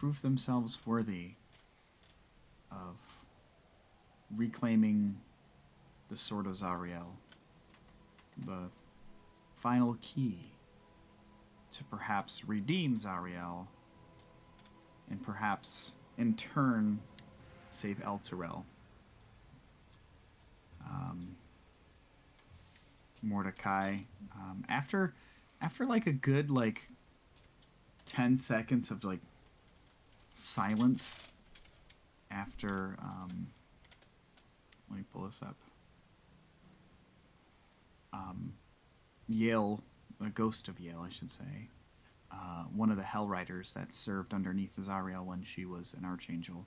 prove themselves worthy of reclaiming the Sword of Zariel, the final key to perhaps redeem Zariel and perhaps in turn save Elturel. Um, Mordecai, after like a good 10 seconds of like silence after let me pull this up. Yale, a ghost of Yale, I should say, one of the Hell Riders that served underneath Zariel when she was an archangel,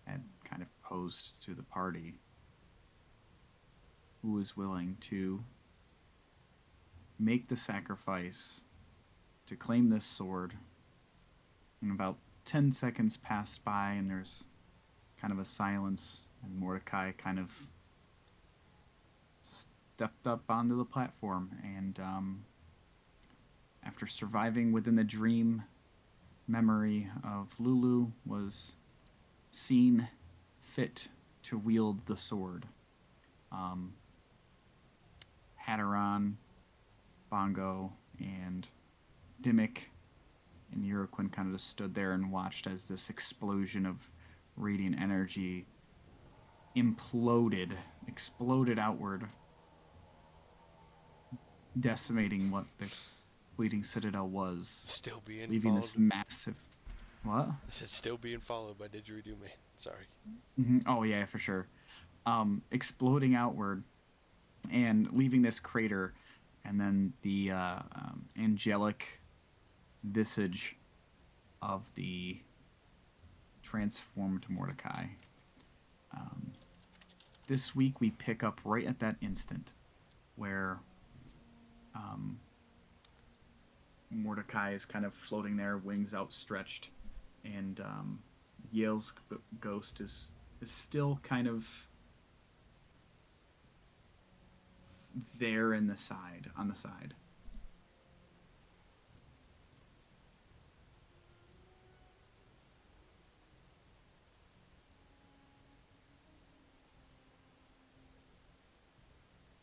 had kind of posed to the party, who was willing to make the sacrifice to claim this sword. And about 10 seconds passed by, and there's kind of a silence, and Mordecai kind of stepped up onto the platform, and after surviving within the dream memory of Lulu, was seen fit to wield the sword. Um, Hatteron, Bongo, and Dimmick and Euroquin kind of just stood there and watched as this explosion of radiant energy exploded outward, decimating what the Bleeding Citadel was, Still being leaving followed. this massive. What? I said still being followed by Didgeridoo Man. Sorry. Mm-hmm. Oh yeah, for sure. Exploding outward and leaving this crater, and then the angelic visage of the transformed Mordecai. Um, this week we pick up right at that instant where um, Mordecai is kind of floating there, wings outstretched, and Yale's ghost is still kind of there in the side, on the side.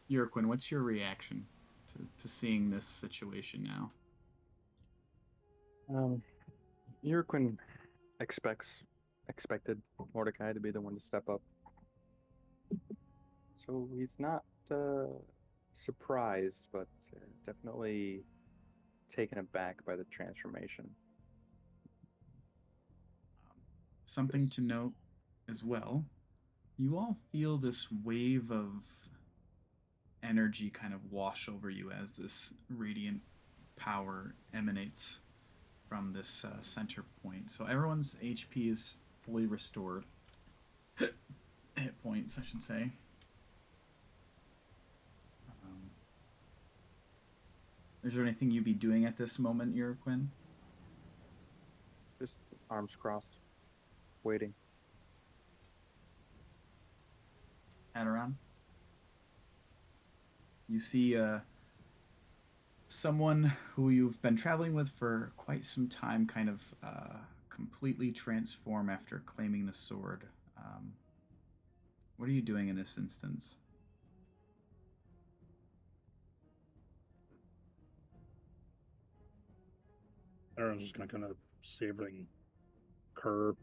Yurquin, what's your reaction to seeing this situation now? Um, Urquin expected Mordecai to be the one to step up, so he's not surprised, but definitely taken aback by the transformation. Something to note as well, you all feel this wave of energy kind of wash over you as this radiant power emanates from this center point. So everyone's HP is fully restored. Hit points, I should say. Is there anything you'd be doing at this moment, Euroquin? Just arms crossed, waiting. Aderon? You see someone who you've been traveling with for quite some time kind of completely transform after claiming the sword. What are you doing in this instance? Aaron's just gonna kind of savoring Kerr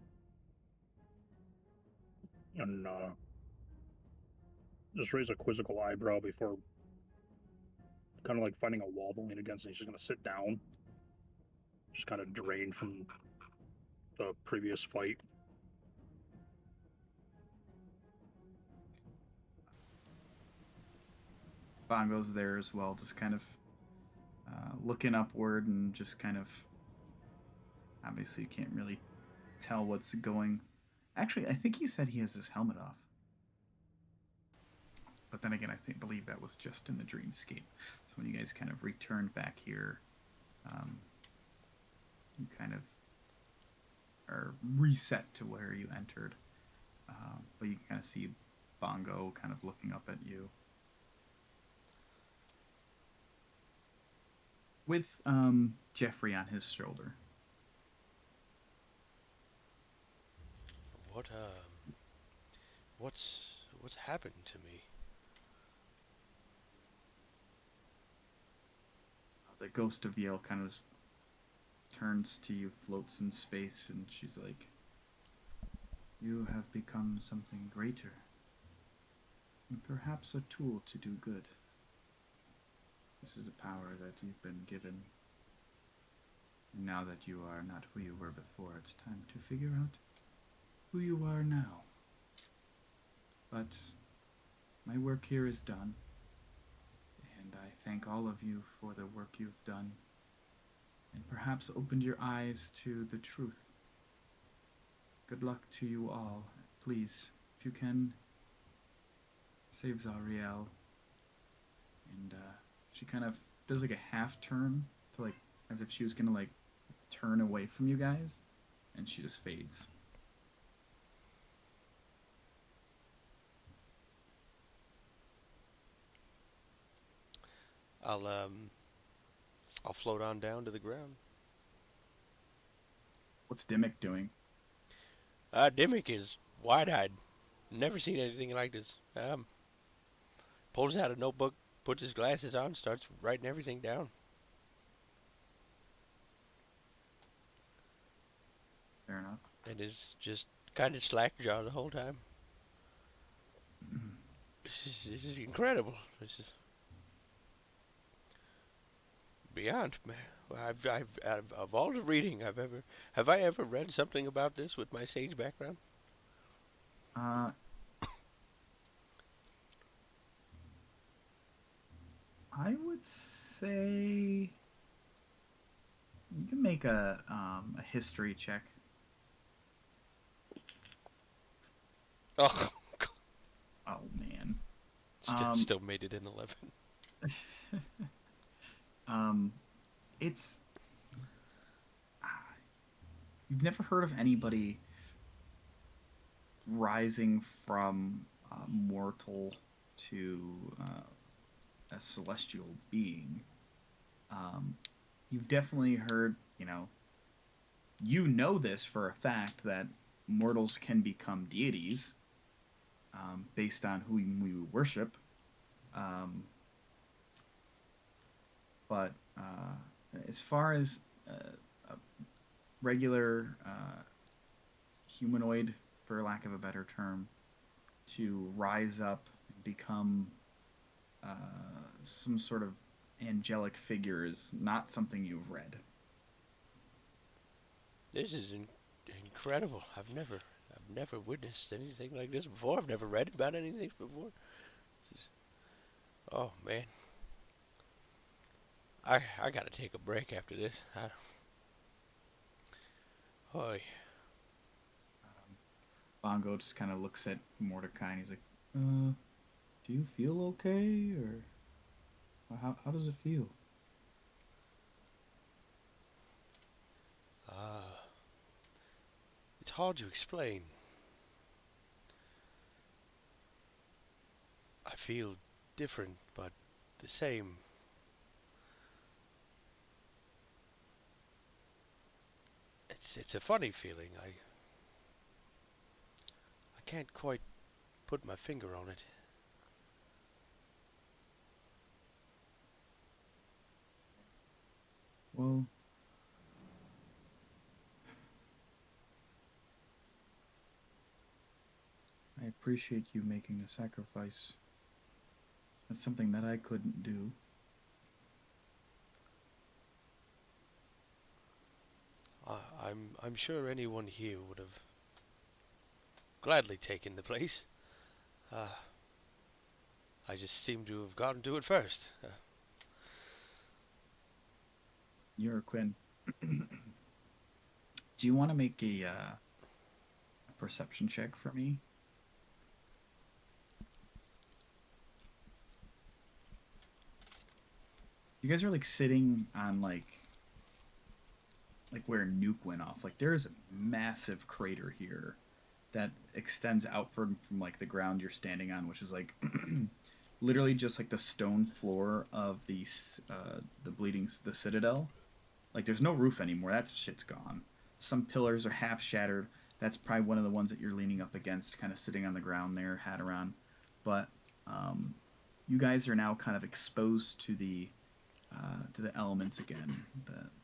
and just raise a quizzical eyebrow before kind of like finding a wall to lean against, and he's just gonna sit down, just kind of drained from the previous fight. Bongo's there as well, just kind of looking upward and just kind of. Obviously, you can't really tell what's going. Actually, I think he said he has his helmet off. But then again, believe that was just in the dreamscape. So when you guys kind of returned back here, you kind of are reset to where you entered. But you can kind of see Bongo kind of looking up at you. With Jeffrey on his shoulder. What what's happened to me? The ghost of Yale kind of turns to you, floats in space, and she's like, "You have become something greater, and perhaps a tool to do good. This is a power that you've been given. And now that you are not who you were before, it's time to figure out who you are now. But my work here is done, and I thank all of you for the work you've done, and perhaps opened your eyes to the truth. Good luck to you all. Please, if you can, save Zariel." And she kind of does like a half turn to like as if she was gonna like turn away from you guys, and she just fades. I'll I'll float on down to the ground. What's Dimmick doing? Dimmick is wide-eyed. Never seen anything like this. Pulls out a notebook, puts his glasses on, starts writing everything down. Fair enough. And is just kind of slack-jawed the whole time. This is incredible. This is beyond, man. Of all the reading have I ever read something about this with my sage background? Uh, I would say you can make a history check. Oh, Oh man. still made it in 11. It's you've never heard of anybody rising from mortal to a celestial being. You've definitely heard, you know this for a fact that mortals can become deities based on who we worship. But as far as a regular humanoid, for lack of a better term, to rise up and become some sort of angelic figure is not something you've read. This is incredible. I've never witnessed anything like this before. I've never read about anything before. Oh man, I gotta take a break after this. Oh, Bongo just kind of looks at Mordecai and he's like, do you feel okay? Or how does it feel? it's hard to explain. I feel different, but the same. It's a funny feeling. I can't quite put my finger on it. Well, I appreciate you making the sacrifice. That's something that I couldn't do. I'm sure anyone here would have gladly taken the place. I just seem to have gotten to it first. You're Quinn. Do you want to make a perception check for me? You guys are like sitting on like where Nuke went off. Like there is a massive crater here that extends out from like the ground you're standing on, which is like literally just like the stone floor of the Citadel. Like there's no roof anymore. That shit's gone. Some pillars are half shattered. That's probably one of the ones that you're leaning up against, kind of sitting on the ground there, Hadaron. But you guys are now kind of exposed to the elements again.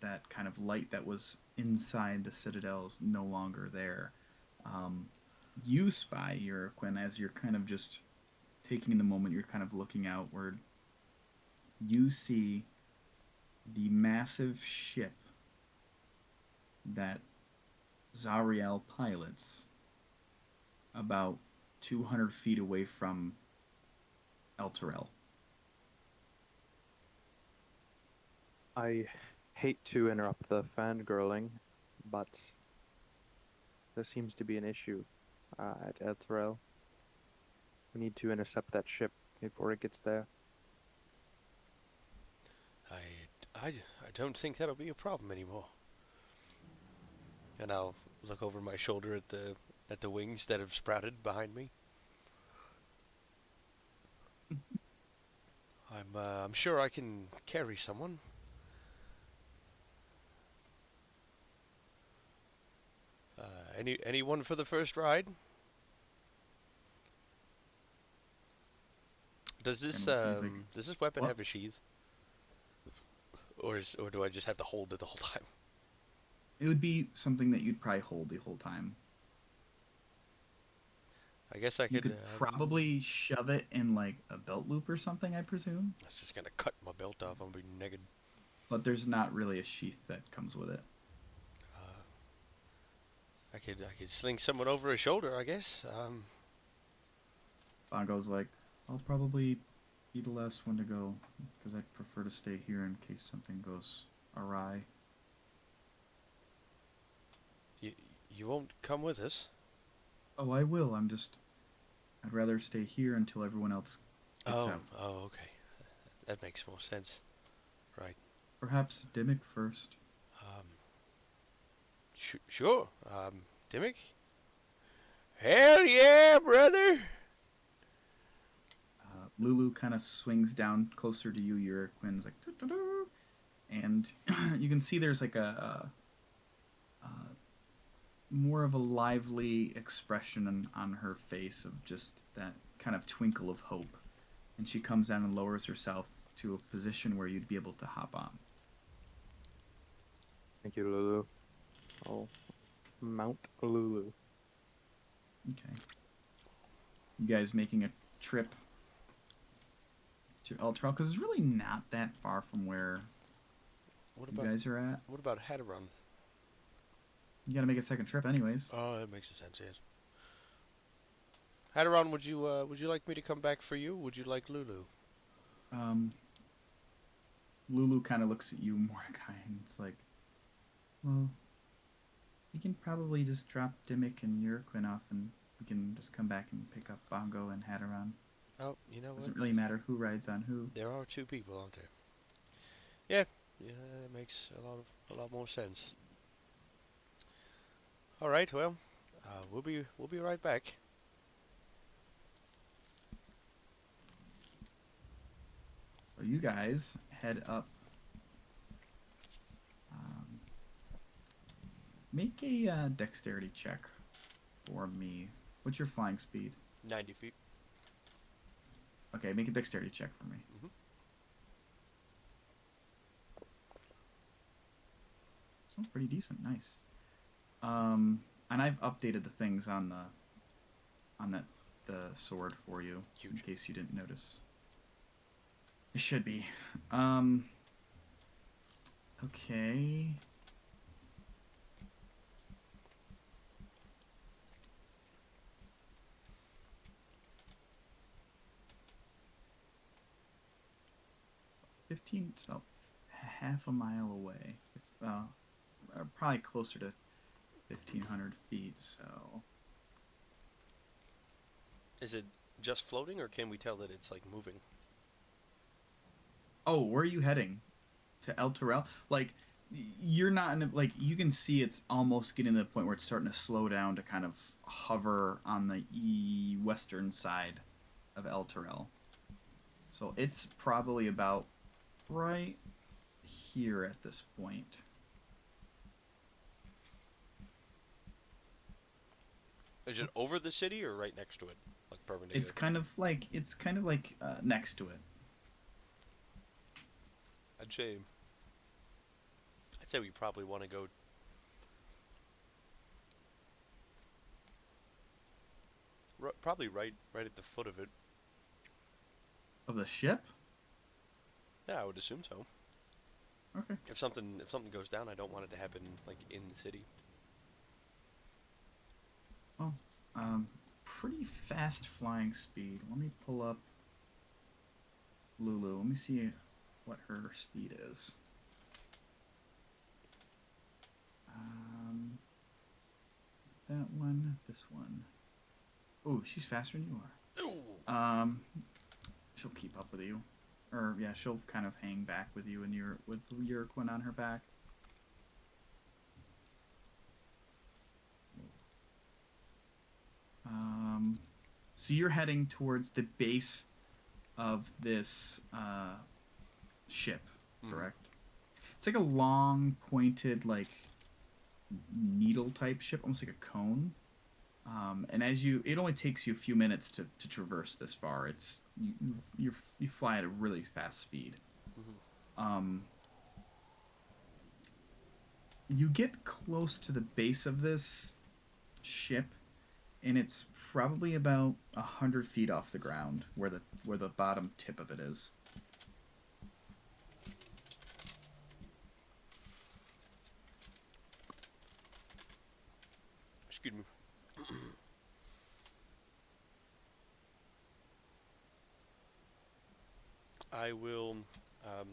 That kind of light that was inside the citadel is no longer there. You spy Uraquin as you're kind of just taking the moment. You're kind of looking outward. You see the massive ship that Zariel pilots about 200 feet away from Elturel. I hate to interrupt the fangirling, but there seems to be an issue at Elturel. We need to intercept that ship before it gets there. I don't think that'll be a problem anymore. And I'll look over my shoulder at the wings that have sprouted behind me. I'm sure I can carry someone. Anyone for the first ride? Does this does this weapon What? have a sheath? Or do I just have to hold it the whole time? It would be something that you'd probably hold the whole time. I guess I You could could probably shove it in like a belt loop or something, I presume. It's just gonna cut my belt off. I'm gonna be naked. But there's not really a sheath that comes with it. I could sling someone over his shoulder, I guess. Bongo's like, I'll probably be the last one to go because I'd prefer to stay here in case something goes awry. You won't come with us? Oh, I will. I'd rather stay here until everyone else gets out. Oh, okay. That makes more sense. Right. Perhaps Dimmick first. Sure. Dimmick? Hell yeah, brother! Lulu kind of swings down closer to you. Uraquin's like, "Doo-doo-doo." And you can see there's like a more of a lively expression on her face of just that kind of twinkle of hope. And she comes down and lowers herself to a position where you'd be able to hop on. Thank you, Lulu. Oh, Mount Lulu. Okay. You guys making a trip to Elturel? Because it's really not that far from where What you about guys are at. what about Hadaron? You gotta make a second trip anyways. Oh, that makes sense. Yes. Hadaron, would you like me to come back for you? Would you like Lulu? Lulu kind of looks at you, Mordecai, and it's like, well, we can probably just drop Dimmick and Uraquin off, and we can just come back and pick up Bongo and Hadaron. Oh, you know Doesn't what? really matter who rides on who. There are two people, aren't there? Yeah, that makes a lot more sense. All right, well, we'll be right back. So you guys head up. Make a dexterity check for me. What's your flying speed? 90 feet. Okay, make a dexterity check for me. Mhm. Oh, pretty decent. Nice. And I've updated the things on the sword for you in Huge. case you didn't notice. It should be. Okay. It's about half a mile away. Probably closer to 1,500 feet. So Is it just floating, or can we tell that it's like moving? oh, where are you heading? To Elturel? Like, you're not in a, like, you can see it's almost getting to the point where it's starting to slow down to kind of hover on the western side of Elturel. So it's probably about right here at this point. Is it over the city or right next to it, like perpendicular? It's kind of like next to it. I'd say I'd say we probably want to go probably right at the foot of it. Of the ship? Yeah, I would assume so. Okay. If something goes down, I don't want it to happen like in the city. Oh, pretty fast flying speed. Let me pull up Lulu. Let me see what her speed is. Um, that one, this one. Oh, she's faster than you Ooh. are. She'll keep up with you, or yeah, she'll kind of hang back with you, and you're with Urquin on her back. So you're heading towards the base of this ship, correct? It's like a long, pointed, like needle type ship, almost like a cone. And it only takes you a few minutes to traverse this far. It's you fly at a really fast speed. Um, you get close to the base of this ship, and it's probably about 100 feet off the ground, where the bottom tip of it is. Excuse me. I will. Um,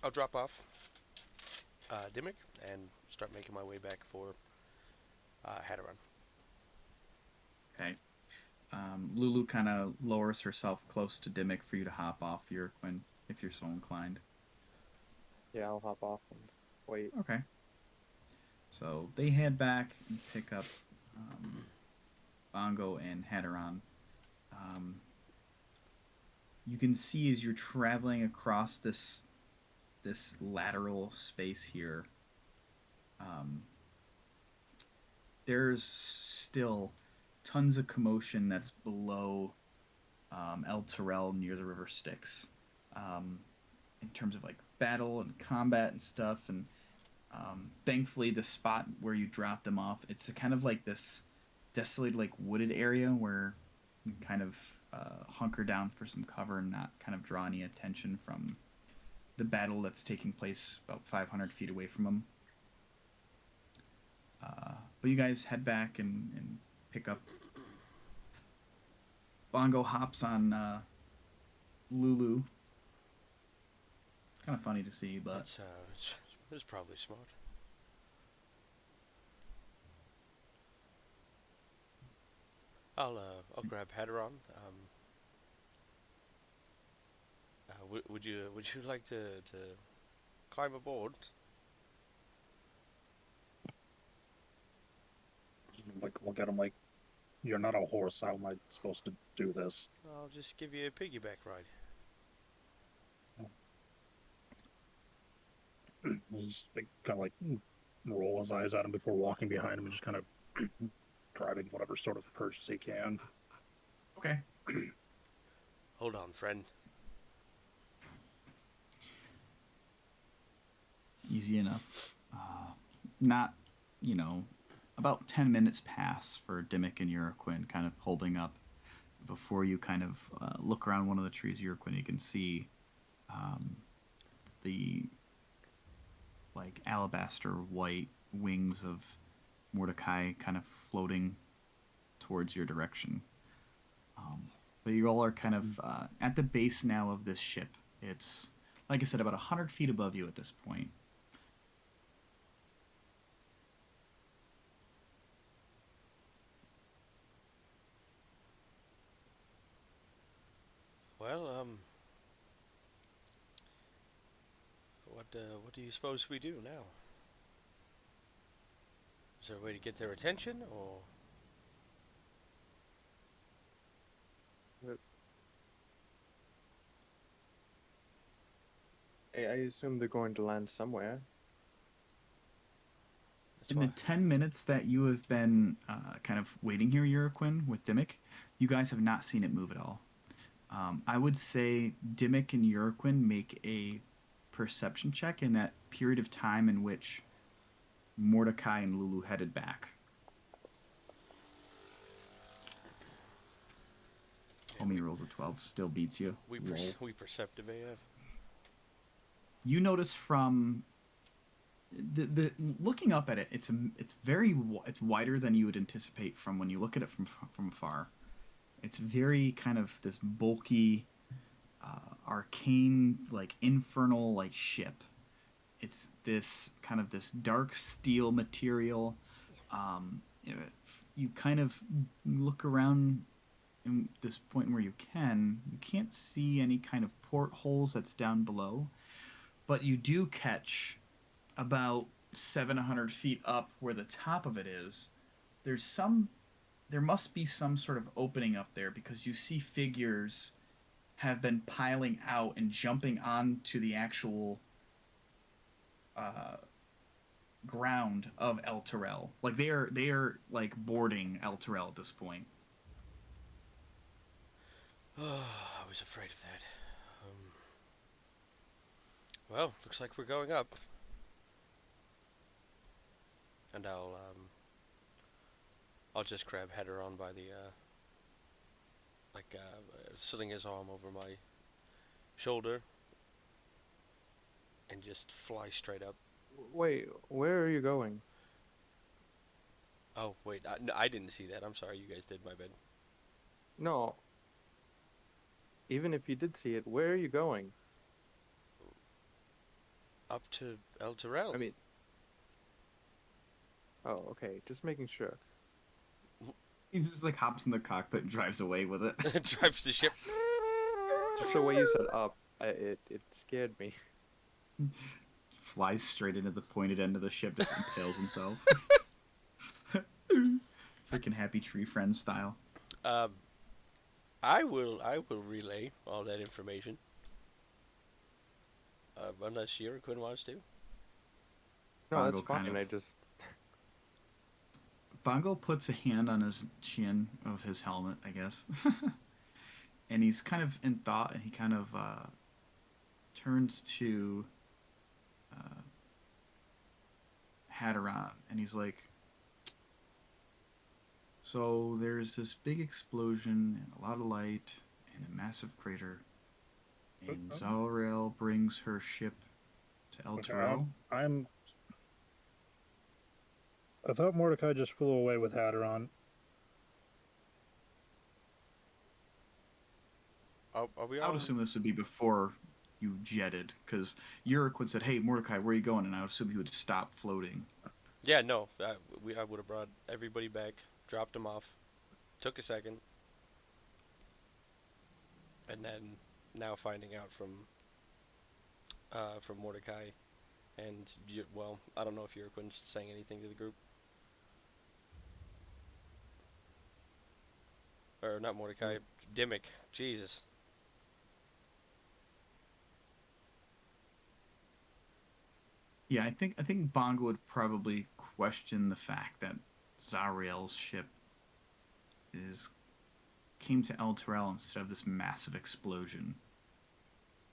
I'll drop off Dimmick and start making my way back for Hatteran. Okay. Lulu kind of lowers herself close to Dimmick for you to hop off Urquin if you're so inclined. Yeah, I'll hop off and wait. Okay. So they head back and pick up Bongo and Hatteran. You can see as you're traveling across this lateral space here, there's still tons of commotion that's below El Terrell near the River Styx, in terms of like battle and combat and stuff. And thankfully, the spot where you drop them off, it's kind of like this desolated, like wooded area where you can kind of hunker down for some cover and not kind of draw any attention from the battle that's taking place about 500 feet away from them. But you guys head back and pick up. Bongo hops on Lulu. It's kind of funny to see, but It's probably smart. I'll grab Hatteran. Would you like to climb aboard? Like, look at him like, you're not a horse. How am I supposed to do this? I'll just give you a piggyback ride. He'll just kind of like roll his eyes at him before walking behind him and just kind of grabbing whatever sort of purchase he can. okay. Hold on, friend. Easy enough. Not, about 10 minutes pass for Dimmick and Urquin kind of holding up before you kind of look around one of the trees. Urquin, you can see the like alabaster white wings of Mordecai kind of floating towards your direction. But you all are kind of at the base now of this ship. It's, like I said, about 100 feet above you at this point. Well, what do you suppose we do now? Is there a way to get their attention, or? I assume they're going to land somewhere. That's In why. the 10 minutes that you have been kind of waiting here, Uraquin, with Dimmick, you guys have not seen it move at all. I would say Dimmick and Uraquin make a perception check in that period of time in which Mordecai and Lulu headed back. Yeah, Homie rolls a 12, still beats you. Lol. we perceptive AF. You notice from the looking up at it, it's it's wider than you would anticipate from when you look at it from afar. It's very kind of this bulky, arcane, like infernal, like ship. It's this kind of this dark steel material. You you kind of look around in this point where you can't see any kind of portholes that's down below, but you do catch about 700 feet up where the top of it is. There's some there must be some sort of opening up there because you see figures have been piling out and jumping onto the actual uh, ground of El Terrell. Like they are like boarding El Terrell at this point. Oh, I was afraid of that. Well, looks like we're going up. And I'll just grab Header on by the sitting his arm over my shoulder and just fly straight up. Wait, where are you going? Oh wait, no, I didn't see that. I'm sorry, you guys did. My bad. No. Even if you did see it, where are you going? Up to El Terrell. I mean. Oh, okay. Just making sure. He just like hops in the cockpit and drives away with it. drives the ship. Just the way you said up, it scared me. Flies straight into the pointed end of the ship, just impales himself. Freaking Happy Tree Friends style. I will relay all that information. Unless Shiraquin wants to. No, that's Bongo kind fine. of- I just. Bongo puts a hand on his chin of his helmet, I guess. And he's kind of in thought, and he kind of turns to Hadaron, and he's like, so there's this big explosion, and a lot of light, and a massive crater, and Zalrael brings her ship to El Terrell. I thought Mordecai just flew away with Hadron. Are we I all? would assume this would be before you jetted, because Uraquin said, hey, Mordecai, where are you going? And I would assume he would stop floating. Yeah, no. I would have brought everybody back, dropped them off, took a second, and then now finding out from Mordecai, and well, I don't know if Uraquin's saying anything to the group. Or not Mordecai, Dimmick. Jesus. Yeah, I think Bongo would probably question the fact that Zariel's ship came to El Terrell instead of this massive explosion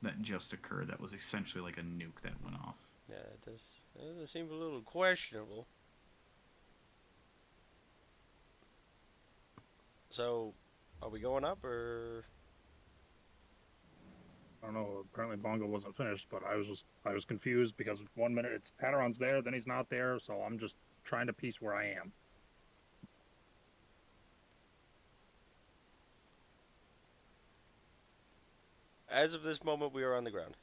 that just occurred. That was essentially like a nuke that went off. Yeah, it does seem a little questionable. So, are we going up or? I don't know. Apparently, Bongo wasn't finished, but I was confused because 1 minute it's Hadron's there, then he's not there, so I'm just trying to piece where I am. As of this moment, we are on the ground.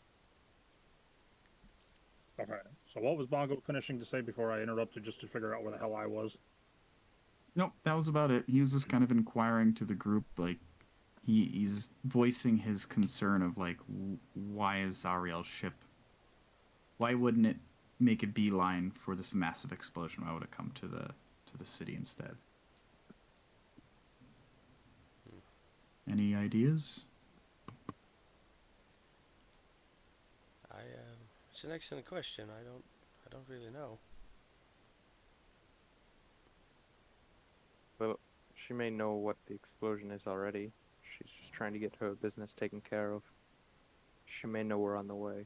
Okay. So what was Bongo finishing to say before I interrupted just to figure out where the hell I was? Nope, that was about it. He was just kind of inquiring to the group, like, he's voicing his concern of, like, why is Zariel's ship... Why wouldn't it make a beeline for this massive explosion? Why would it come to the city instead? Any ideas? It's an excellent question. I don't really know. Well, she may know what the explosion is already. She's just trying to get her business taken care of. She may know we're on the way.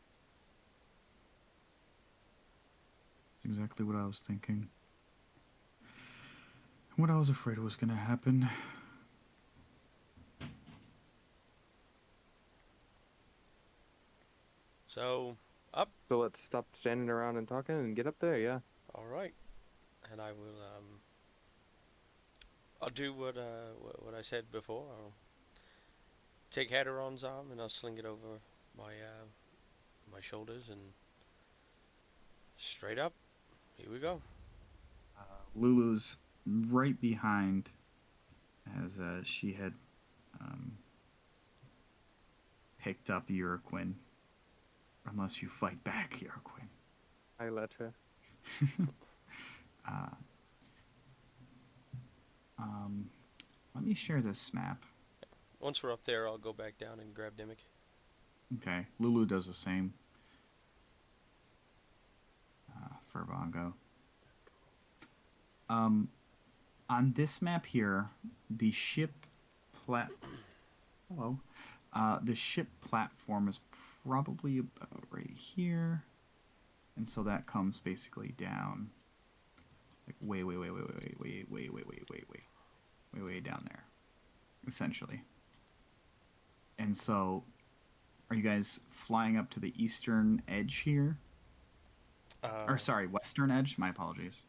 That's exactly what I was thinking. What I was afraid was going to happen. So, up. So let's stop standing around and talking and get up there, yeah. All right. And I will, I'll do what I said before. I'll take Haderon's arm and I'll sling it over my, my shoulders and straight up. Here we go. Lulu's right behind as she had picked up Uruquin. Unless you fight back, Uruquin. I let her. Let me share this map. Once we're up there, I'll go back down and grab Dimmick. Okay, Lulu does the same. For Bongo. On this map here, the ship the ship platform is probably about right here, and so that comes basically down, like way down there, essentially. And so, are you guys flying up to the eastern edge here? Or sorry, western edge. My apologies.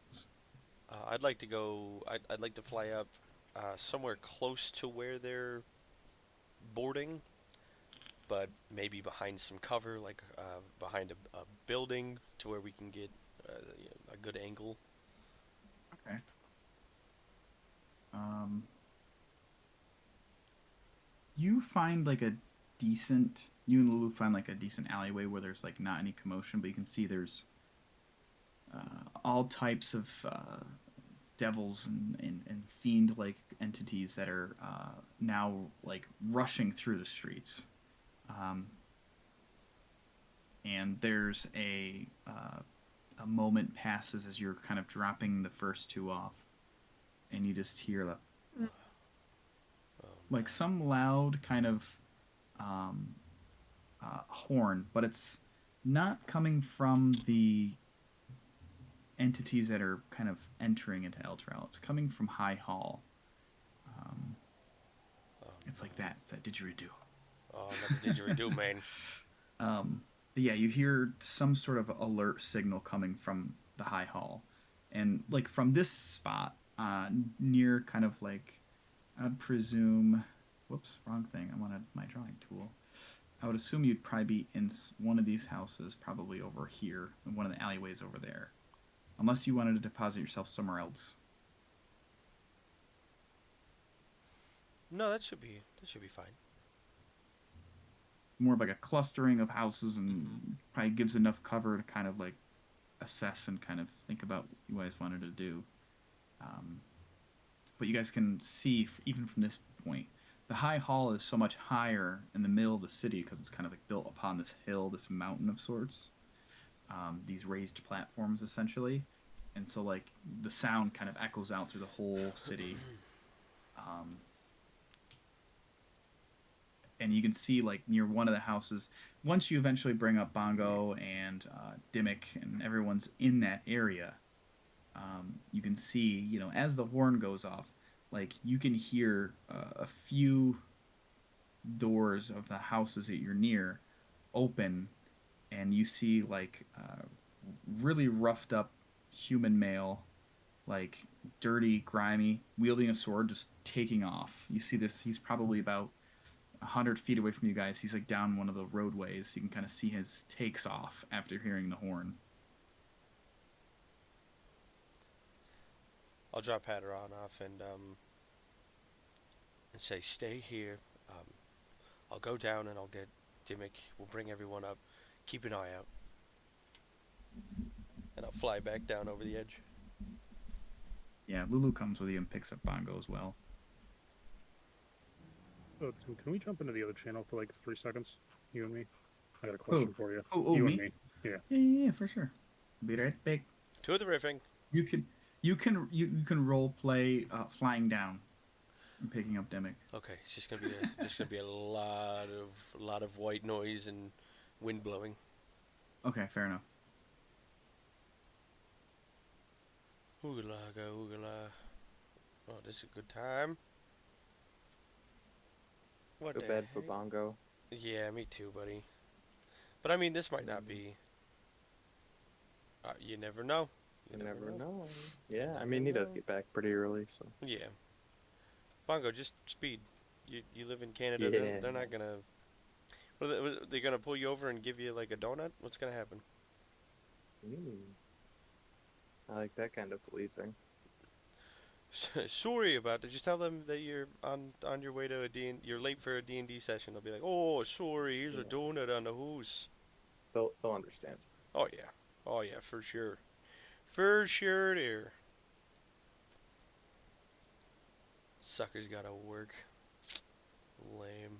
I'd like to go. I'd like to fly up somewhere close to where they're boarding, but maybe behind some cover, like behind a building, to where we can get a good angle. Okay. You find like a decent. You and Lulu find like a decent alleyway where there's like not any commotion, but you can see there's all types of devils and fiend-like entities that are now like rushing through the streets. And there's a moment passes as you're kind of dropping the first two off, and you just hear like some loud kind of horn, but it's not coming from the entities that are kind of entering into Elturel. It's coming from High Hall. It's like that. It's that didgeridoo. Oh, not the didgeridoo, man. Yeah, you hear some sort of alert signal coming from the High Hall. And, like, from this spot, near kind of like, I'd presume... Whoops, wrong thing. I wanted my drawing tool. I would assume you'd probably be in one of these houses, probably over here, in one of the alleyways over there. Unless you wanted to deposit yourself somewhere else. No, that should be fine. More of like a clustering of houses, and probably gives enough cover to kind of like assess and kind of think about what you guys wanted to do. But you guys can see, even from this point, the High Hall is so much higher in the middle of the city because it's kind of like built upon this hill, this mountain of sorts. These raised platforms, essentially. And so, like, the sound kind of echoes out through the whole city. And you can see, like, near one of the houses, once you eventually bring up Bongo and Dimmick and everyone's in that area, you can see, you know, as the horn goes off, like, you can hear a few doors of the houses that you're near open, and you see, like, really roughed up human male, like, dirty, grimy, wielding a sword, just taking off. You see this, he's probably about 100 feet away from you guys. He's, like, down one of the roadways. You can kind of see his takes off after hearing the horn. I'll drop Haderon off and say, stay here. I'll go down and I'll get Dimmick. We'll bring everyone up. Keep an eye out. And I'll fly back down over the edge. Yeah, Lulu comes with you and picks up Bongo as well. Oh, can we jump into the other channel for like 3 seconds? You and me? I got a question for you. Oh, you me? and me. Yeah. Yeah, for sure. Be right back. To the riffing. You can You can role play flying down and picking up Demic. Okay, it's just gonna be a lot of white noise and wind blowing. Okay, fair enough. Oogala, oogala. Oh, this is a good time. What Too the bad for heck? Bongo. Yeah, me too, buddy. But I mean, this might not be. You never know. You never know. Yeah, You I mean, he never does know. get back pretty early, so. Yeah, Bongo, just speed. You live in Canada. Yeah. They're not gonna. What are they gonna pull you over and give you like a donut? What's gonna happen? Mm. I like that kind of policing. Sorry about that. Just tell them that you're on your way to you're late for a D&D session. They'll be like, "Oh, sorry, here's a Yeah. donut on the hoose." They'll understand. Oh yeah. Oh yeah, for sure. For sure there. Suckers gotta work. Lame.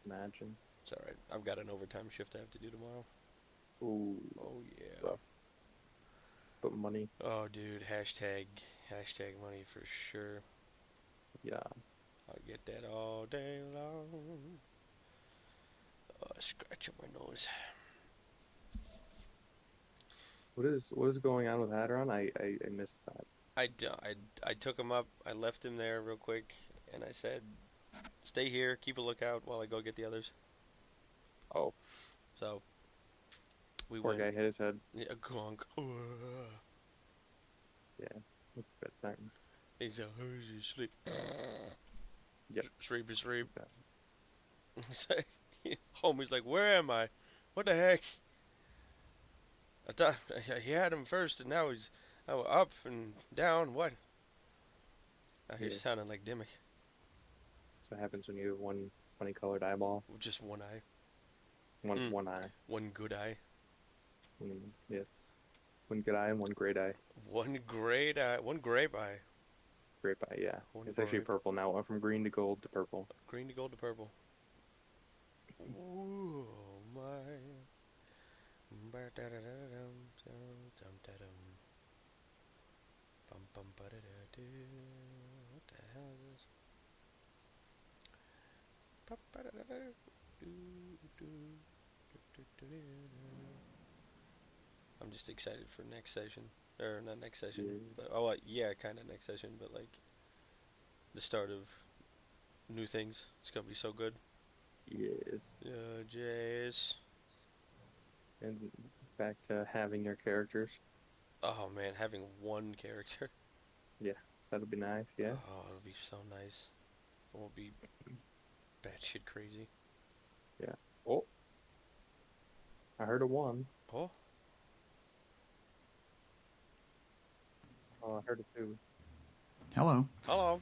Imagine. It's alright. I've got an overtime shift I have to do tomorrow. Ooh. Oh yeah. Rough. But money. Oh dude, hashtag money for sure. Yeah. I'll get that all day long. Oh, scratching my nose. What is going on with Hadron? I missed that. I took him up. I left him there real quick, and I said, "Stay here, keep a lookout while I go get the others." Oh, So we poor went. guy hit his head. Yeah, gronk. It's bedtime. He's like, "Oh, you sleep." Yep. Sleep is sleep. Okay. He's like, homie's like, "Where am I? What the heck?" I thought he had him first, and now he's up and down. What? Now he's Yeah. sounding like Dimmick That's what happens when you have one funny colored eyeball. with just one eye, One eye. one good eye, Yes. One good eye and one great eye. one great eye, one grape eye. Grape eye, yeah. One It's actually grape. purple now. It went from green to gold to purple. Green to gold to purple. Ooh, my. What the hell is this? I'm just excited for next session. Or not next session, Yeah. but yeah, kind of next session, but like the start of new things. It's gonna be so good. Yes. Jace. And back to having your characters. Oh man, having one character. That'll be nice, yeah. Oh, it'll be so nice. It won't be batshit crazy. Oh. I heard a one. Oh, Oh, I heard a two. Hello. hello.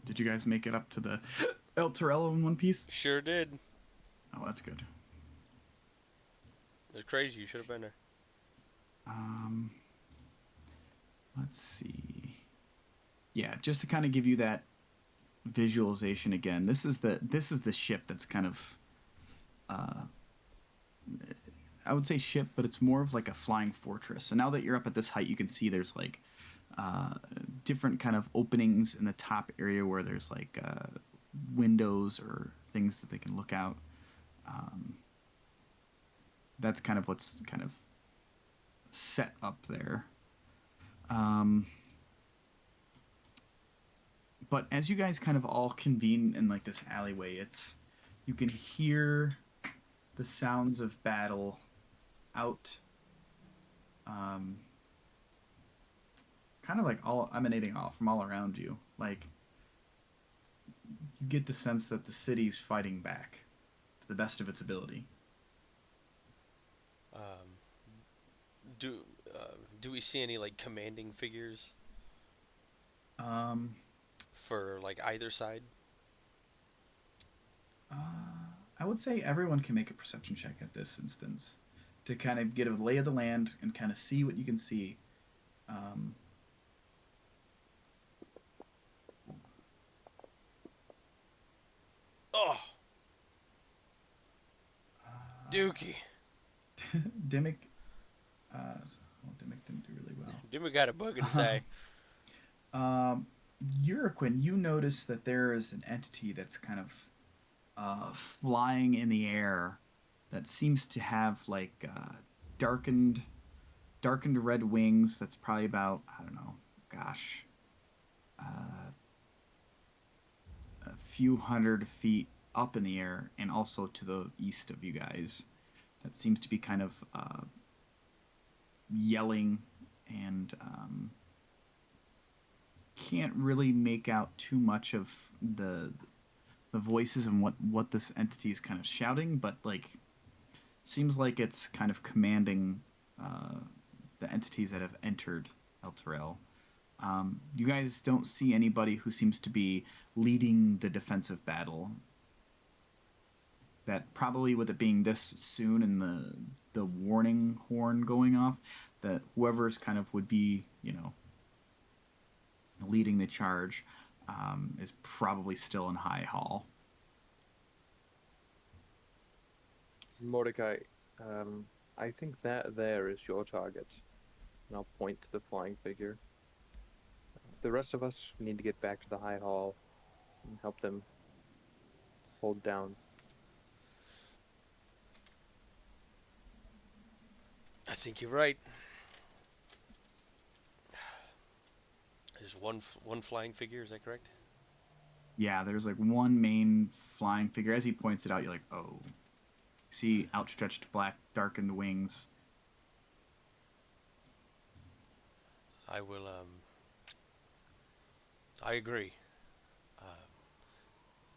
Did you guys make it up to the El Torello in one piece? Sure did. Oh, that's good. It's crazy. You should have been there. Let's see. Yeah, just to kind of give you that visualization again. This is the ship that's kind of I would say ship, but it's more of like a flying fortress. So now that you're up at this height, you can see there's like different kind of openings in the top area where there's like windows or things that they can look out. That's kind of what's kind of set up there. But as you guys kind of all convene in like this alleyway, you can hear the sounds of battle out, kind of like all emanating off from all around you. Like you get the sense that the city's fighting back to the best of its ability. Do we see any like commanding figures Um, for like either side? I would say everyone can make a perception check at this instance to kind of get a lay of the land and kind of see what you can see. Oh, Dookie. Dimmick, well, Dimmick didn't do really well. Dimmy got a bug in his eye. Um, Uraquin, you notice that there is an entity that's kind of flying in the air that seems to have like darkened darkened red wings. That's probably about, I don't know, gosh, uh, a few hundred feet up in the air, and also to the east of you guys. That seems to be kind of yelling, and can't really make out too much of the voices and what this entity is kind of shouting, but like seems like it's kind of commanding uh, the entities that have entered El Terrell. You guys don't see anybody who seems to be leading the defensive battle. That probably with it being this soon and the warning horn going off, that whoever's kind of would be, leading the charge is probably still in High Hall. Mordecai, I think that there is your target. And I'll point to the flying figure. The rest of us need to get back to the High Hall and help them hold down. I think you're right. There's one flying figure. Is that correct? Yeah, there's like one main flying figure. As he points it out, you're like, oh. See outstretched black darkened wings. I will. I agree.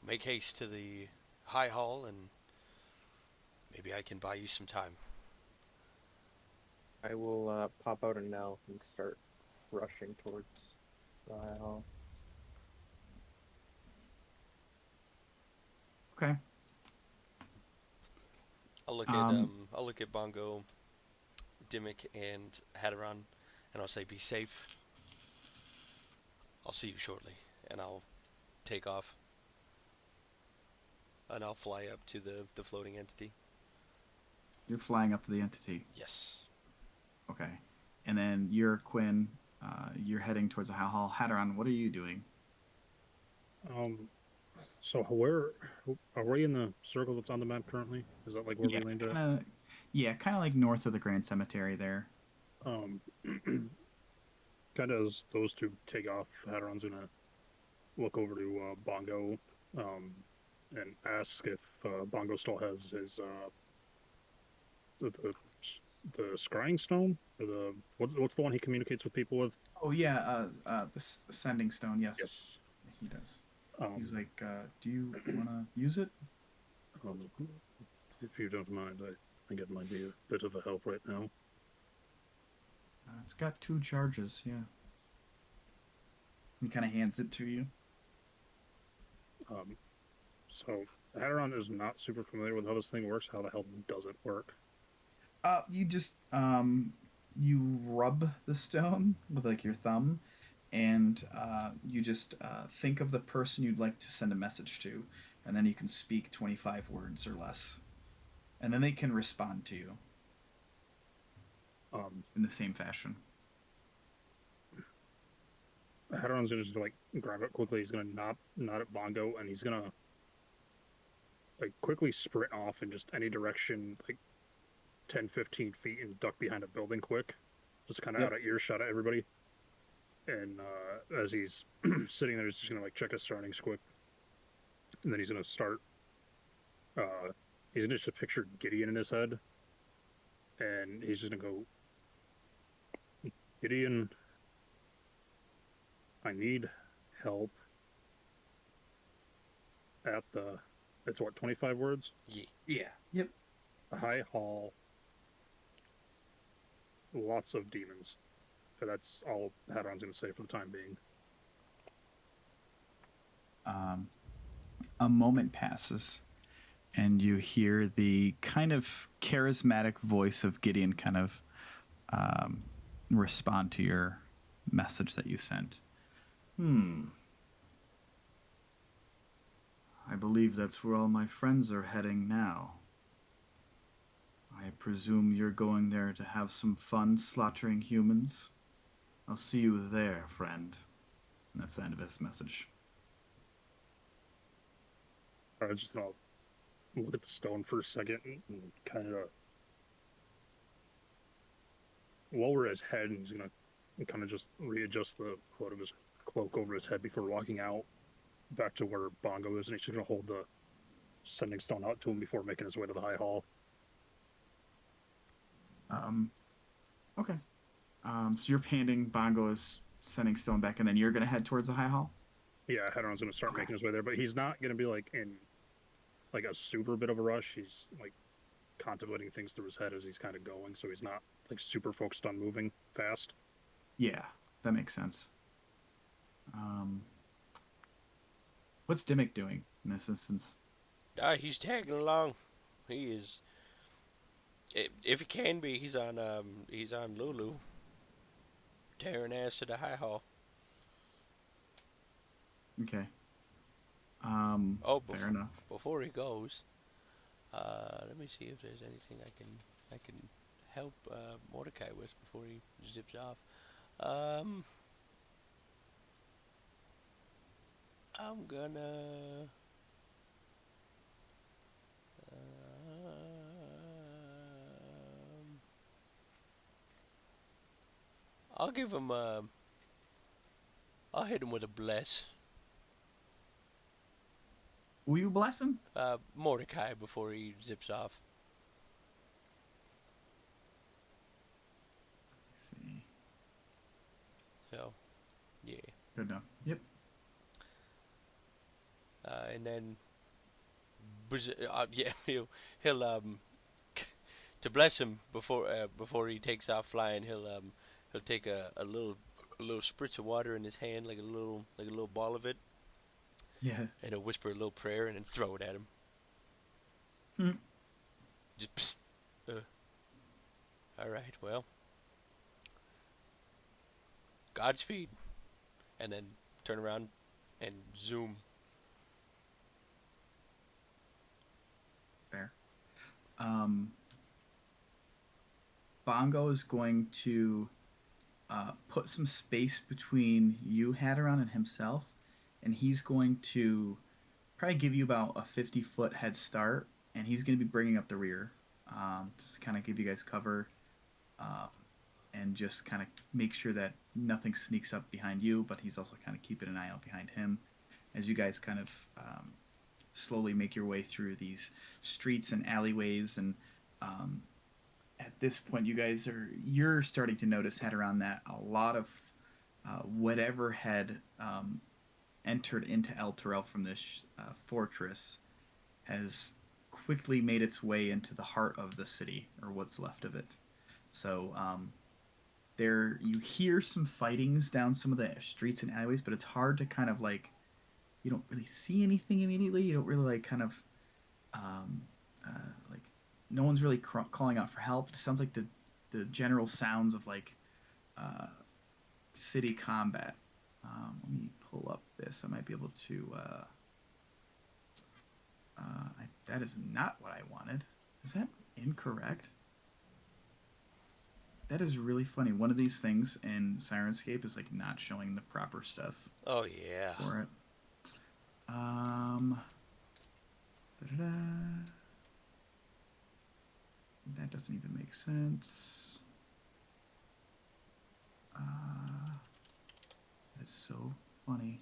Make haste to the High Hall, and maybe I can buy you some time. I will pop out a knell and start rushing towards the High Hall. Okay. I'll look at Bongo, Dimmick, and Hadaron, and I'll say, "Be safe. I'll see you shortly," and I'll take off, and I'll fly up to the floating entity. You're flying up to the entity. Yes. Okay. And then you're Quinn. You're heading towards the hall. Hadaron, what are you doing? So where are we in the circle that's on the map currently? Is that like where we landed at? Kind of like north of the Grand Cemetery there. Kind of as those two take off, Hadaron's gonna look over to Bongo and ask if Bongo still has his the scrying stone, or the what's the one he communicates with people with? Oh yeah, the sending stone. Yes, Yes. he does. He's like, do you want to use it? If you don't mind, I think it might be a bit of a help right now. It's got 2 charges. Yeah. He kind of hands it to you. So Hadaron is not super familiar with how this thing works. How the hell does it work? You just you rub the stone with like your thumb, and you just think of the person you'd like to send a message to, and then you can speak 25 words or less, and then they can respond to you in the same fashion. Hadaron's gonna just like grab it quickly. He's gonna nod at Bongo, and he's gonna like quickly sprint off in just any direction, like 10-15 feet, and duck behind a building quick, just kind of out of earshot of everybody. And as he's sitting there, he's just gonna like check his surroundings quick, and then he's gonna start. He's gonna just picture Gideon in his head, and he's just gonna go, Gideon, I need help at the. It's what, 25 words? Yeah. Yep. A high hall. Lots of demons. That's all Hadaron's going to say for the time being. A moment passes, and you hear the kind of charismatic voice of Gideon kind of respond to your message that you sent. I believe that's where all my friends are heading now. I presume you're going there to have some fun slaughtering humans? I'll see you there, friend. And that's the end of his message. I was just gonna look at the stone for a second and kind of lower his head, and he's gonna kind of just readjust the hood of his cloak over his head before walking out back to where Bongo is, and he's just gonna hold the sending stone out to him before making his way to the high hall. Okay. So you're handing Bongo's sending stone back, and then you're gonna head towards the high hall. Yeah, Hedron's gonna start Okay. making his way there, but he's not gonna be like in like a super bit of a rush. He's like contemplating things through his head as he's kind of going, so he's not like super focused on moving fast. Yeah, that makes sense. What's Dimmick doing in this instance? He's tagging along. He is. If he can be, he's on Lulu, tearing ass to the high hall. Okay. Oh, Fair enough. before he goes, let me see if there's anything I can help Mordecai with before he zips off. I'm gonna. I'll give him. I'll hit him with a bless. Will you bless him? Mordecai before he zips off. Let's see. So, yeah. Good enough. Yep. And then, yeah, he'll to bless him before he takes off flying. He'll take a little spritz of water in his hand, like a little ball of it, Yeah. and he'll whisper a little prayer and then throw it at him. Hmm. Just psst. All right, well, Godspeed, and then turn around and zoom. Fair. Bongo is going to put some space between you, Hatteron, and himself, and he's going to probably give you about a 50-foot head start, and he's going to be bringing up the rear, just kind of give you guys cover, and just kind of make sure that nothing sneaks up behind you, but he's also kind of keeping an eye out behind him as you guys kind of slowly make your way through these streets and alleyways. And at this point, you're starting to notice, Hatteron, that a lot of whatever had entered into El Terrell from this fortress has quickly made its way into the heart of the city, or what's left of it. So there, you hear some fightings down some of the streets and alleyways, but it's hard to kind of like, you don't really see anything immediately. You don't really like kind of like, no one's really calling out for help. It sounds like the general sounds of like city combat. Let me pull up this. I might be able to. That is not what I wanted. Is that incorrect? That is really funny. One of these things in Sirenscape is like not showing the proper stuff Oh yeah. for it. Da-da-da. That doesn't even make sense. That's so funny.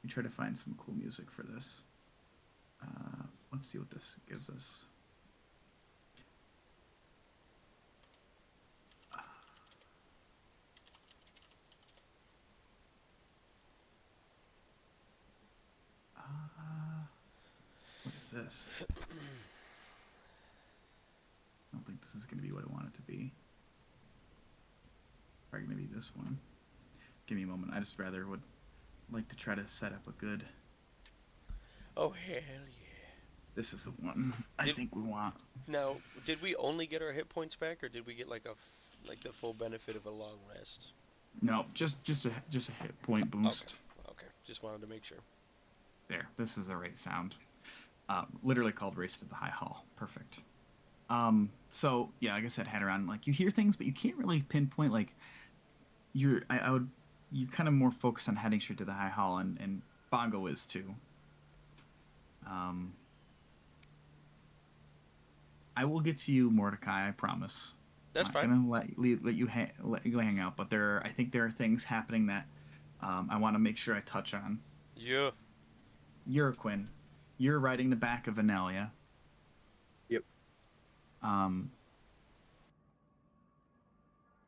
We try to find some cool music for this. Let's see what this gives us. What is this? I don't think this is going to be what I want it to be. Probably going to be this one. Give me a moment. I just rather would like to try to set up a good... Oh hell yeah. This is the one I think we want. Now, did we only get our hit points back, or did we get like the full benefit of a long rest? No, just a hit point boost. Okay. Just wanted to make sure. There, this is the right sound. Literally called Race to the High Hall. Perfect. So, yeah, like I said, Hatteron, like, you hear things, but you can't really pinpoint, like, I would you kind of more focus on heading straight to the High Hall, and Bongo is too. Um, I will get to you, Mordecai. I promise. I'm That's not fine. gonna let you hang out, but I think there are things happening that I want to make sure I touch on. Yeah. Quinn. You're riding the back of Anelia. Yep. Um,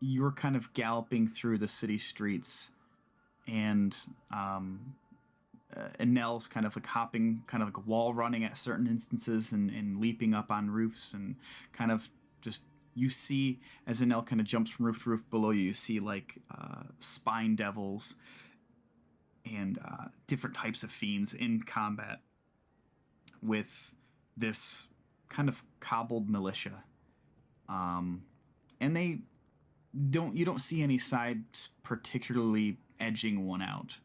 you're kind of galloping through the city streets, and Nell's kind of like hopping, kind of like wall running at certain instances, and leaping up on roofs, and kind of just you see as Nell kind of jumps from roof to roof below you. You see like spine devils and different types of fiends in combat with this kind of cobbled militia, and you don't see any sides particularly edging one out.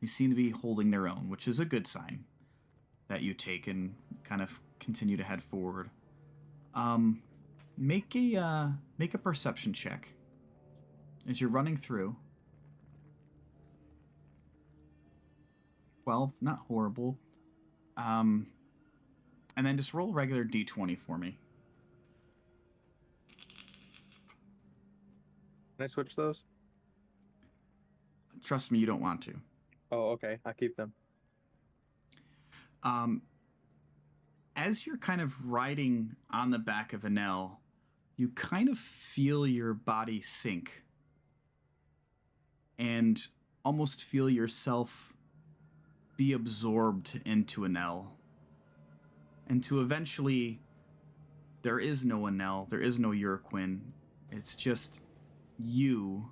They seem to be holding their own, which is a good sign that you take and kind of continue to head forward. Um, make a perception check as you're running through. 12, not horrible. Um, and then just roll regular d20 for me. Can I switch those? Trust me, you don't want to. Oh, okay. I keep them. Um, as you're kind of riding on the back of Anel, you kind of feel your body sink and almost feel yourself be absorbed into Anel. And to eventually, there is no Anel, there is no Urquin. It's just you.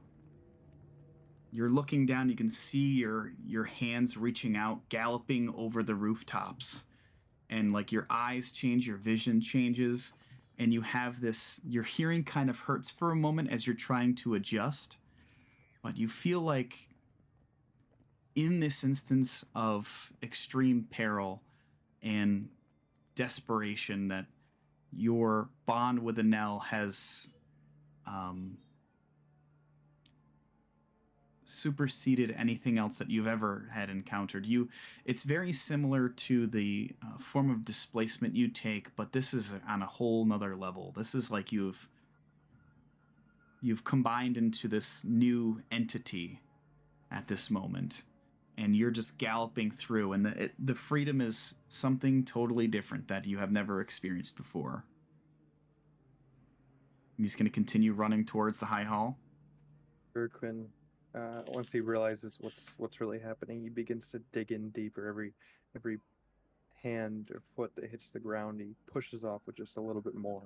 You're looking down, you can see your hands reaching out, galloping over the rooftops. And like your eyes change, your vision changes, and you have this your hearing kind of hurts for a moment as you're trying to adjust, but you feel like in this instance of extreme peril and desperation that your bond with Anel has superseded anything else that you've ever had encountered. It's very similar to the form of displacement you take, but this is on a whole nother level. This is like you've combined into this new entity at this moment, and you're just galloping through, and the freedom is something totally different that you have never experienced before. I'm just going to continue running towards the High Hall. Urquin, once he realizes what's really happening, he begins to dig in deeper. Every hand or foot that hits the ground, he pushes off with just a little bit more.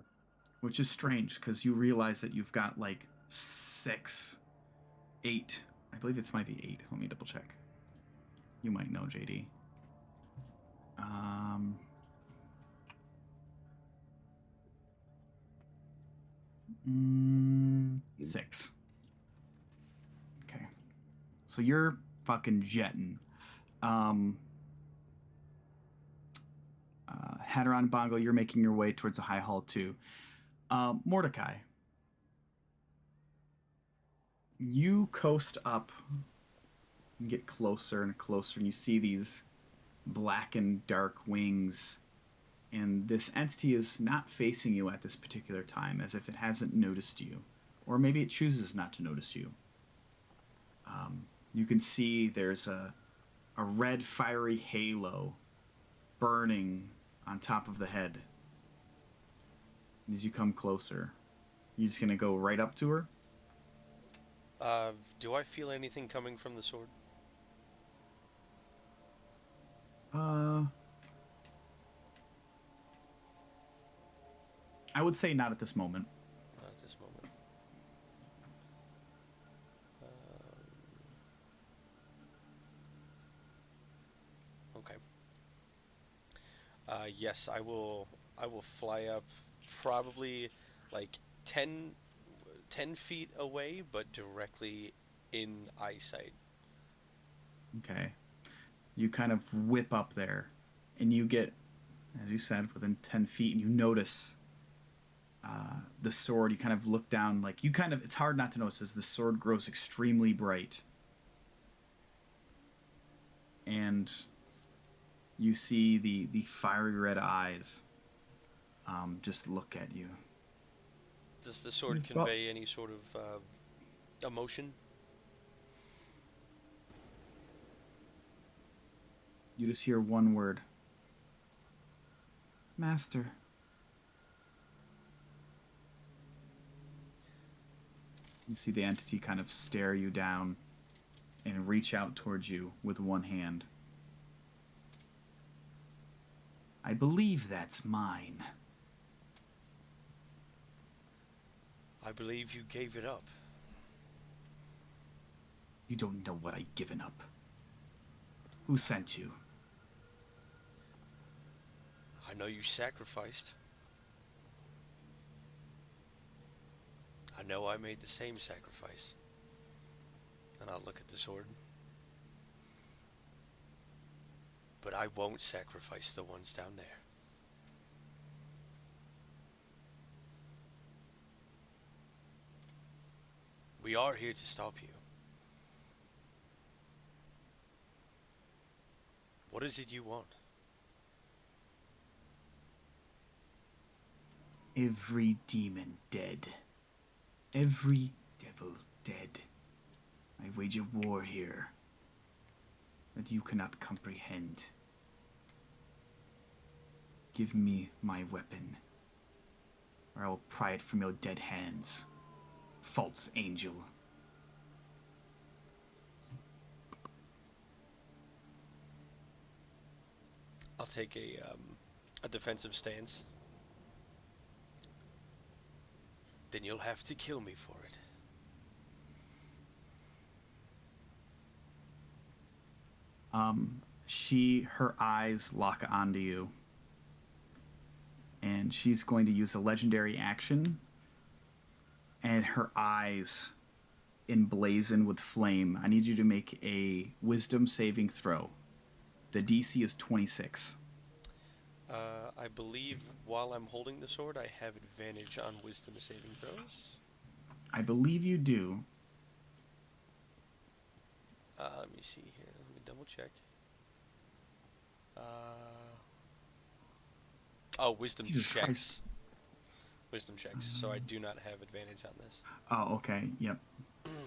Which is strange because you realize that you've got like 6, 8. I believe it might be 8. Let me double check. You might know, JD. 6. Okay. So you're fucking jetting. Hadron Bongo, you're making your way towards the High Hall too. Mordecai, you coast up and get closer and closer, and you see these black and dark wings. And this entity is not facing you at this particular time, as if it hasn't noticed you. Or maybe it chooses not to notice you. You can see there's a red fiery halo burning on top of the head. And as you come closer, you're just going to go right up to her? Do I feel anything coming from the sword? I would say not at this moment. Not at this moment. Okay. Yes, I will. I will fly up, probably like 10 feet away, but directly in eyesight. Okay. You kind of whip up there, and you get, as you said, within 10 feet, and you notice the sword, you kind of look down, like you kind of, it's hard not to notice as the sword grows extremely bright. And you see the fiery red eyes just look at you. Does the sword Well- convey any sort of emotion? You just hear one word. Master. You see the entity kind of stare you down and reach out towards you with one hand. I believe that's mine. I believe you gave it up. You don't know what I've given up. Who sent you? I know you sacrificed. I know I made the same sacrifice. And I'll look at the sword. But I won't sacrifice the ones down there. We are here to stop you. What is it you want? Every demon dead. Every devil dead. I wage a war here that you cannot comprehend. Give me my weapon, or I will pry it from your dead hands. False angel. I'll take a defensive stance. Then you'll have to kill me for it. Her eyes lock onto you. And she's going to use a legendary action. And her eyes emblazon with flame. I need you to make a wisdom saving throw. The DC is 26. I believe while I'm holding the sword, I have advantage on wisdom saving throws. I believe you do. Let me see here. Let me double check. Wisdom Jesus checks. Christ. Wisdom checks. So I do not have advantage on this. Oh, okay. Yep.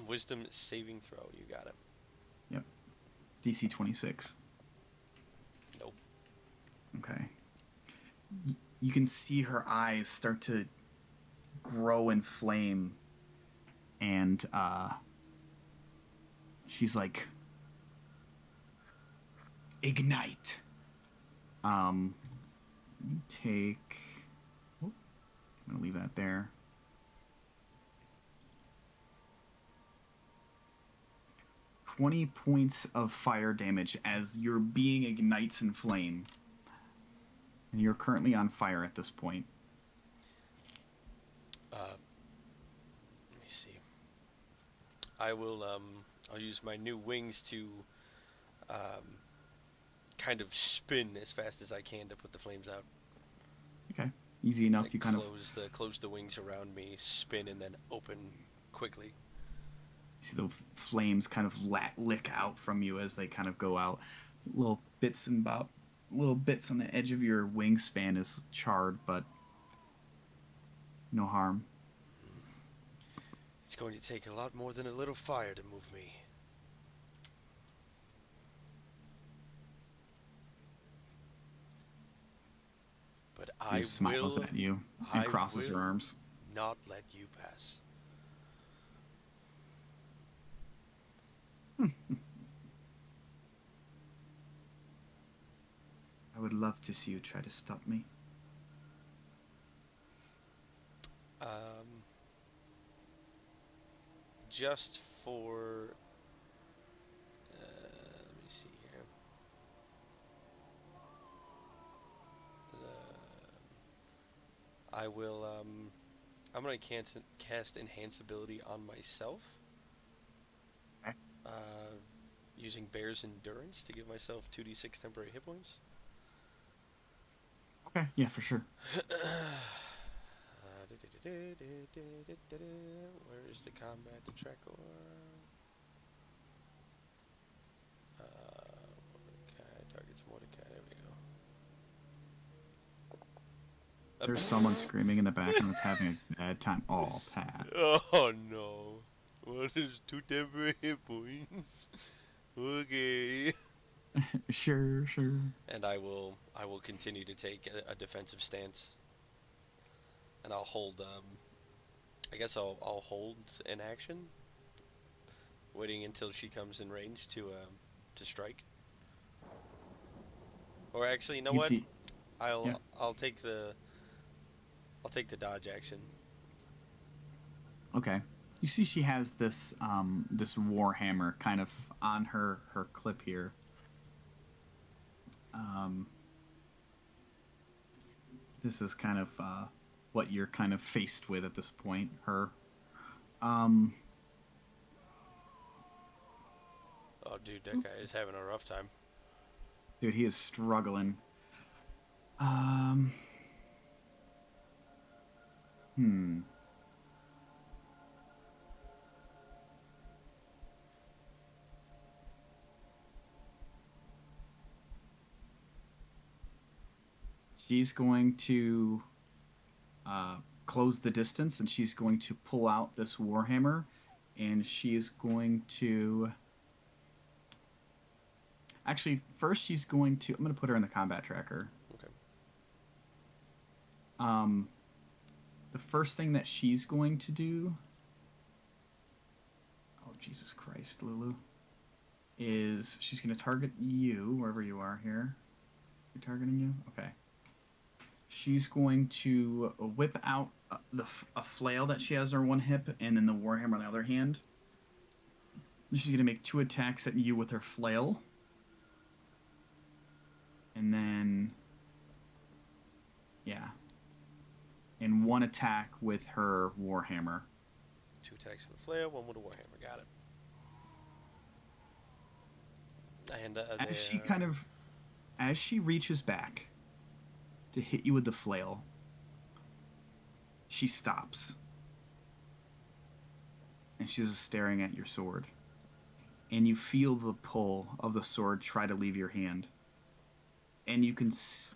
Wisdom saving throw. You got it. Yep. DC 26. Nope. Okay. You can see her eyes start to grow in flame. And, she's like, ignite. You take... Oh, I'm going to leave that there. "20 points of fire damage as your being ignites in flame. And you're currently on fire at this point. Let me see. I will, I'll use my new wings to, kind of spin as fast as I can to put the flames out. Okay. Easy enough. Like You kind of close the wings around me, spin, and then open quickly. see the flames kind of lick out from you as they kind of go out. Little bits on the edge of your wingspan is charred, but no harm. It's going to take a lot more than a little fire to move me. But He I smiles will at you and crosses her will arms. not let you pass. I would love to see you try to stop me. Just for... let me see here. I will, I'm going to cast Enhance ability on myself. Okay. Using Bear's Endurance to give myself 2d6 temporary hit points. Okay, yeah, for sure. Where is the combat tracker? Mordecai targets Mordecai. There we go. There's someone screaming in the background that's having a bad time. Oh, Pat. Oh no! What is 2 temporary hit points? Okay. Sure. And I will continue to take a defensive stance, and I'll hold. I guess I'll hold an action, waiting until she comes in range to strike. Or actually, you know You what? see, yeah. I'll take the dodge action. Okay. You see, she has this this warhammer kind of on her clip here. This is kind of what you're kind of faced with at this point. Her. Oh, dude, that guy is having a rough time. Dude, he is struggling. Hmm. She's going to close the distance, and she's going to pull out this warhammer, and she's going to. Actually, first she's going to. I'm going to put her in the combat tracker. Okay. The first thing that she's going to do. Oh, Jesus Christ, Lulu. Is she's going to target you, wherever you are here. You're targeting you? Okay. She's going to whip out a flail that she has on her one hip, and then the warhammer on the other hand. She's going to make 2 attacks at you with her flail. And then, yeah. And 1 attack with her warhammer. 2 attacks with a flail, 1 with a warhammer. Got it. And as she reaches back to hit you with the flail, she stops. And she's just staring at your sword. And you feel the pull of the sword try to leave your hand. And you can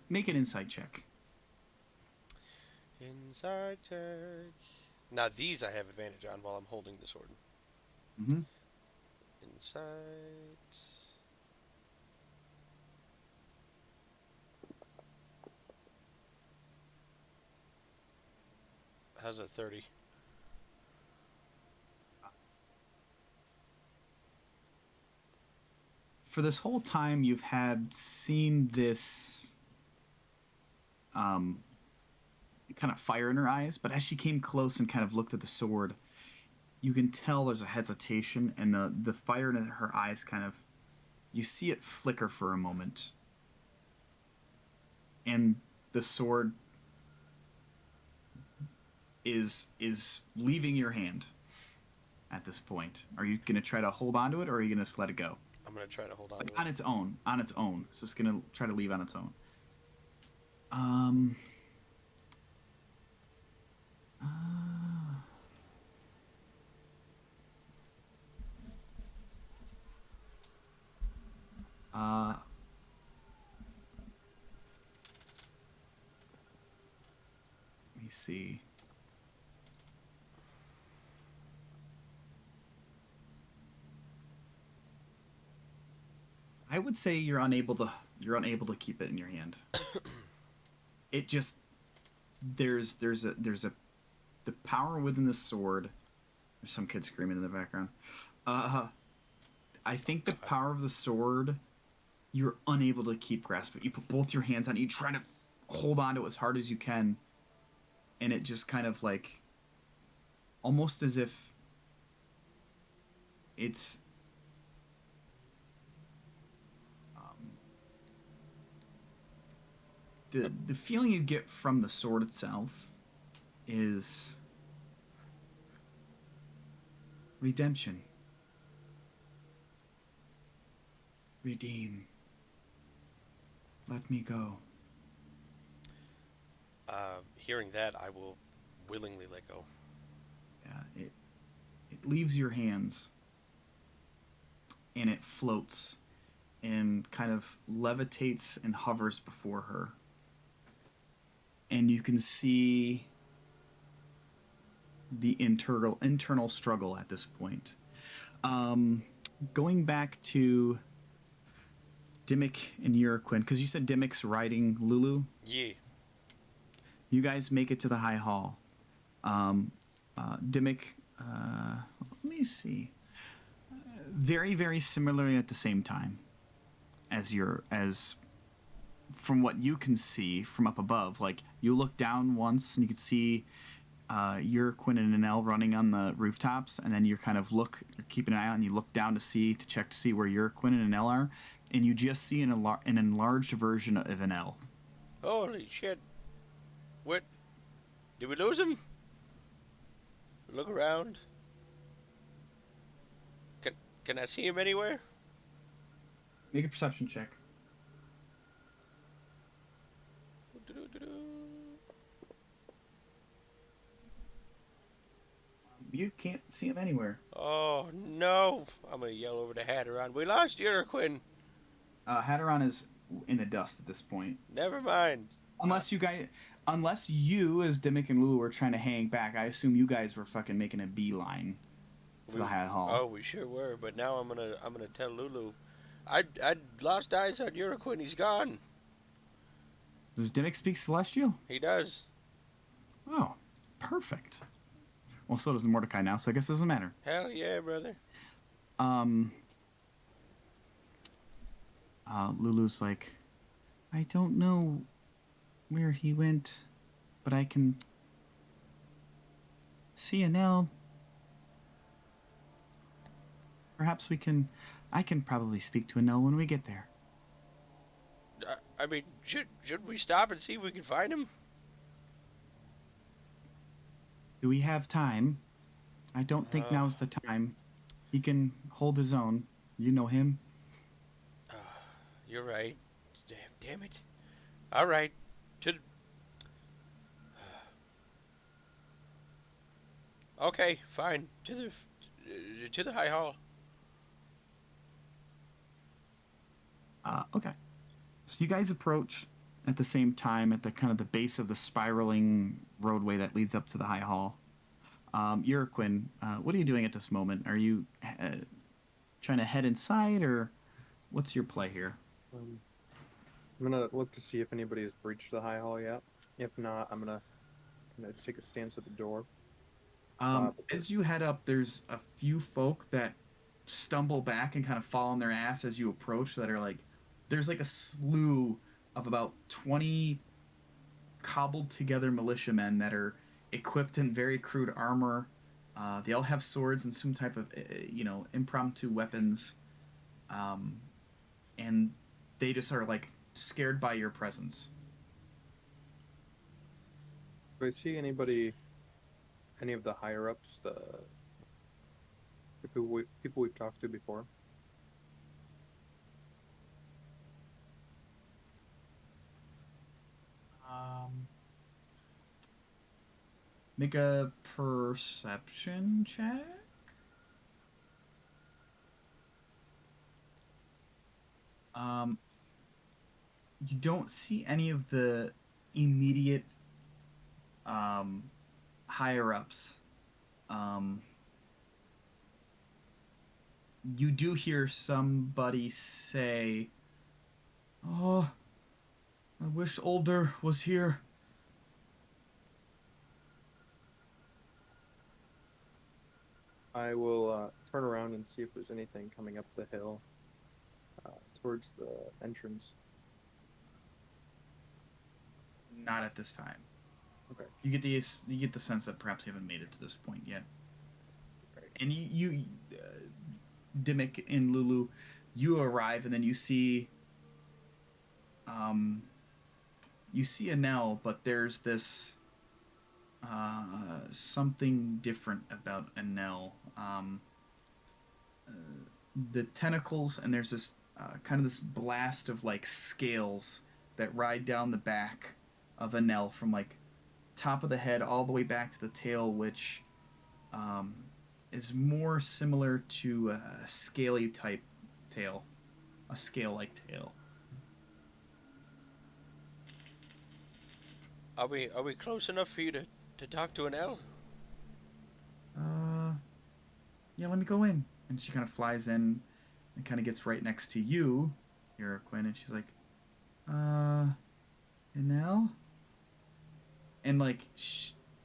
make an insight check. Inside check. Now these I have advantage on while I'm holding the sword. Mm-hmm. Insight. How's a 30? For this whole time, you've had seen this kind of fire in her eyes, but as she came close and kind of looked at the sword, you can tell there's a hesitation, and the fire in her eyes kind of, you see it flicker for a moment, and the sword is leaving your hand at this point. Are you going to try to hold on to it, or are you going to let it go? I'm going to try to hold on Like to on it. its own. It's just going to try to leave on its own. Let me see. I would say you're unable to keep it in your hand. It just there's the power within the sword. There's some kid screaming in the background. I think the power of the sword, you're unable to keep grasping. You put both your hands on it, you try to hold on to it as hard as you can, and it just kind of like almost as if it's the feeling you get from the sword itself is redemption. Redeem. Let me go. Hearing that, I will willingly let go. Yeah, it leaves your hands and it floats and kind of levitates and hovers before her. And you can see the internal struggle at this point. Going back to Dimmick and Uraquin, because you said Dimmick's riding Lulu. Yeah. You guys make it to the High Hall. Dimmick, let me see. Very, very similarly at the same time as from what you can see from up above. Like, you look down once and you can see Uraquin and Anel running on the rooftops, and then you're you're keeping an eye out, and you look down to check to see where Uraquin and Anel are, and you just see an enlarged version of Anel. Holy shit. What? Did we lose him? Look around. Can I see him anywhere? Make a perception check. You can't see him anywhere. Oh no! I'm gonna yell over to Hatteron. We lost Uraquin. Hatteron is in the dust at this point. Never mind. Unless you, as Dimmick and Lulu, were trying to hang back, I assume you guys were fucking making a beeline for the High Hall. Oh, we sure were. But now I'm gonna tell Lulu, I lost eyes on Uraquin. He's gone. Does Dimmick speak Celestial? He does. Oh, perfect. Well, so does Mordecai now, so I guess it doesn't matter. Hell yeah, brother. Lulu's like, I don't know where he went, but I can see Anel. Perhaps I can probably speak to Anel when we get there. I mean, should we stop and see if we can find him? Do we have time? I don't think now's the time. He can hold his own. You know him. You're right. Damn it. All right. Okay, fine. To the High Hall. Okay. So you guys approach at the same time at the kind of the base of the spiraling roadway that leads up to the High Hall. Uraquin, what are you doing at this moment? Are you trying to head inside, or what's your play here? I'm gonna look to see if anybody has breached the High Hall yet. If not, I'm gonna take a stance at the door. As you head up, there's a few folk that stumble back and kind of fall on their ass as you approach, that are like, there's like a slew of about 20 cobbled together militiamen that are equipped in very crude armor. They all have swords and some type of impromptu weapons, and they just are like scared by your presence. Do I see any of the higher ups, the people we've talked to before? Make a perception check. You don't see any of the immediate higher ups. You do hear somebody say, "Oh, I wish Older was here." I will turn around and see if there's anything coming up the hill towards the entrance. Not at this time. Okay. You get the sense that perhaps you haven't made it to this point yet. Right. And you Dimmick and Lulu, you arrive, and then you see Anel, but there's this something different about Anel. The tentacles, and there's this kind of this blast of like scales that ride down the back of Anel from like top of the head all the way back to the tail, which um, is more similar to a scaly type tail, a scale-like tail. Are we close enough for you to talk to an L? Uh, yeah, let me go in. And she kind of flies in and kind of gets right next to you, Quinn, and she's like, Enel? And like,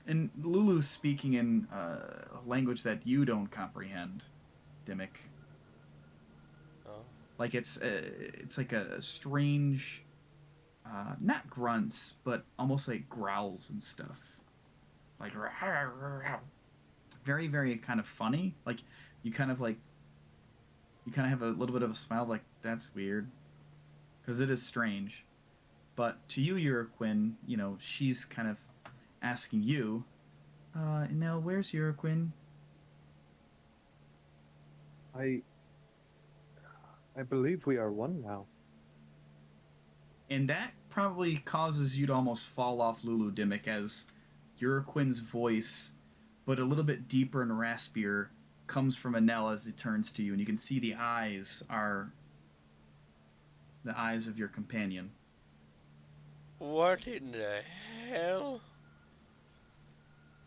and Lulu's speaking in a language that you don't comprehend, Dimmick. Oh. Like it's like a strange, not grunts, but almost like growls and stuff. Like very, very kind of funny. Like you kind of like you kind of have a little bit of a smile, like that's weird, because it is strange. But to you, Quinn, she's kind of asking you, now where's Quinn? I believe we are one now. And that probably causes you to almost fall off Lulu, Dimmick, as Quinn's voice, but a little bit deeper and raspier, comes from Enel as it turns to you, and you can see the eyes are the eyes of your companion. What in the hell?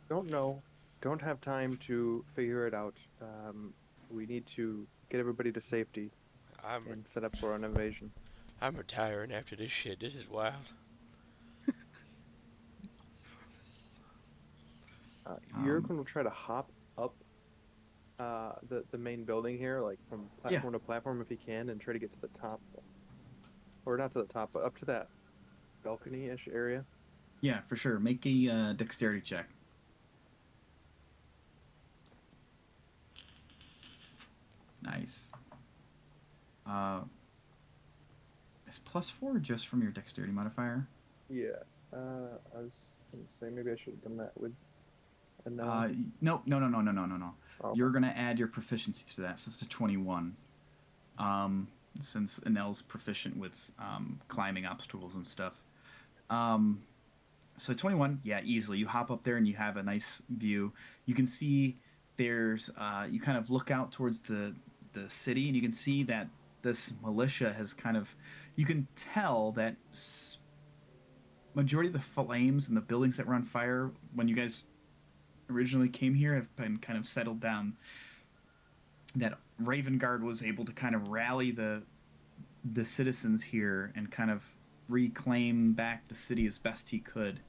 Don't know. Don't have time to figure it out. We need to get everybody to safety and set up for an invasion. I'm retiring after this shit. This is wild. Jurgen will try to hop up the main building here, like from platform to platform if he can, and try to get to the top. Or not to the top, but up to that balcony-ish area. Yeah, for sure. Make a dexterity check. Nice. Is +4 just from your dexterity modifier? Yeah. I was gonna say maybe I should have done that with. No. Oh. You're gonna add your proficiency to that, so it's a 21. Since Enel's proficient with climbing obstacles and stuff. So 21, yeah, easily. You hop up there and you have a nice view. You can see there's you kind of look out towards the city, and you can see that this militia has kind of, you can tell that majority of the flames and the buildings that were on fire when you guys originally came here have been kind of settled down. That Raven Guard was able to kind of rally the citizens here and kind of reclaim back the city as best he could.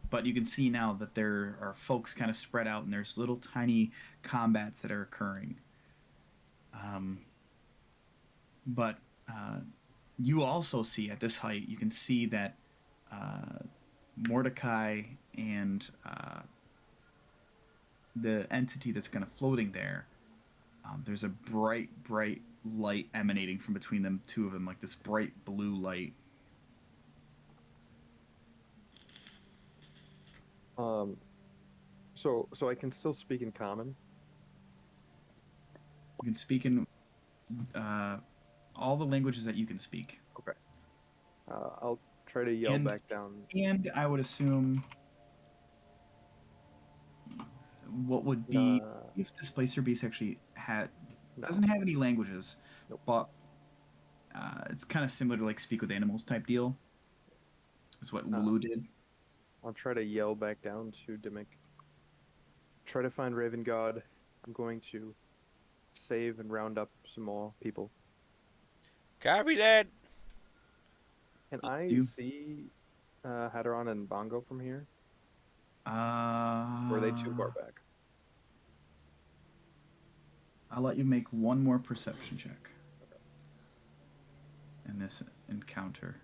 But you can see now that there are folks kind of spread out, and there's little tiny combats that are occurring. But you also see at this height, you can see that Mordecai and the entity that's kind of floating there, there's a bright light emanating from between them, two of them, like this bright blue light. So I can still speak in common. You can speak in all the languages that you can speak. Okay. I'll try to yell back down. And I would assume what would be if Displacer Beast actually doesn't have any languages, but it's kind of similar to like Speak with Animals type deal. Is what Lulu did. I'll try to yell back down to Dimmick. Try to find Raven God. I'm going to save and round up some more people. Copy that. Can I see Hadron and Bongo from here? Or are they too far back? I'll let you make one more perception check in this encounter.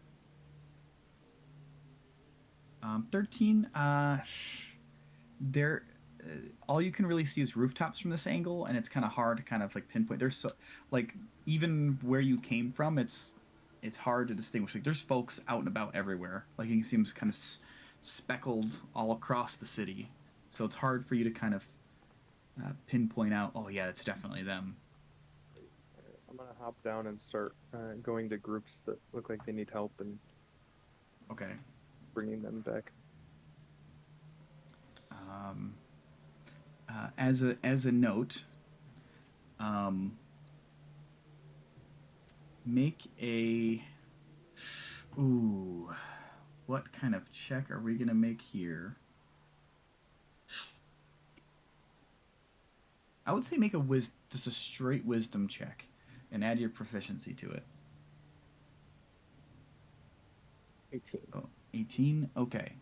13. There, all you can really see is rooftops from this angle, and it's kind of hard to kind of like pinpoint. There's like even where you came from, it's hard to distinguish. Like there's folks out and about everywhere. Like it seems kind of speckled all across the city, so it's hard for you to kind of pinpoint out. Oh yeah, it's definitely them. I'm gonna hop down and start going to groups that look like they need help and okay, bringing them back. Um, as a note, um, make a. Ooh, what kind of check are we gonna make here? I would say make just a straight wisdom check, and add your proficiency to it. 18. Oh, 18? Okay.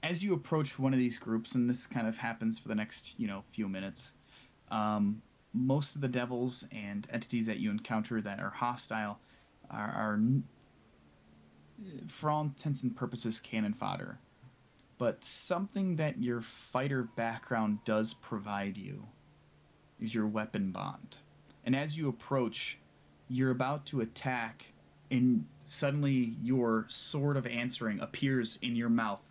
As you approach one of these groups, and this kind of happens for the next, few minutes, most of the devils and entities that you encounter that are hostile are for all intents and purposes, cannon fodder. But something that your fighter background does provide you is your weapon bond. And as you approach, you're about to attack, and suddenly your sword of answering appears in your mouth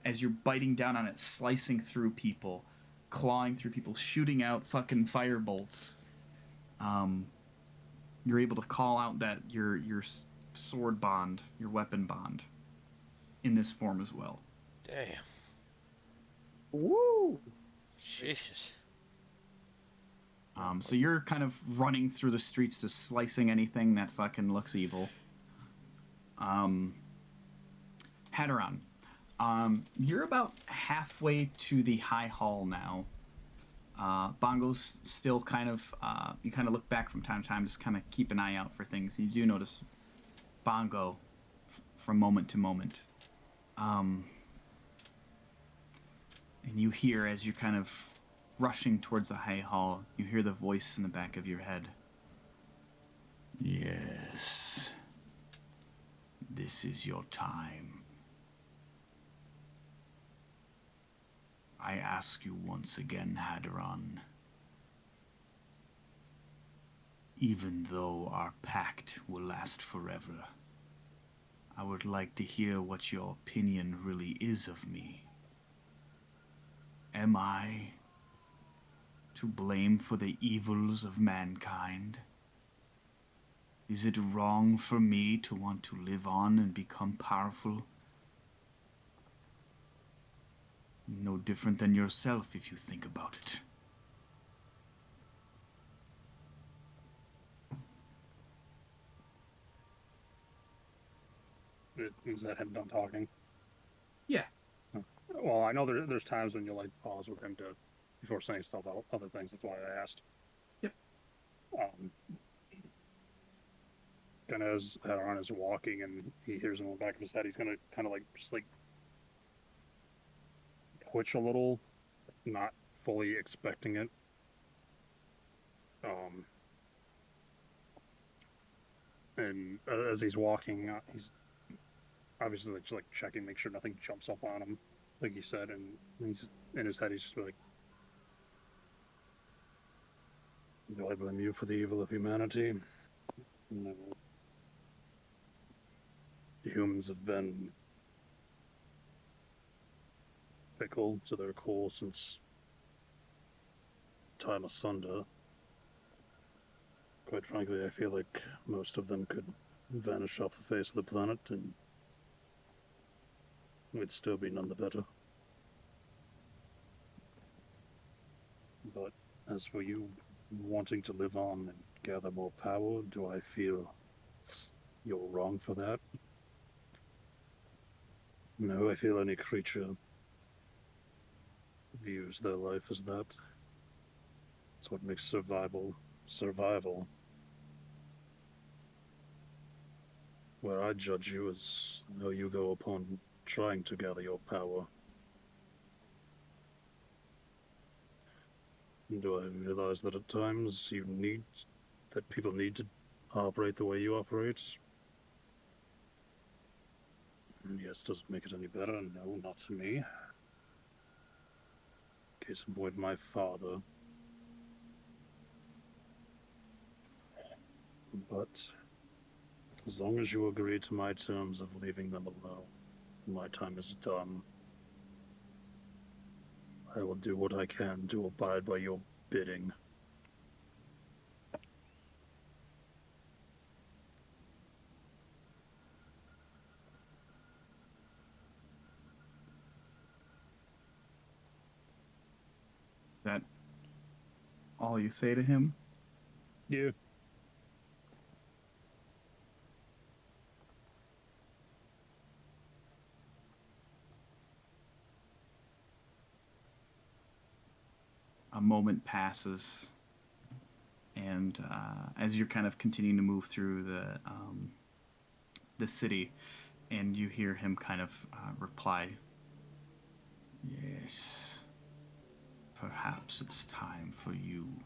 as you're biting down on it, slicing through people, clawing through people, shooting out fucking fire bolts. You're able to call out that your sword bond, your weapon bond, in this form as well. Damn. Woo! Jesus. So you're kind of running through the streets, just slicing anything that fucking looks evil. Hadron, you're about halfway to the High Hall now. Bongo's still kind of, you kind of look back from time to time, just kind of keep an eye out for things. You do notice Bongo from moment to moment. And you hear, as you're kind of rushing towards the High Hall, you hear the voice in the back of your head. Yes. This is your time. I ask you once again, Hadron. Even though our pact will last forever, I would like to hear what your opinion really is of me. Am I to blame for the evils of mankind? Is it wrong for me to want to live on and become powerful? No different than yourself if you think about it. Is that him done talking? Yeah. Well, I know there's times when you like pause with him before saying stuff about other things. That's why I asked. Yep. And as Hadron is walking and he hears him in the back of his head, he's gonna kind of like just like twitch a little, not fully expecting it. And as he's walking, he's obviously just like checking, make sure nothing jumps up on him, like you said, and he's in his head. He's just like, "Do I blame you for the evil of humanity? No. Humans have been fickle to their core since time asunder. Quite frankly, I feel like most of them could vanish off the face of the planet and we'd still be none the better. But as for you wanting to live on and gather more power, do I feel you're wrong for that? No, I feel any creature views their life as that. It's what makes survival. Where I judge you is how you go upon trying to gather your power. Do I realize that at times that people need to operate the way you operate? Yes, does it make it any better? No, not to me. Case in point, my father. But as long as you agree to my terms of leaving them alone, my time is done. I will do what I can to abide by your bidding. all you say to him? Yeah. A moment passes, and as you're kind of continuing to move through the city, and you hear him kind of reply, "Yes, perhaps it's time for you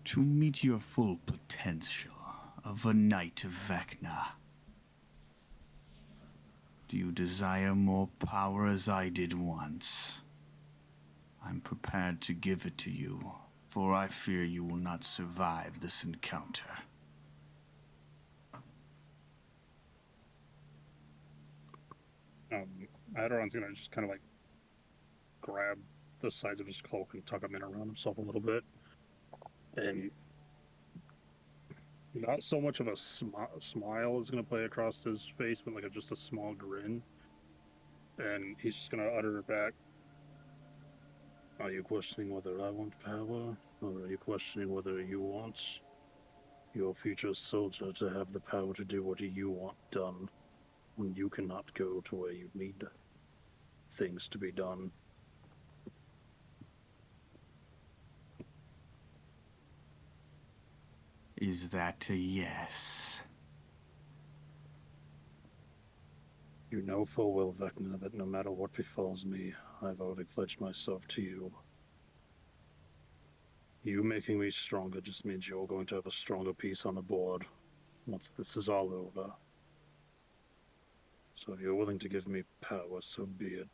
to meet your full potential of a knight of Vecna. Do you desire more power as I did once? I'm prepared to give it to you, for I fear you will not survive this encounter." Adoran's gonna just kind of like grab the sides of his cloak and tuck them in around himself a little bit, and not so much of a smile is gonna play across his face, but like just a small grin, and he's just gonna utter back, "Are you questioning whether I want power, or are you questioning whether you want your future soldier to have the power to do what you want done, when you cannot go to where you need things to be done?" Is that a yes? You know full well, Vecna, that no matter what befalls me, I've already pledged myself to you. You making me stronger just means you're going to have a stronger piece on the board once this is all over. So if you're willing to give me power, so be it.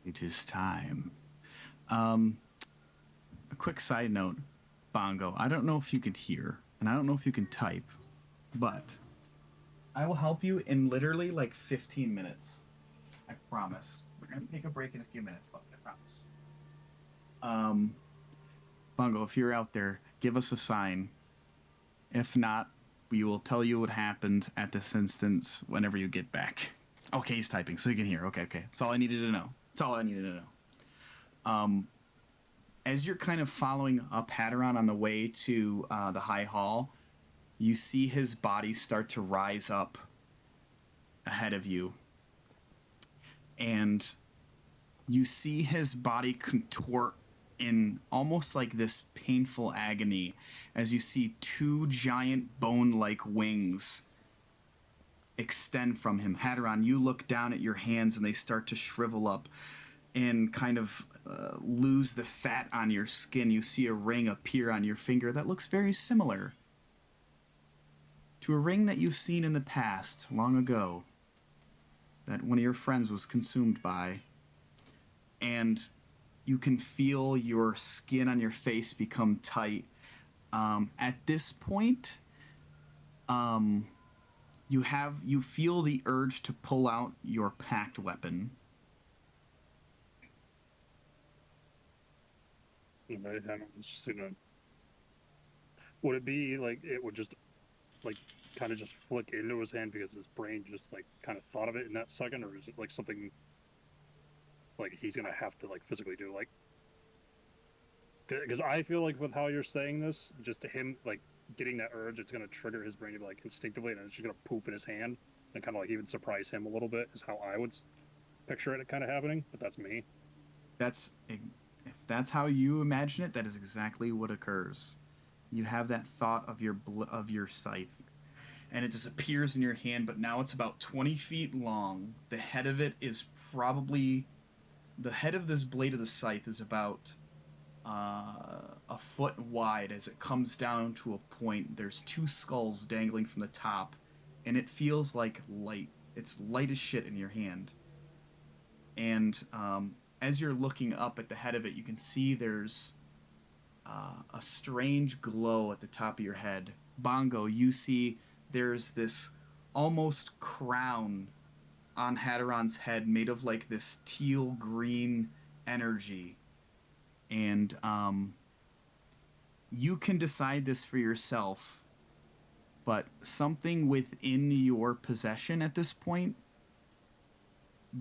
It is time. A quick side note, Bongo. I don't know if you can hear, and I don't know if you can type, but I will help you in literally like 15 minutes. I promise. We're gonna take a break in a few minutes, but I promise. Bongo, if you're out there, give us a sign. If not, we will tell you what happened at this instance whenever you get back. Okay, he's typing, so you can hear. Okay. That's all I needed to know. As you're kind of following up Hatteron on the way to the High Hall, you see his body start to rise up ahead of you. And you see his body contort in almost like this painful agony as you see two giant bone-like wings extend from him. Hatteron, you look down at your hands and they start to shrivel up and kind of lose the fat on your skin. You see a ring appear on your finger that looks very similar to a ring that you've seen in the past, long ago, that one of your friends was consumed by. And you can feel your skin on your face become tight. At this point, you feel the urge to pull out your packed weapon. Right, I'm just gonna. Would it be like it would just like kind of just flick into his hand because his brain just like kind of thought of it in that second, or is it like something like he's gonna have to like physically do? Like, because I feel like with how you're saying this, just him like getting that urge, it's gonna trigger his brain to be like instinctively, and it's just gonna poof in his hand and kind of like even surprise him a little bit. Is how I would picture it kind of happening, but that's me. If that's how you imagine it, that is exactly what occurs. You have that thought of your scythe, and it just appears in your hand. But now it's about 20 feet long. The head of it is probably the head of this blade of the scythe is about a foot wide as it comes down to a point. There's two skulls dangling from the top, and it feels like light. It's light as shit in your hand. And as you're looking up at the head of it, you can see there's a strange glow at the top of your head. Bongo, you see there's this almost crown on Hatteron's head made of like this teal green energy. And you can decide this for yourself, but something within your possession at this point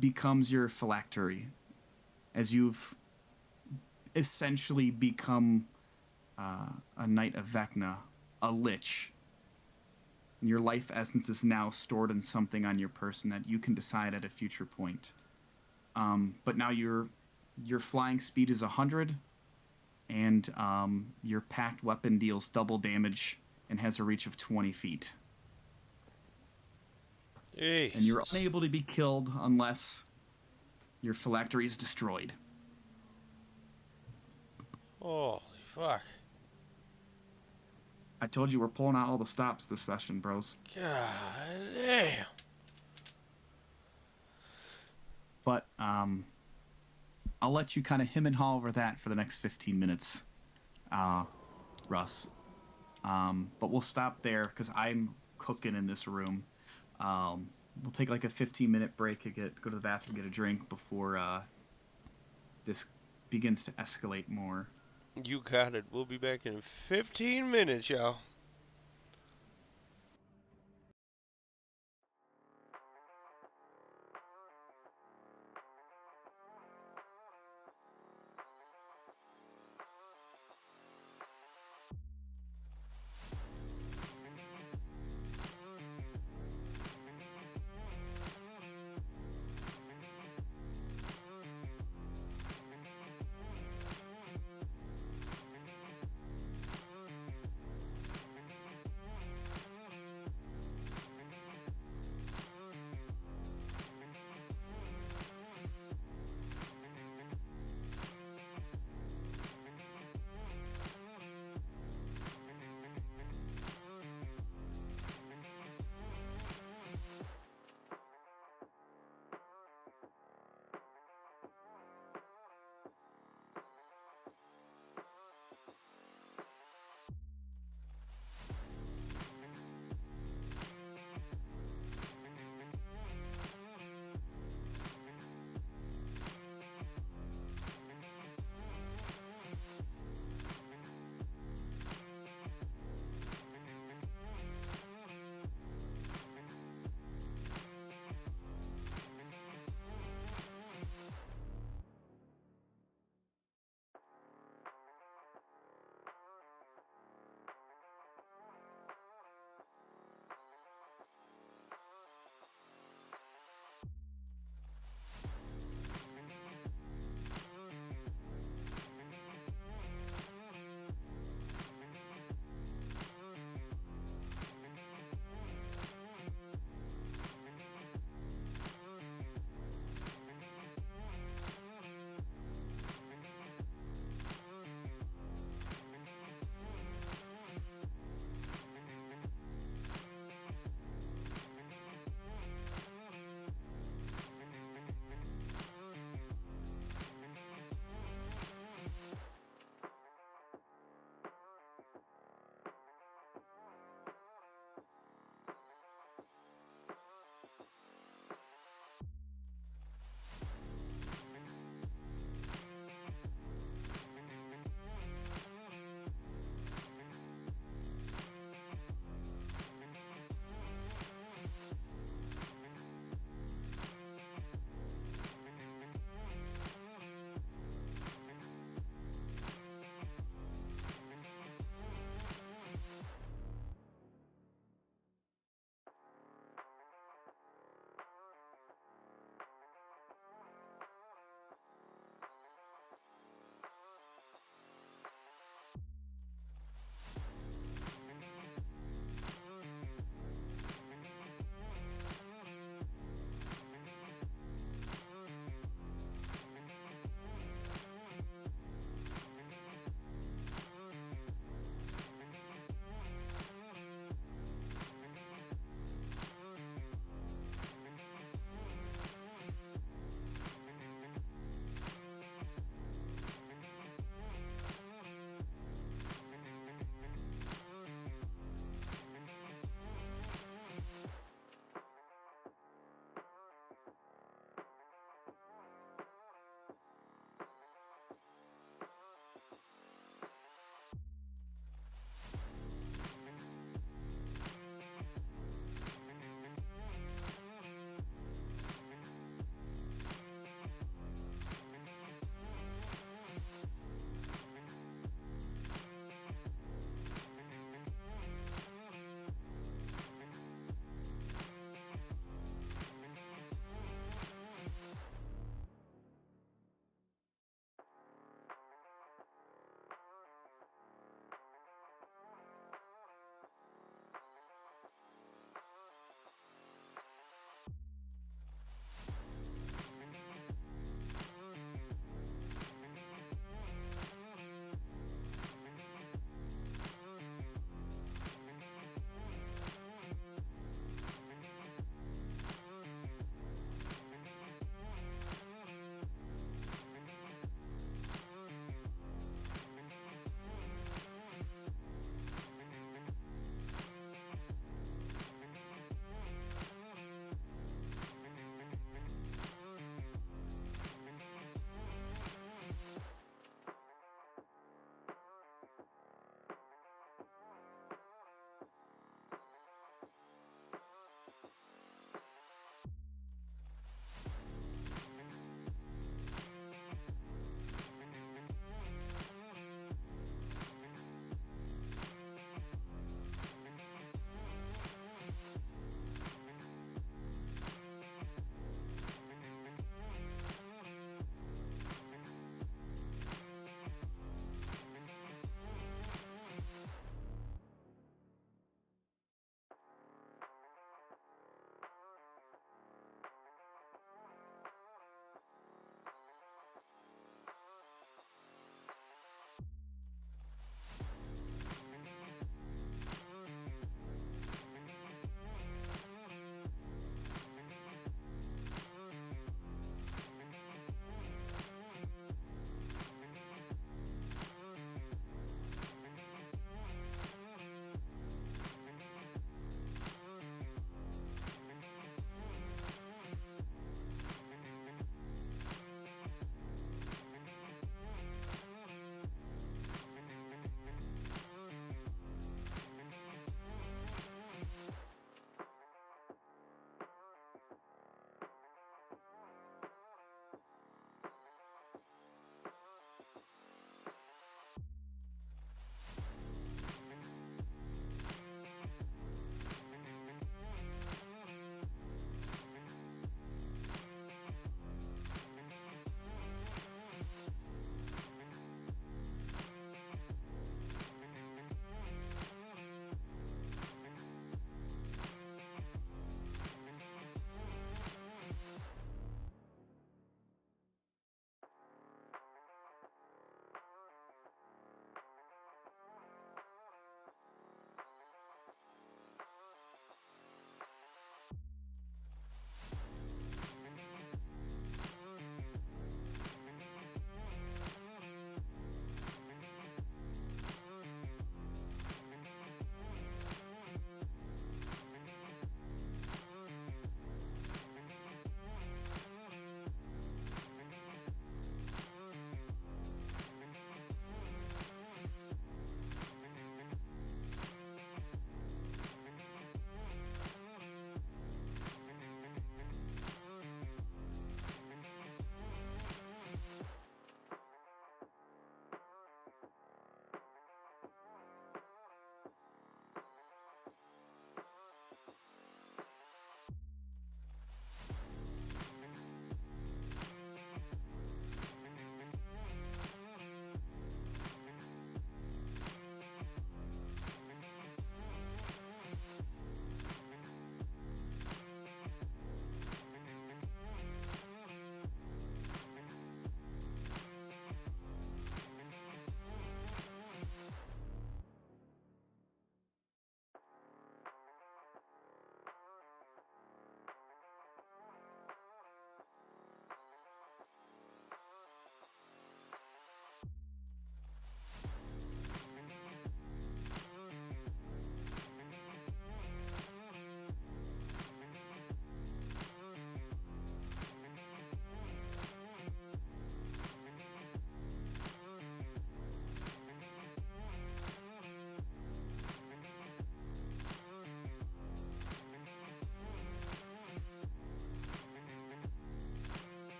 becomes your phylactery, as you've essentially become a Knight of Vecna, a Lich. And your life essence is now stored in something on your person that you can decide at a future point. But now your flying speed is 100, and your packed weapon deals double damage and has a reach of 20 feet. And you're Jesus. unable to be killed unless your phylactery is destroyed. Holy fuck. I told you we're pulling out all the stops this session, bros. God damn. But I'll let you kind of hem and haw over that for the next 15 minutes, Russ. But we'll stop there because I'm cooking in this room. We'll take like a 15-minute break and go to the bathroom, get a drink before this begins to escalate more. You got it. We'll be back in 15 minutes, y'all.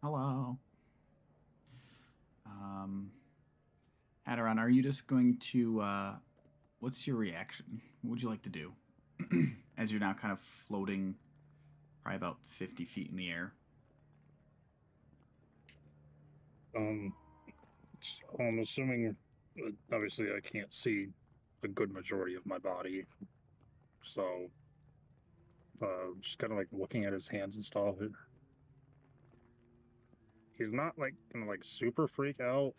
Hello. Hadaron, are you just going to what's your reaction? What would you like to do? As you're now kind of floating probably about 50 feet in the air. So I'm assuming, obviously, I can't see a good majority of my body, so just kind of like looking at his hands and stuff. He's not like gonna like super freak out.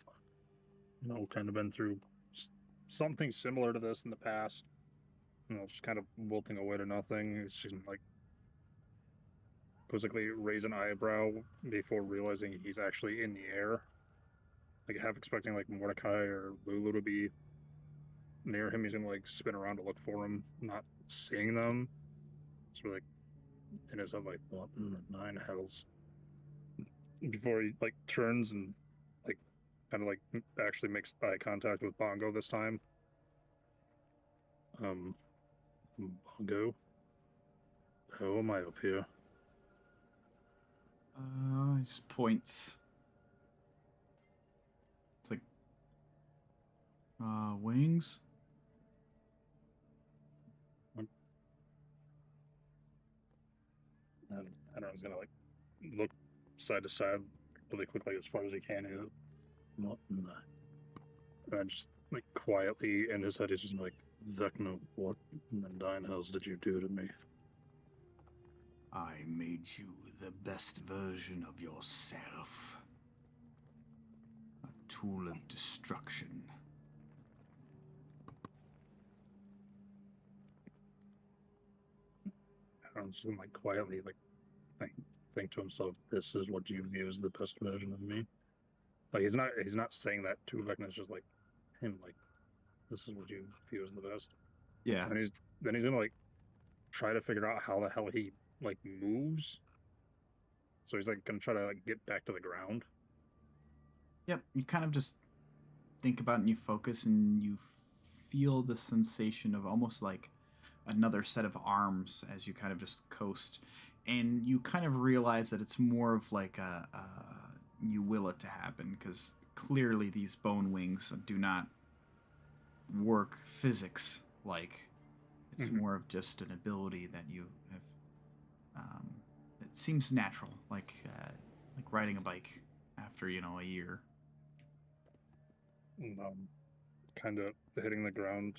You know, kind of been through something similar to this in the past. You know, just kind of wilting away to nothing. It's just like quizzically raise an eyebrow before realizing he's actually in the air. Like half expecting like Mordecai or Lulu to be near him. He's gonna like spin around to look for him, not seeing them. So like in his head, like what in the nine hells? Before he like turns and like kind of like actually makes eye contact with Bongo this time. Um, Bongo, how am I up here? He just points. It's like wings. And Adam's gonna like look side to side really quickly as far as he can. And what in the... And then just like quietly in his head, he's just like, Vecna, what in the nine hells did you do to me? I made you the best version of yourself. A tool of destruction. Adam's just like quietly like think to himself, this is what you view as the best version of me. Like he's not saying that to Vecna. It's just like him like this is what you view as the best. Yeah. And he's gonna like try to figure out how the hell he like moves. So he's like gonna try to like get back to the ground. Yep. You kind of just think about it and you focus and you feel the sensation of almost like another set of arms as you kind of just coast. And you kind of realize that it's more of like you will it to happen because clearly these bone wings do not work physics like. It's more of just an ability that you have. It seems natural, like riding a bike after a year. Kind of hitting the ground.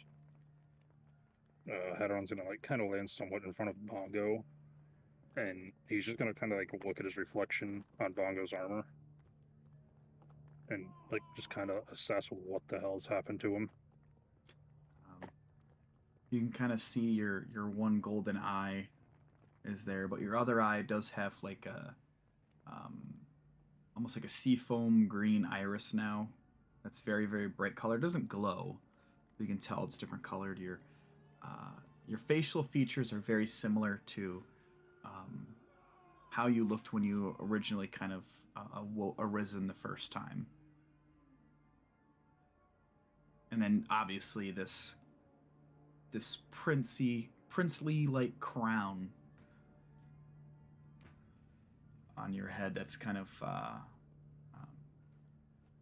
Hadron's gonna like kind of land somewhat in front of Bongo, and he's just gonna kind of like look at his reflection on Bongo's armor, and like just kind of assess what the hell's happened to him. You can kind of see your one golden eye is there, but your other eye does have like a almost like a seafoam green iris now. That's very very bright color. It doesn't glow. You can tell it's different colored. Your facial features are very similar to how you looked when you originally kind of arisen the first time. And then obviously this princely like crown on your head that's kind of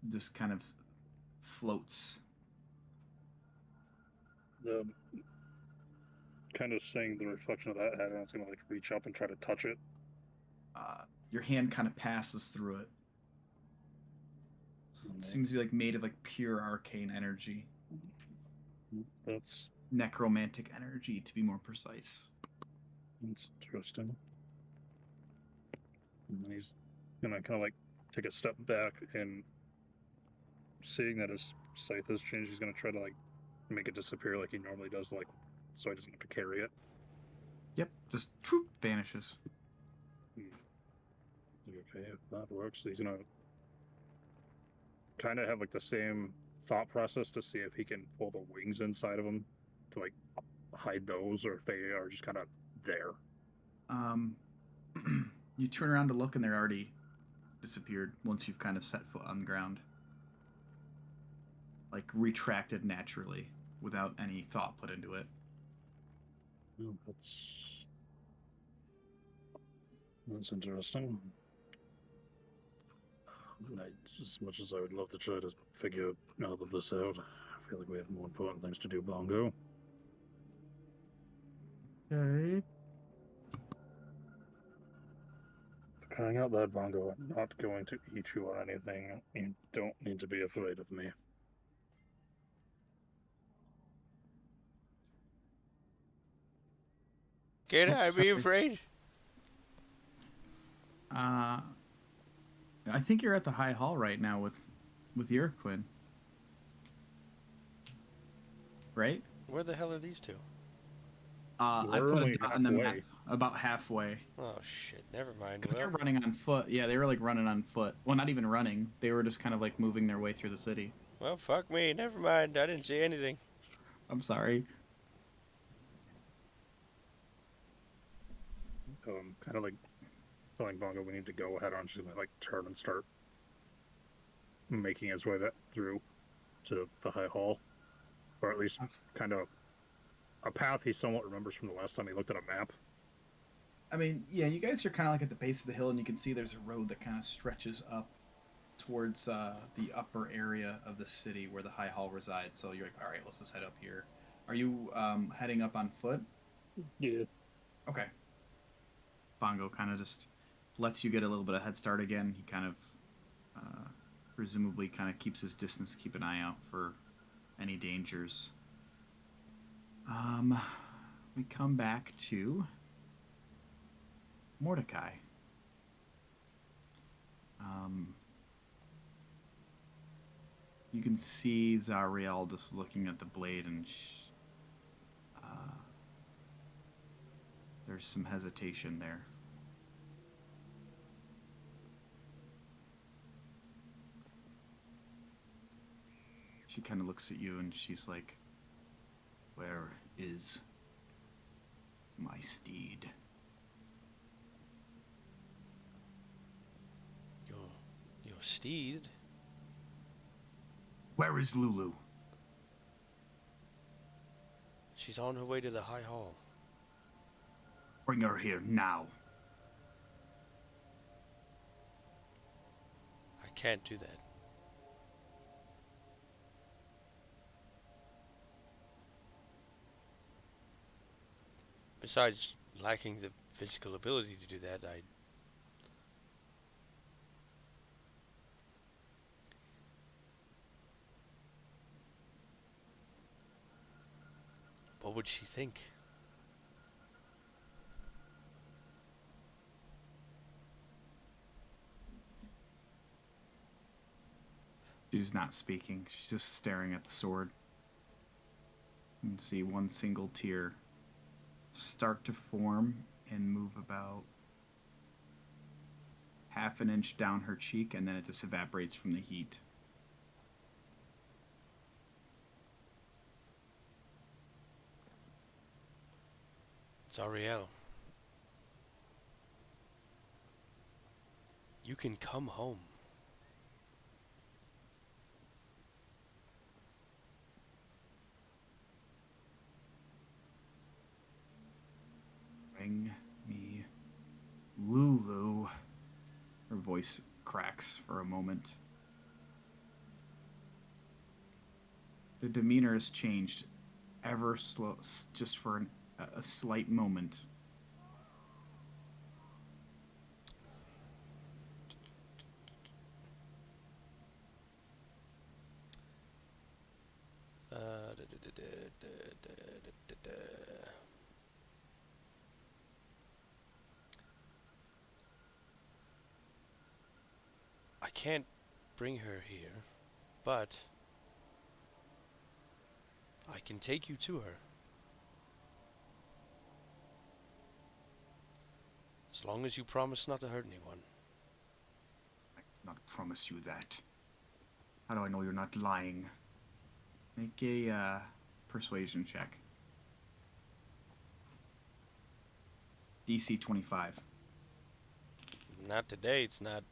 just kind of floats. Kind of seeing the reflection of that Hadron's gonna like reach up and try to touch it. Your hand kind of passes through it. It seems to be like made of like pure arcane energy. That's necromantic energy, to be more precise. That's interesting. And he's gonna kind of like take a step back and seeing that his scythe has changed, he's gonna try to like make it disappear like he normally does, like so he doesn't have to carry it. Yep, just troop vanishes. Okay, if that works, he's gonna kind of have like the same thought process to see if he can pull the wings inside of him to like hide those, or if they are just kind of there. You turn around to look and they're already disappeared once you've kind of set foot on the ground. Like retracted naturally without any thought put into it. Well, that's interesting. As much as I would love to try to figure all of this out, I feel like we have more important things to do, Bongo. Okay. For crying out loud, Bongo, I'm not going to eat you or anything. You don't need to be afraid of me. Can Oh, I be sorry. afraid? I think you're at the High Hall right now with Urquin. Right? Where the hell are these two? I We're put only it on the map halfway. about halfway. Oh shit, never mind. Because Well, they're running on foot. Yeah, they were like running on foot. Well, not even running. They were just kind of like moving their way through the city. well, fuck me. Never mind. I didn't see anything. I'm sorry. Kind of like telling Bongo we need to go ahead on. She's gonna like turn and start making his way that through to the High Hall, or at least kind of a path he somewhat remembers from the last time he looked at a map. I mean, yeah, you guys are kind of like at the base of the hill, and you can see there's a road that kind of stretches up towards the upper area of the city where the High Hall resides. So you're like, all right, let's just head up here. Are you heading up on foot? Yeah. Okay. Bongo kind of just lets you get a little bit of head start again. He kind of presumably kind of keeps his distance to keep an eye out for any dangers. We come back to Mordecai. You can see Zariel just looking at the blade, and there's some hesitation there. She kind of looks at you and she's like, "Where is my steed?" Your steed? Where is Lulu? She's on her way to the High Hall. Bring her here now. I can't do that. Besides lacking the physical ability to do that, what would she think? She's not speaking. She's just staring at the sword. You can see one single tear start to form and move about half an inch down her cheek, and then it just evaporates from the heat. Zariel. You can come home. Bring me Lulu. Her voice cracks for a moment. The demeanor has changed ever slow, just for a slight moment. I can't bring her here, but I can take you to her. As long as you promise not to hurt anyone. I cannot promise you that. How do I know you're not lying? Make a persuasion check. DC 25. Not today, it's not.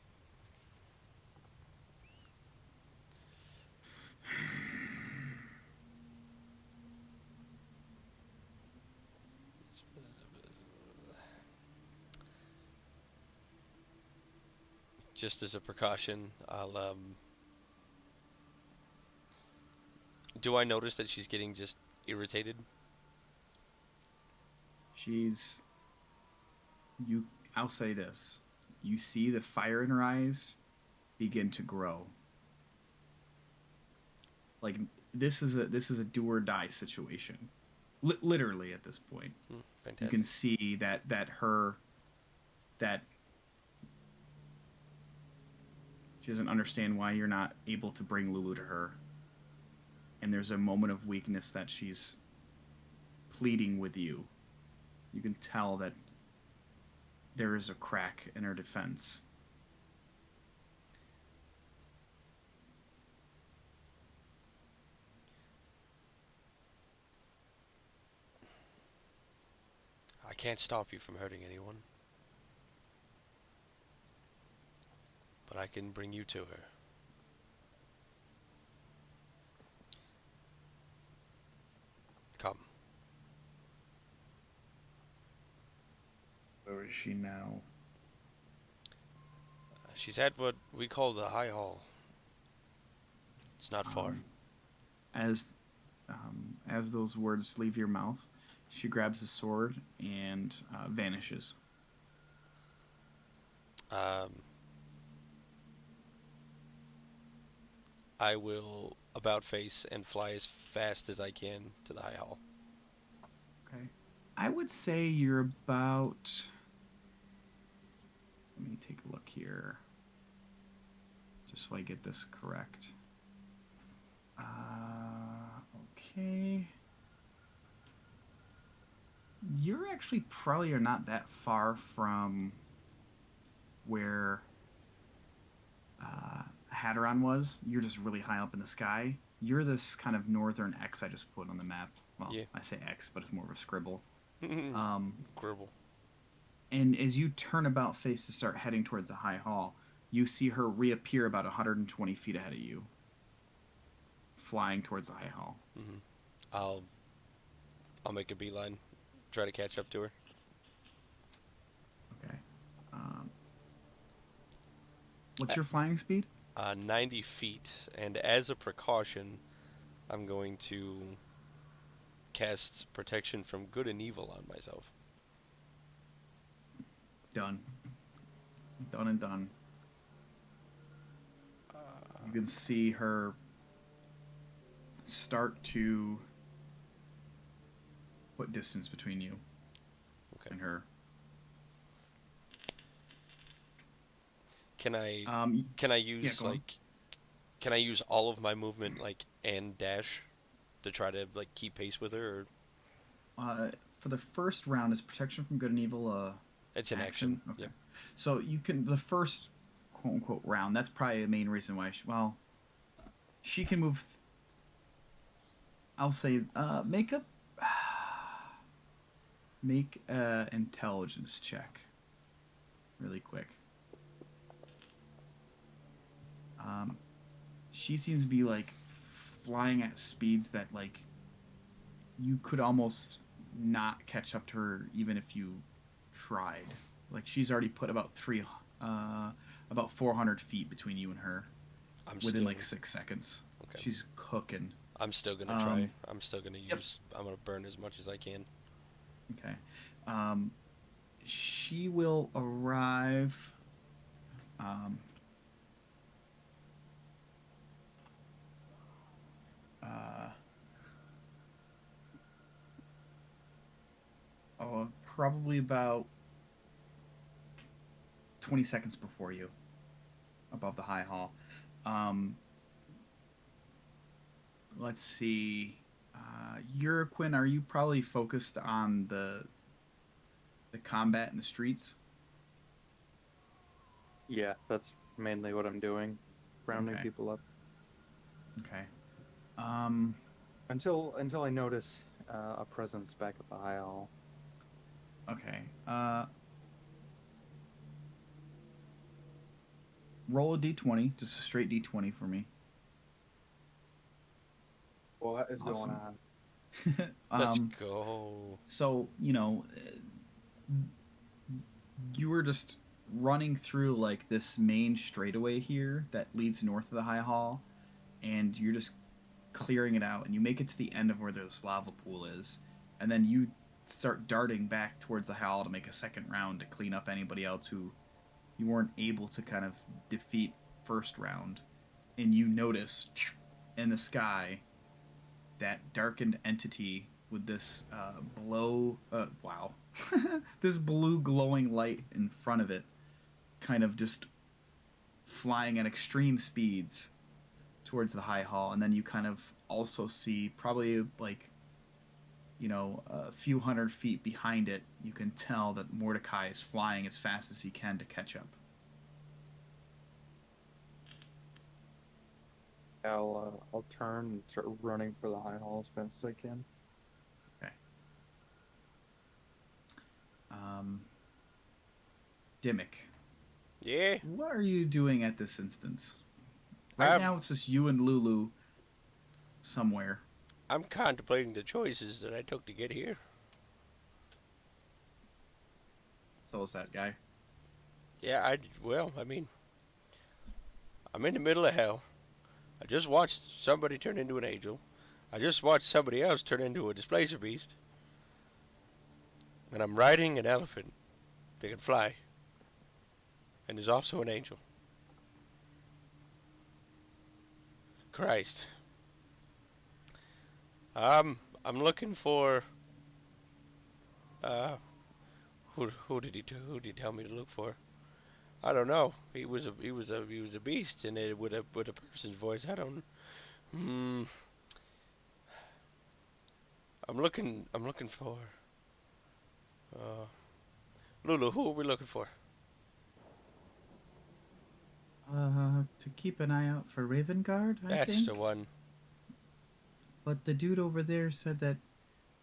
just as a precaution, I'll. Do I notice that she's getting just irritated? She's you I'll say this. You see the fire in her eyes begin to grow. Like this is a do or die situation. Literally at this point. You Fantastic. can see that she doesn't understand why you're not able to bring Lulu to her. And there's a moment of weakness that she's pleading with you. You can tell that there is a crack in her defense. I can't stop you from hurting anyone, but I can bring you to her. Come. Where is she now? She's at what we call the High Hall. It's not far. As as those words leave your mouth, she grabs a sword and vanishes. I will about face and fly as fast as I can to the High Hall. Okay. I would say you're about. Let me take a look here. Just so I get this correct. Okay. You're actually probably are not that far from where Hadron was. You're just really high up in the sky. You're this kind of northern X I just put on the map. Well, Yeah. I say X, but it's more of a scribble. Gribble. And as you turn about face to start heading towards the High Hall, you see her reappear about 120 feet ahead of you, flying towards the High Hall. Hmm. I'll make a beeline, try to catch up to her. Okay. What's your flying speed? 90 feet, and as a precaution, I'm going to cast protection from good and evil on myself. Done. Done and done. You can see her start to put distance between you Okay. and her. Can I Um, use go on. can I use all of my movement and dash to try to keep pace with her, or For the first round, is protection from good and evil it's an action? Okay. Yep. So you can the first quote unquote round. That's probably the main reason why. She can move. I'll say make a intelligence check, really quick. She seems to be flying at speeds that you could almost not catch up to her even if you tried. She's already put about 400 feet between you and her I'm within still 6 seconds. Okay. She's cooking. I'm still gonna try. Um, I'm still gonna yep. use. I'm gonna burn as much as I can. Okay. She will arrive. Probably about 20 seconds before you, above the High Hall. Let's see. Quinn, are you probably focused on the combat in the streets? Yeah, that's mainly what I'm doing. Rounding Okay. people up. Okay. Until I notice a presence back at the High Hall. Okay. Roll a d20, just a straight d20 for me. What is going Awesome. on? Let's go. So, you were just running through like this main straightaway here that leads north of the High Hall, and you're just clearing it out, and you make it to the end of where the lava pool is, and then you start darting back towards the Hall to make a second round to clean up anybody else who you weren't able to kind of defeat first round. And you notice in the sky that darkened entity with this this blue glowing light in front of it, kind of just flying at extreme speeds towards the High Hall. And then you kind of also see, probably like, a few hundred feet behind it, you can tell that Mordecai is flying as fast as he can to catch up. I'll turn and start running for the High Hall as fast as I can. Okay. Dimmick, Yeah. what are you doing at this instance? Right now, it's just you and Lulu somewhere. I'm contemplating the choices that I took to get here. So is that guy. Yeah, I mean, I'm in the middle of hell. I just watched somebody turn into an angel. I just watched somebody else turn into a displacer beast. And I'm riding an elephant that can fly. And is also an angel. Christ. I'm looking for who did he tell me to look for? I don't know. He was a beast, and it with a person's voice. I don't. I'm looking for Lulu. Who are we looking for? To keep an eye out for Ravengard, I think. That's the one. But the dude over there said that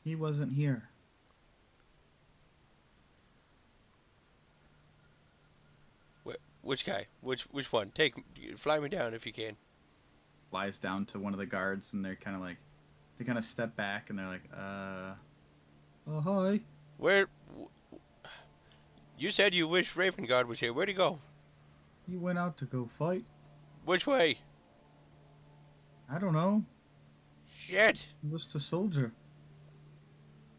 he wasn't here. Which guy? Which one? Fly me down if you can. Flies down to one of the guards, and they're kind of like, they kind of step back, and they're like, oh, hi. Where? You said you wish Ravengard was here. Where'd he go? He went out to go fight. Which way? I don't know. Shit. He was a soldier.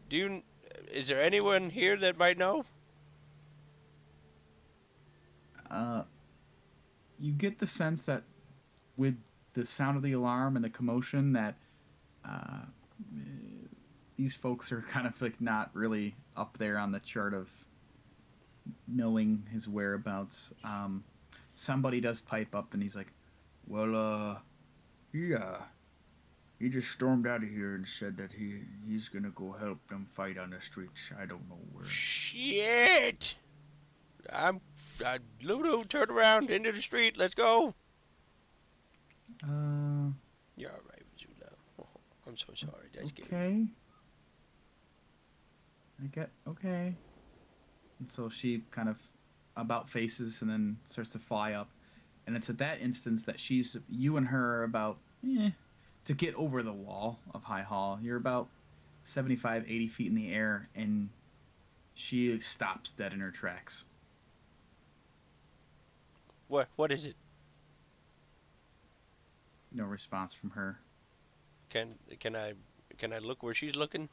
Is there anyone here that might know? You get the sense that with the sound of the alarm and the commotion that these folks are kind of like not really up there on the chart of knowing his whereabouts. Somebody does pipe up, and he's like, well, he just stormed out of here and said that he's gonna go help them fight on the streets. I don't know where. Shit! Lulu, turn around into the street. Let's go. You're all right, Zula. Oh, I'm so sorry. That's okay. Okay. And so she kind of about faces and then starts to fly up, and it's at that instance that you and her are about to get over the wall of High Hall. You're about 75, 80 feet in the air, and she stops dead in her tracks. What is it? No response from her. Can I look where she's looking?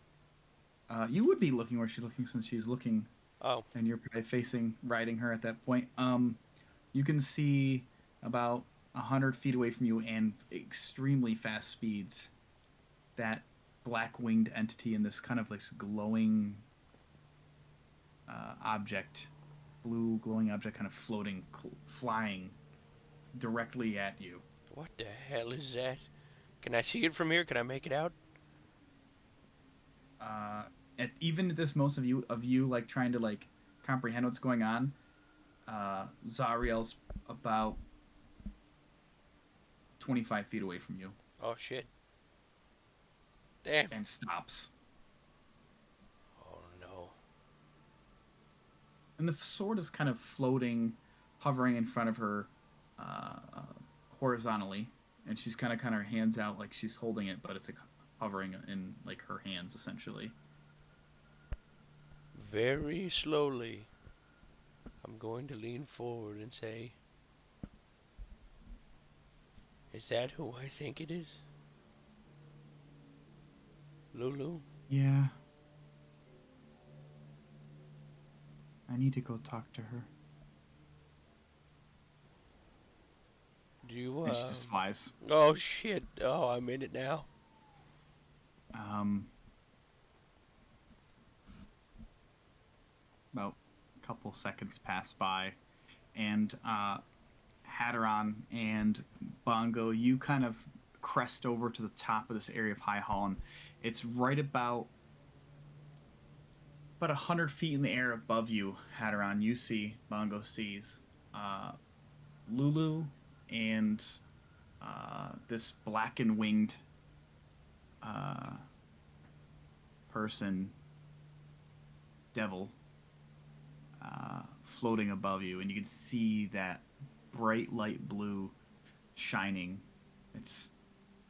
You would be looking where she's looking, since she's looking. Oh. And you're probably riding her at that point. You can see about 100 feet away from you, and extremely fast speeds, that black-winged entity in this kind of like glowing object, blue glowing object, kind of floating, flying directly at you. What the hell is that? Can I see it from here? Can I make it out? Even at this, most of you like trying to like comprehend what's going on. Zariel's about 25 feet away from you. Oh shit! Damn. And stops. Oh no. And the sword is kind of floating, hovering in front of her, horizontally, and she's kind of her hands out like she's holding it, but it's like hovering in like her hands essentially. Very slowly, I'm going to lean forward and say, is that who I think it is? Lulu? Yeah. I need to go talk to her. Do you, And she just flies. Oh, shit. Oh, I'm in it now. About a couple seconds pass by, and Hatteron and Bongo, you kind of crest over to the top of this area of High Hall, and it's right about 100 feet in the air above you, Hatteron. You see, Bongo sees Lulu and this black and winged person, devil, floating above you, and you can see that bright light blue shining. It's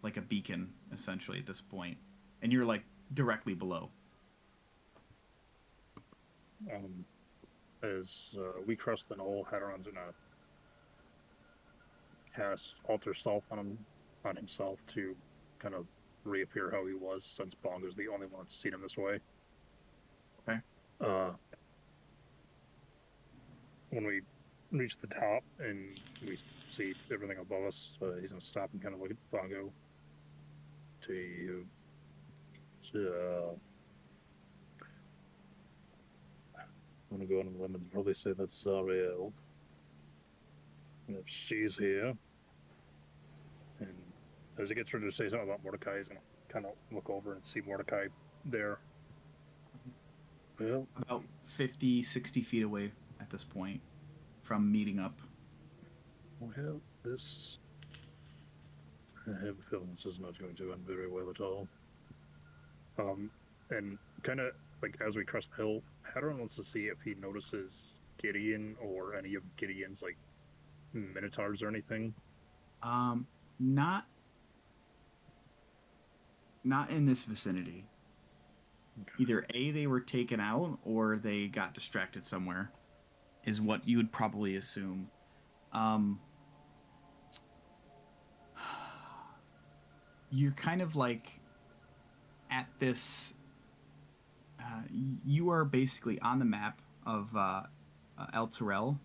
like a beacon, essentially, at this point. And you're, like, directly below. As we cross the knoll, Hadron's gonna cast Alter Self on himself to kind of reappear how he was, since Bongo's the only one that's seen him this way. Okay. When we reach the top and we see everything above us, he's gonna stop and kind of look at Bongo. I'm gonna go on a limb and probably say that's Zariel. And if she's here, and as he gets ready to say something about Mordecai, he's gonna kind of look over and see Mordecai there. Well, About 50, 60 feet away at this point from meeting up. well, this. I have a feeling this is not going to end very well at all. And kind of like as we crest the hill, Hadron wants to see if he notices Gideon or any of Gideon's like minotaurs or anything. Not in this vicinity. Okay. Either A, they were taken out, or they got distracted somewhere, is what you would probably assume. You're kind of like at this. You are basically on the map of El Terrell.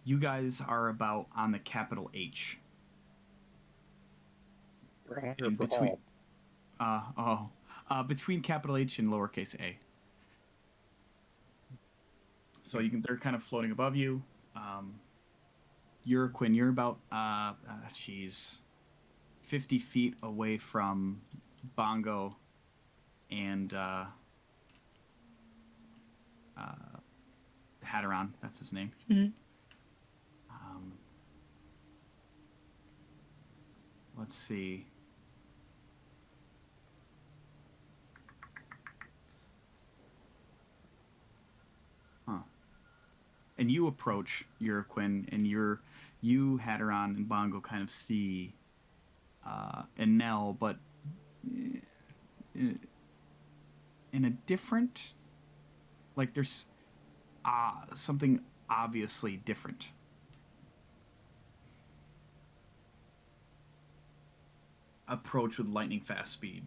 You guys are about on the capital H. In between, between capital H and lowercase a. So they're kind of floating above you. Quinn, you're about 50 feet away from Bongo and Hatteron. That's his name. Let's see. And you approach Quinn, and you, Hatteron, and Bongo kind of see Enel, but in a different, like there's something obviously different. Approach with lightning fast speed.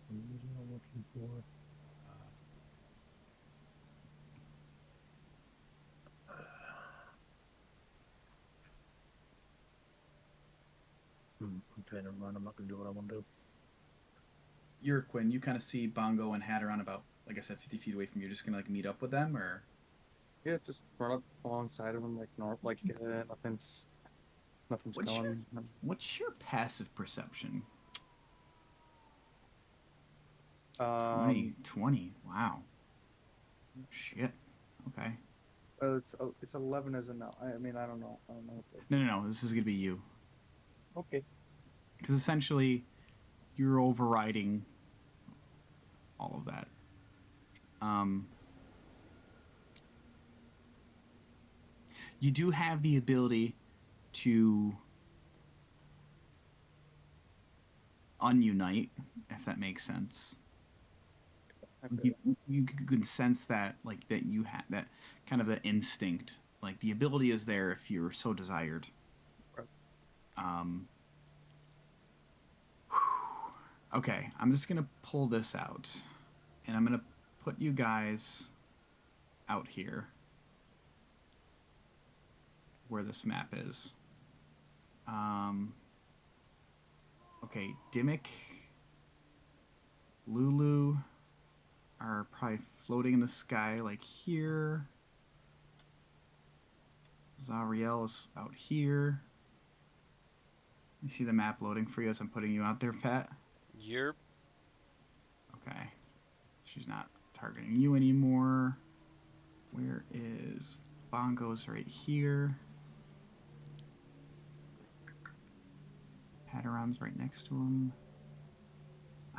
What am I looking for? Okay, never mind. I'm not going to do what I want to do. Quinn, you kind of see Bongo and Hatteron about, like I said, 50 feet away from you. You're just going to like meet up with them, or? Yeah, just run up alongside of him, like north, like nothing's going. What's your passive perception? 20. Wow. Shit. Okay. It's 11 as a no. I mean, I don't know. What No. This is gonna be you. Okay. Because essentially, you're overriding all of that. You do have the ability to ununite, if that makes sense. I feel You, that. you can sense that, like, that you have that kind of the instinct, like the ability is there if you're so desired. Right. Um, okay, I'm just gonna pull this out, and I'm gonna put you guys out here where this map is. Okay, Dimmick, Lulu are probably floating in the sky like here. Zariel is out here. You see the map loading for you as I'm putting you out there, Pat? You're Okay. She's not targeting you anymore. Where is Bongo's right here? Padaron's right next to him.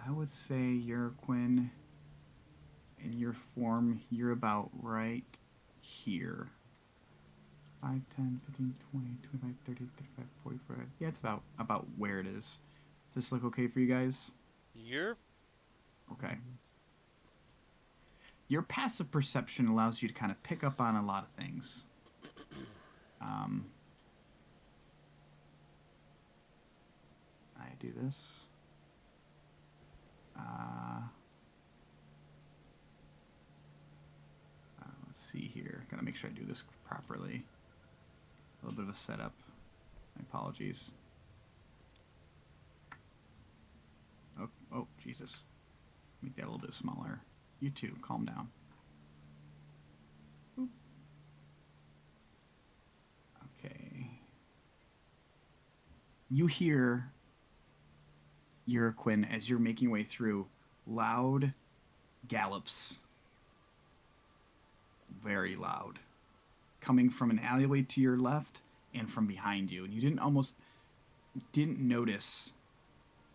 I would say you're Quinn. In your form, you're about right here. 5, 10, 15, 20, 25, 30, 35, 45. Yeah, it's about where it is. Does this look okay for you guys? you're Okay. Your passive perception allows you to kind of pick up on a lot of things. I do this. Let's see here. Gotta make sure I do this properly. A little bit of a setup. My apologies. Oh, Jesus. Make that a little bit smaller. You too, calm down. Boop. Okay. You hear Quinn as you're making your way through loud gallops. Very loud. Coming from an alleyway to your left and from behind you. And you didn't notice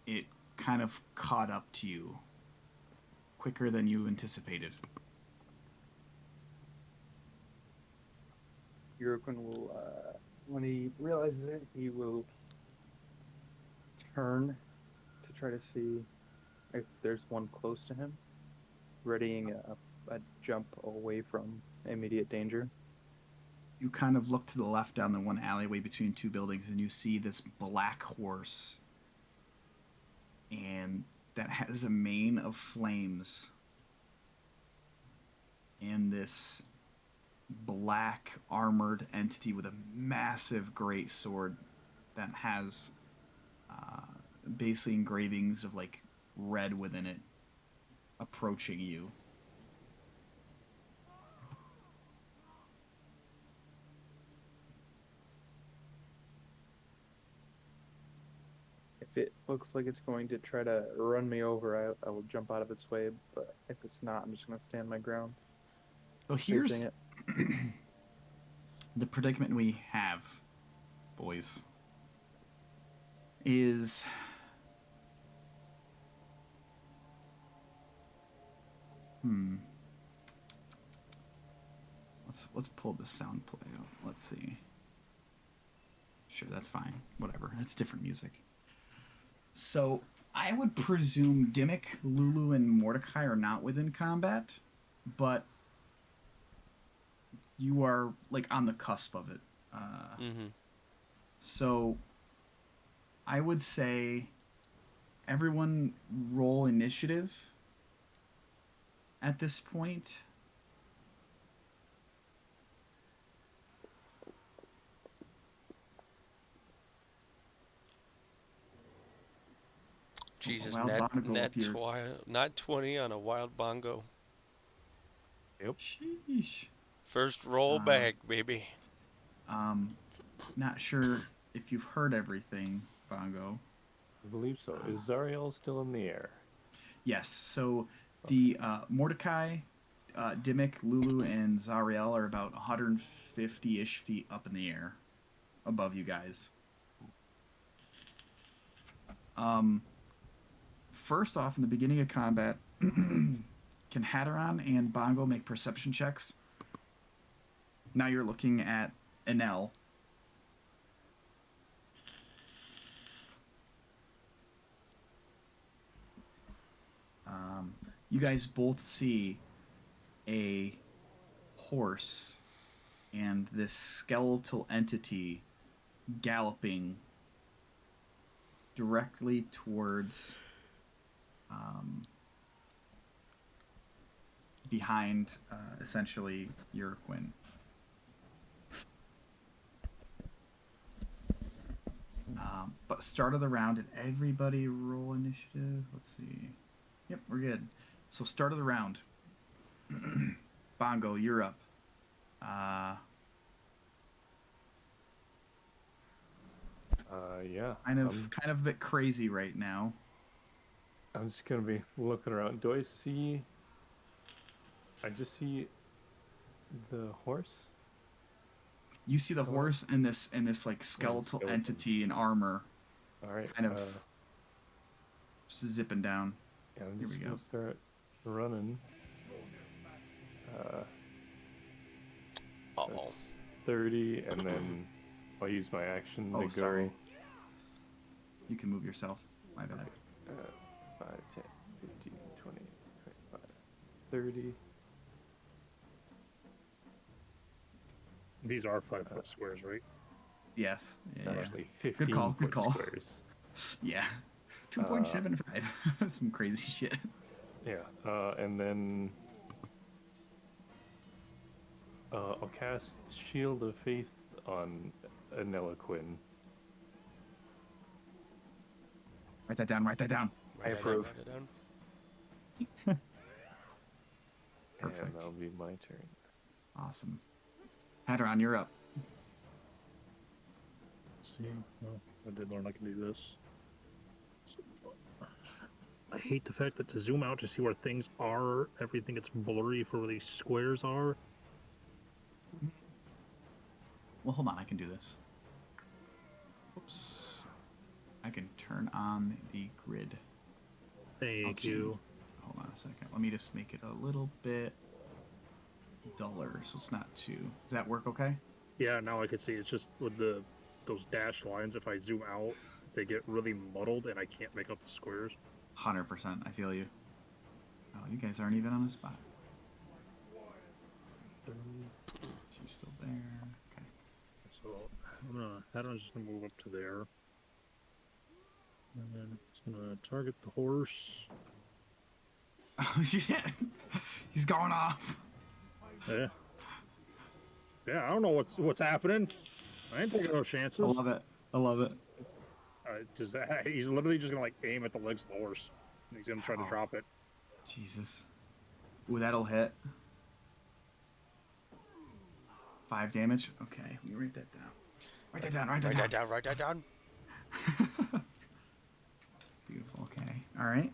it kind of caught up to you quicker than you anticipated. Yurikun will, when he realizes it, he will turn to try to see if there's one close to him, readying a jump away from immediate danger. You kind of look to the left down the one alleyway between two buildings, and you see this black horse, and that has a mane of flames, and this black armored entity with a massive great sword that has basically engravings of like red within it approaching you. If it looks like it's going to try to run me over, I will jump out of its way, but if it's not, I'm just going to stand my ground. So here's Facing it. the predicament we have, boys, is let's pull the sound play out. Let's see. Sure, that's fine. Whatever. It's different music. So I would presume Dimmick, Lulu, and Mordecai are not within combat, but you are like on the cusp of it. So I would say everyone roll initiative at this point. Jesus, Wild Bongo appeared. not 20 on a wild bongo. Yep. Sheesh. First roll back, baby. Not sure if you've heard everything, Bongo. I believe so. Is Zariel still in the air? Yes. So the Mordecai, Dimmick, Lulu, and Zariel are about 150-ish feet up in the air above you guys. First off, in the beginning of combat, can Hadaron and Bongo make perception checks? Now you're looking at Enel. you guys both see a horse and this skeletal entity galloping directly towards behind essentially Urquin. But start of the round, did everybody roll initiative? Let's see. Yep, we're good. So start of the round. Bongo, you're up. Yeah. Kind of a bit crazy right now. I'm just gonna be looking around. Do I see? I just see the horse. You see the horse and this like skeletal skeleton. entity in armor All right. kind of just zipping down. Yeah, I'm Here just we gonna go. start running. Uh-oh. That's 30, and then I'll use my action to Oh, go. sorry. You can move yourself. My bad. 5, 10, 15, 20, 25, 30. These are 5-foot squares, right? Yes. Yeah. Actually, 15 Good foot call. squares. Yeah. 2.75. Some crazy shit. Yeah, and then I'll cast Shield of Faith on Anella Quinn. Write that down. Write that down, I approve. write it down. Perfect. And that'll be my turn. Awesome. Hadron, you're up. See, well, I did learn I can do this. I hate the fact that to zoom out to see where things are, everything gets blurry for where these squares are. Well, hold on. I can do this. Oops. I can turn on the grid. Thank Okay. you. Hold on a second. Let me just make it a little bit duller so it's not too... Does that work okay? Yeah, now I can see. It's just with those dashed lines, if I zoom out, they get really muddled and I can't make out the squares. 100%. I feel you. Oh, you guys aren't even on the spot. She's still there. Okay. So Hadron's just gonna move up to there. And then it's gonna target the horse. Oh, shit. He's going off. Yeah. Yeah, I don't know what's happening. I ain't taking no chances. I love it. I love it. He's literally just gonna like aim at the legs of the horse. And he's gonna try to Oh. drop it. Jesus. Ooh, that'll hit. 5 damage. Okay, let me write that down. Write that down. Write that down. Write that down. Beautiful. Okay. All right.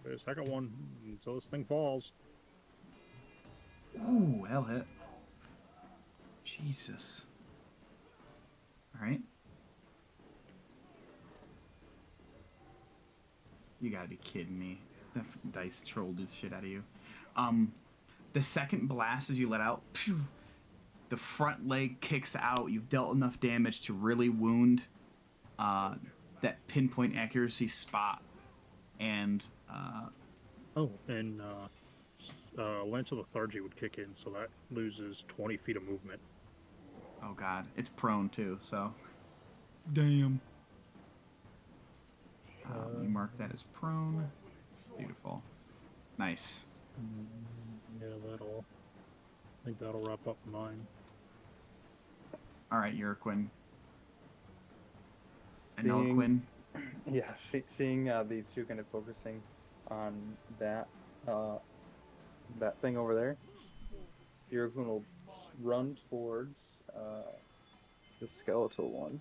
The second one until this thing falls. Ooh, that'll hit. Jesus. All right. You gotta be kidding me. The dice trolled the shit out of you. The second blast as you let out, phew, the front leg kicks out. You've dealt enough damage to really wound that pinpoint accuracy spot. And Lance of Lethargy would kick in, so that loses 20 feet of movement. oh god, it's prone too. So, damn. You mark that as prone. Beautiful. Nice. Yeah, I think that'll wrap up mine. All right, Urquin. And Being- Quinn. Yeah, seeing these two kind of focusing on that that thing over there, Irokun will run towards the skeletal one,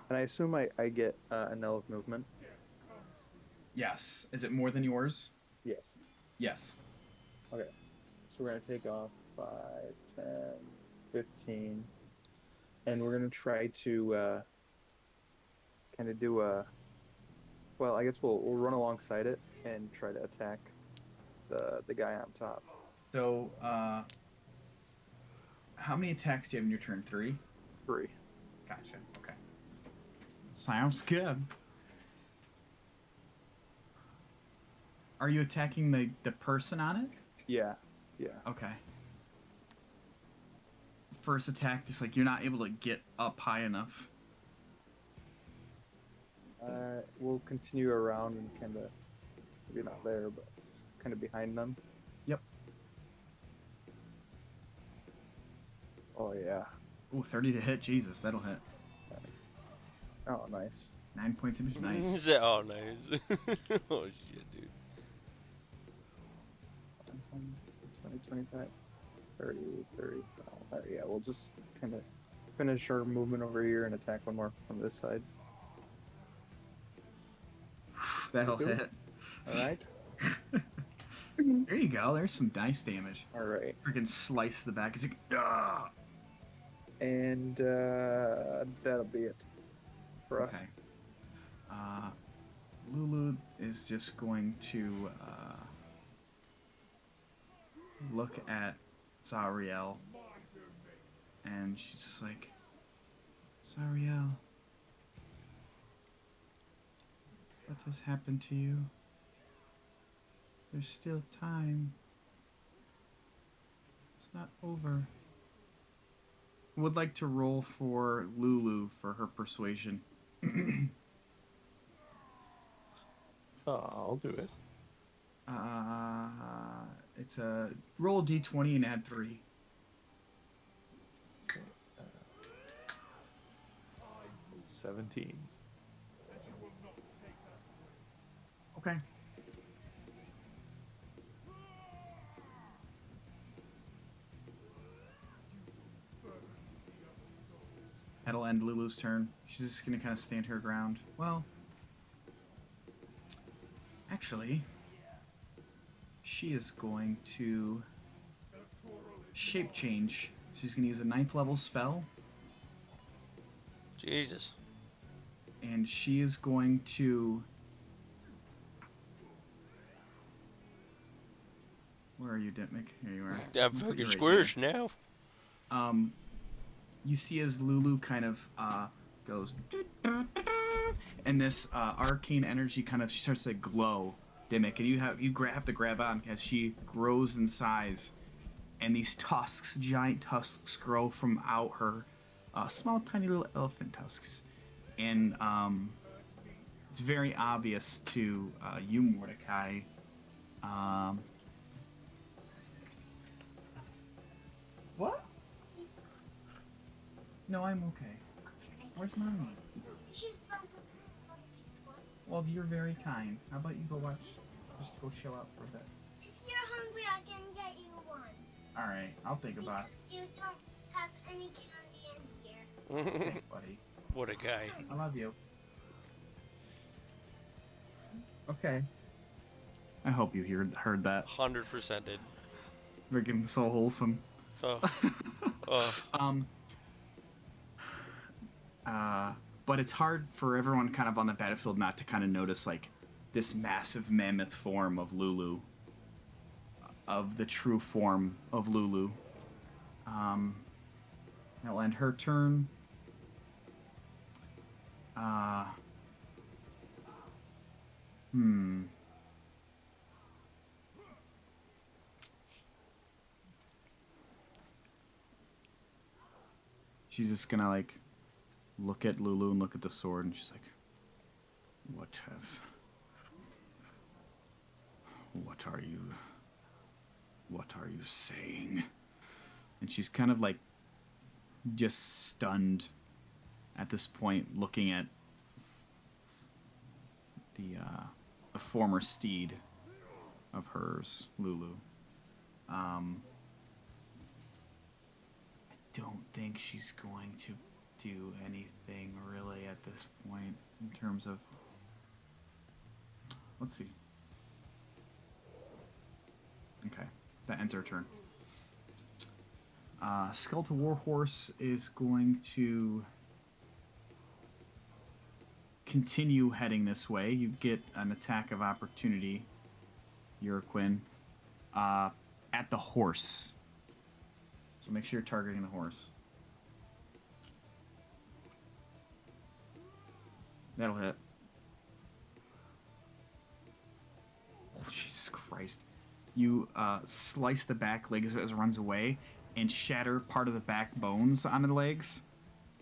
and I assume I get Anella's movement. Yes. Is it more than yours? Yes. Yes. Okay. So we're gonna take off 5, 10, 15, and we're gonna try to kind of do a. Well, I guess we'll run alongside it and try to attack the guy on top. So, how many attacks do you have in your turn? 3? 3. Gotcha. Okay. Sounds good. Are you attacking the person on it? Yeah, yeah. Okay. First attack, just like you're not able to get up high enough. We'll continue around and kind of, maybe not there, but kind of behind them. Yep. Oh yeah. Ooh, 30 to hit. Jesus, that'll hit. Oh nice. 9 points damage. Nice. Oh, nice. Oh, shit, dude. 20, 25, 30, 30. Yeah, we'll just kind of finish our movement over here and attack one more from this side. That'll Do it. hit. All right. There you go. There's some dice damage. All right. Freaking slice the back. It's like, ah! And that'll be it for us. Okay. Lulu is just going to look at Zariel, and she's just like, Zariel, what has happened to you? There's still time. It's not over. Would like to roll for Lulu for her persuasion. I'll do it. It's a roll a d20 and add 3. 17. Okay. That'll end Lulu's turn. She's just gonna kind of stand her ground. Well, actually, she is going to shape change. She's gonna use a 9th level spell, Jesus. and she is going to. Where are you, Ditmick? Here you are. I'm Put you fucking right squish now. here. You see as Lulu kind of goes, and this arcane energy kind of starts to glow, Dimmick, and you have to grab on as she grows in size, and these tusks, giant tusks, grow from out her, small, tiny little elephant tusks, and it's very obvious to you, Mordecai. What? No, I'm okay. Where's Mommy? Well, you're very kind. How about you go watch, just go chill out for a bit. If you're hungry, I can get you one. Alright, I'll think about Because you don't have any candy in here. it. Thanks, buddy. What a guy. I love you. Okay. I hope you heard that. 100% did. Freaking so wholesome. So, but it's hard for everyone kind of on the battlefield not to kind of notice like this massive mammoth form of Lulu, of the true form of Lulu. That'll end her turn. She's just gonna like look at Lulu and look at the sword, and she's like, what are you saying? And she's kind of like just stunned at this point, looking at the former steed of hers, Lulu. I don't think she's going to do anything really at this point in terms of. Let's see. Okay, that ends her turn. Skeletal Warhorse is going to continue heading this way. You get an attack of opportunity, Uraquin, at the horse. So make sure you're targeting the horse. That'll hit. Oh, jeez. Christ. You slice the back legs as it runs away and shatter part of the back bones on the legs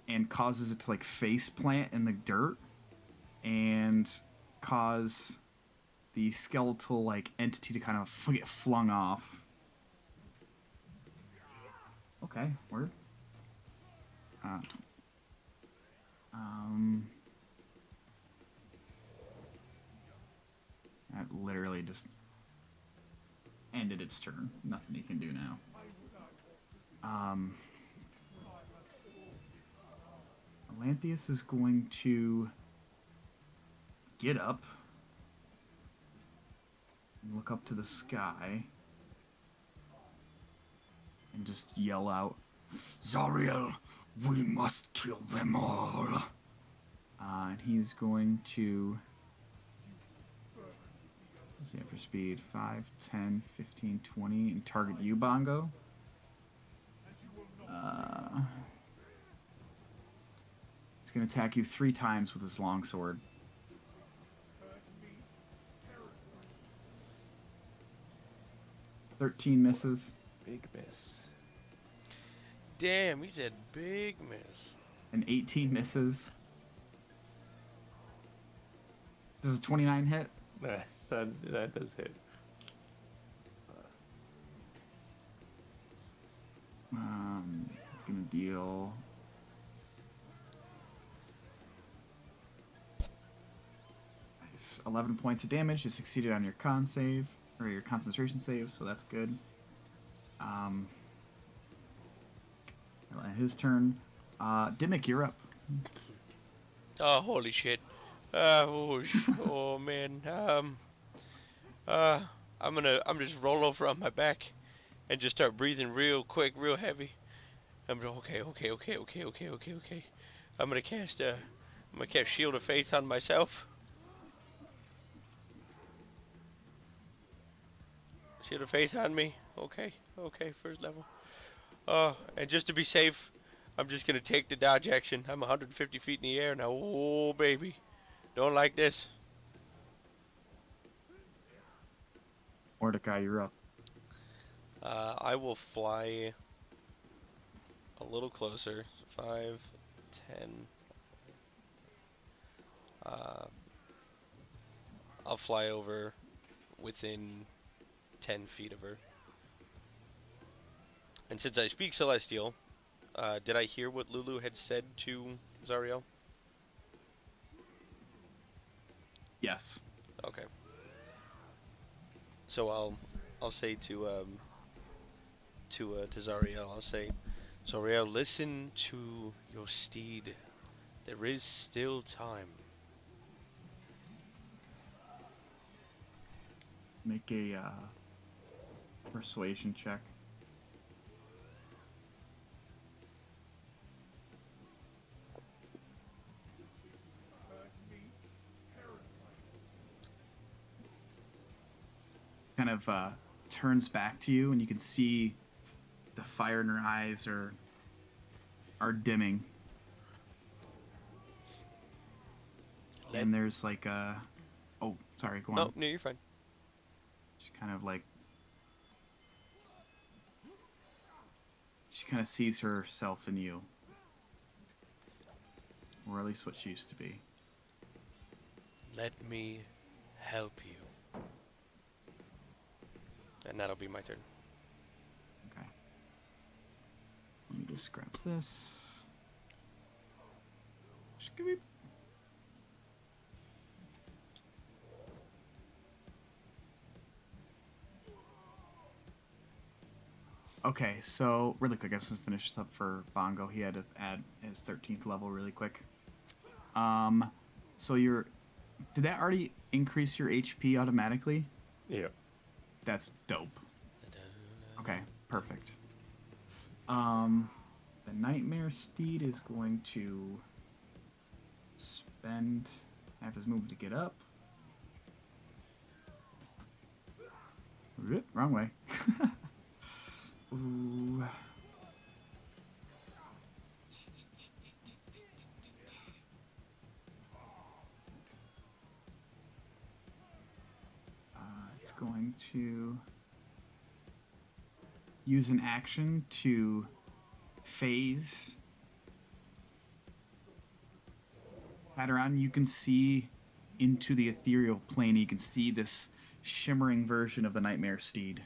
and causes it to like face plant in the dirt and cause the skeletal like entity to kind of get flung off. Okay, word. That literally just ended its turn. Nothing you can do now. Atlantheus is going to get up and look up to the sky and just yell out, "Zariel, we must kill them all." And he's going to, let's see, for speed, 5, 10, 15, 20, and target you, Bongo. It's going to attack you 3 times with his longsword. "13 misses, Big miss. Damn, he said big miss. and 18 misses. Does a 29 hit? That does hit. It's going to deal... Nice. 11 points of damage. You succeeded on your con save, or your concentration save, so that's good. His turn. Dimmick, you're up. Oh, holy shit. Oh man. I'm just roll over on my back and just start breathing real quick, real heavy. Okay. I'm gonna cast Shield of Faith on myself. Shield of Faith on me. Okay, first level. And just to be safe, I'm just gonna take the dodge action. I'm 150 feet in the air now. Oh baby, don't like this. Mordecai, you're up. I will fly a little closer. 5, 10. I'll fly over within 10 feet of her. And since I speak Celestial, did I hear what Lulu had said to Zariel? Yes. Okay. So I'll say to Zariel, I'll say, Zariel, listen to your steed. There is still time. Make a persuasion check. Kind of turns back to you, and you can see the fire in her eyes are dimming. And there's like a... Oh, sorry, go on. No, you're fine. She kind of like... She kind of sees herself in you. Or at least what she used to be. Let me help you. And that'll be my turn. Okay. Let me just grab this. Shkibby. Okay, so really quick, I guess let's finish this up for Bongo. He had to add his 13th level really quick. So did that already increase your HP automatically? Yeah. That's dope. Okay, perfect. The Nightmare Steed is going to spend half his move to get up. Whoop, wrong way. Ooh. It's going to use an action to phase Hadaron. You can see into the ethereal plane. You can see this shimmering version of the Nightmare Steed.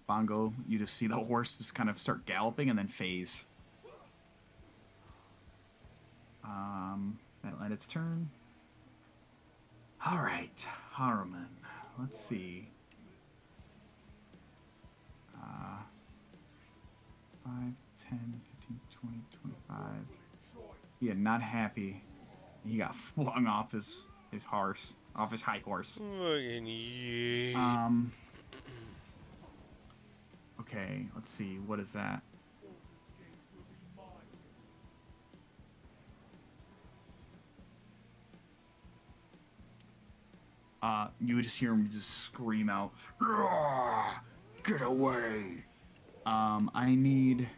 Bongo, you just see the horse just kind of start galloping and then phase. That'll end its turn. All right, Haruman. Let's see. 5, 10, 15, 20, 25. Yeah, not happy. He got flung off his horse, off his high horse. Okay, let's see. What is that? You would just hear him just scream out, "Rah! Get away!" I need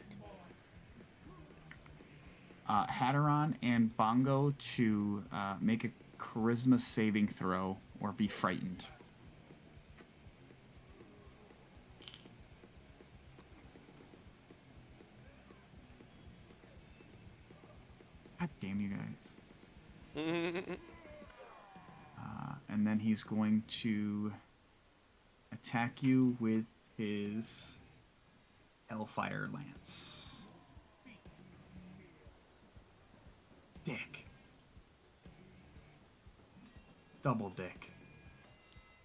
Hadaron and Bongo to make a charisma saving throw or be frightened. God damn you guys. And then he's going to attack you with his Hellfire Lance. Dick. Double dick.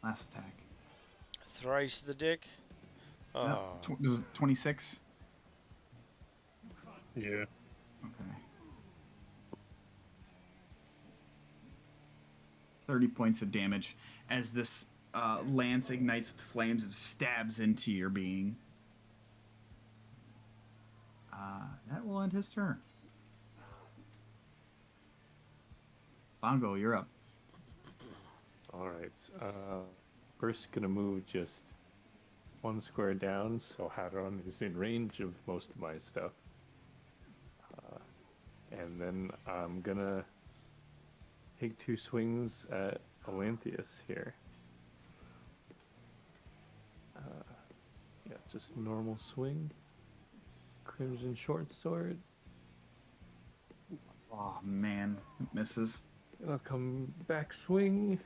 Last attack. Thrice the dick? Oh. No, this is 26? Yeah. Okay. $30 points of damage as this lance ignites with flames and stabs into your being. That will end his turn. Bongo, you're up. All right. First, gonna move just one square down, so Hadron is in range of most of my stuff. And then I'm gonna take 2 swings at Olanthius here. Yeah, just normal swing. Crimson Short Sword. Oh, man. It misses. And I'll come back swing.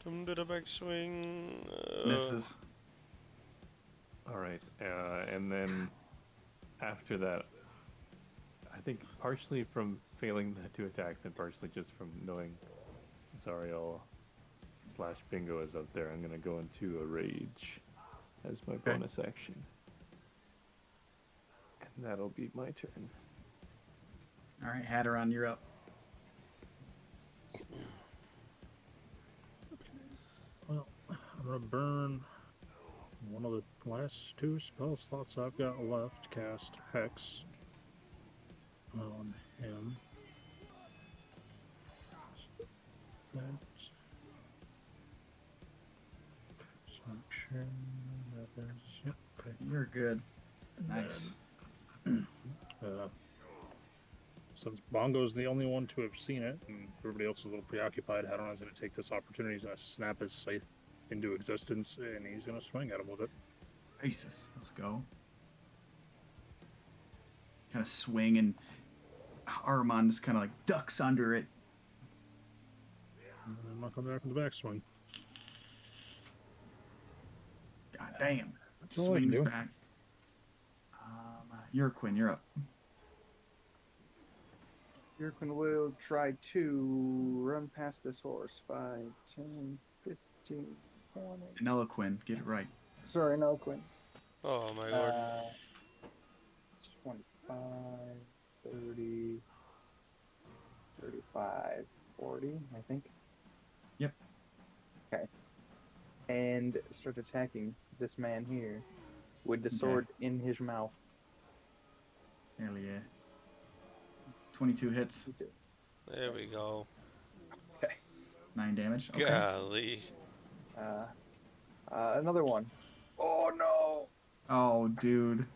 Come to the back swing. Misses. All right, and then after that, I think partially from failing the 2 attacks and partially just from knowing Zariel / Bingo is up there, I'm gonna go into a rage as my bonus action, and that'll be my turn. All right, Hadaron, you're up. Well, I'm gonna burn one of the last 2 spell slots I've got left to cast Hex on him. That's just make sure that there's okay. You're good. And Nice. then, since Bongo's the only one to have seen it, and everybody else is a little preoccupied, Hadron's going to take this opportunity. He's going to snap his scythe into existence, and he's going to swing at him with it. Jesus. Let's go. Kind of swing, and Armand just kind of like ducks under it. And I'm not coming back from the backswing. God damn. That's all I can Swings do. back. Urquin, you're up. Yurkin will try to run past this horse. 5, 10, 15, 20. And Eloquin, get it right. Sorry, no, Quinn. Oh my lord. 25, 30, 35, 40, I think. Yep. Okay. And start attacking this man here with the Okay. sword in his mouth. Hell yeah. 22 hits, There we go. 9 damage. Okay. Golly. Another one. Oh no! Oh, dude.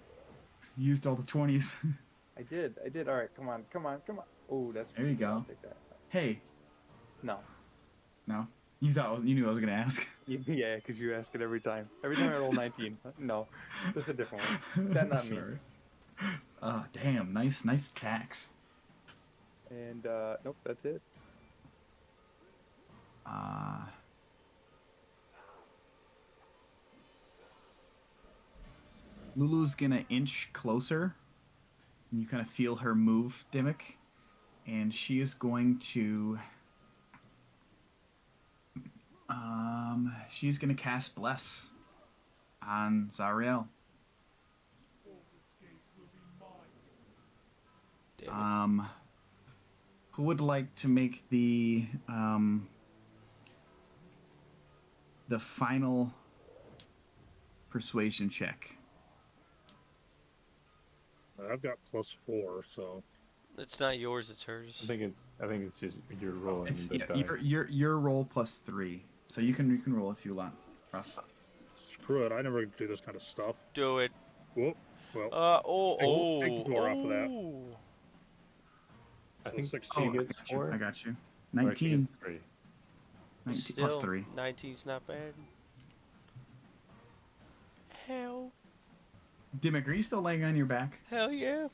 Used all the 20s. I did. All right, come on. Oh, that's There you go. I'll take that. Hey, No. No? You knew I was gonna ask. Yeah, because you ask it every time. Every time I roll 19. No, that's a different one. That not me. Sorry. Damn, nice attacks. And nope, that's it. Lulu's gonna inch closer, and you kind of feel her move, Dimmick, and she is going to. She's gonna cast Bless on Zariel. Damn it. Who would like to make the final persuasion check? I've got +4, so It's not yours, it's hers. I think it's just you're rolling It's the die. your roll +3, so you can roll if you want, Russ. screw it. I never do this kind of stuff. Do it. Whoop. Well, take 4 off of that. I think 16. she gets I 4. got you. or she 19, gets 3. 19 Still, plus 3. 19's not bad. Hell. Dimmick, are you still laying on your back? Hell yeah.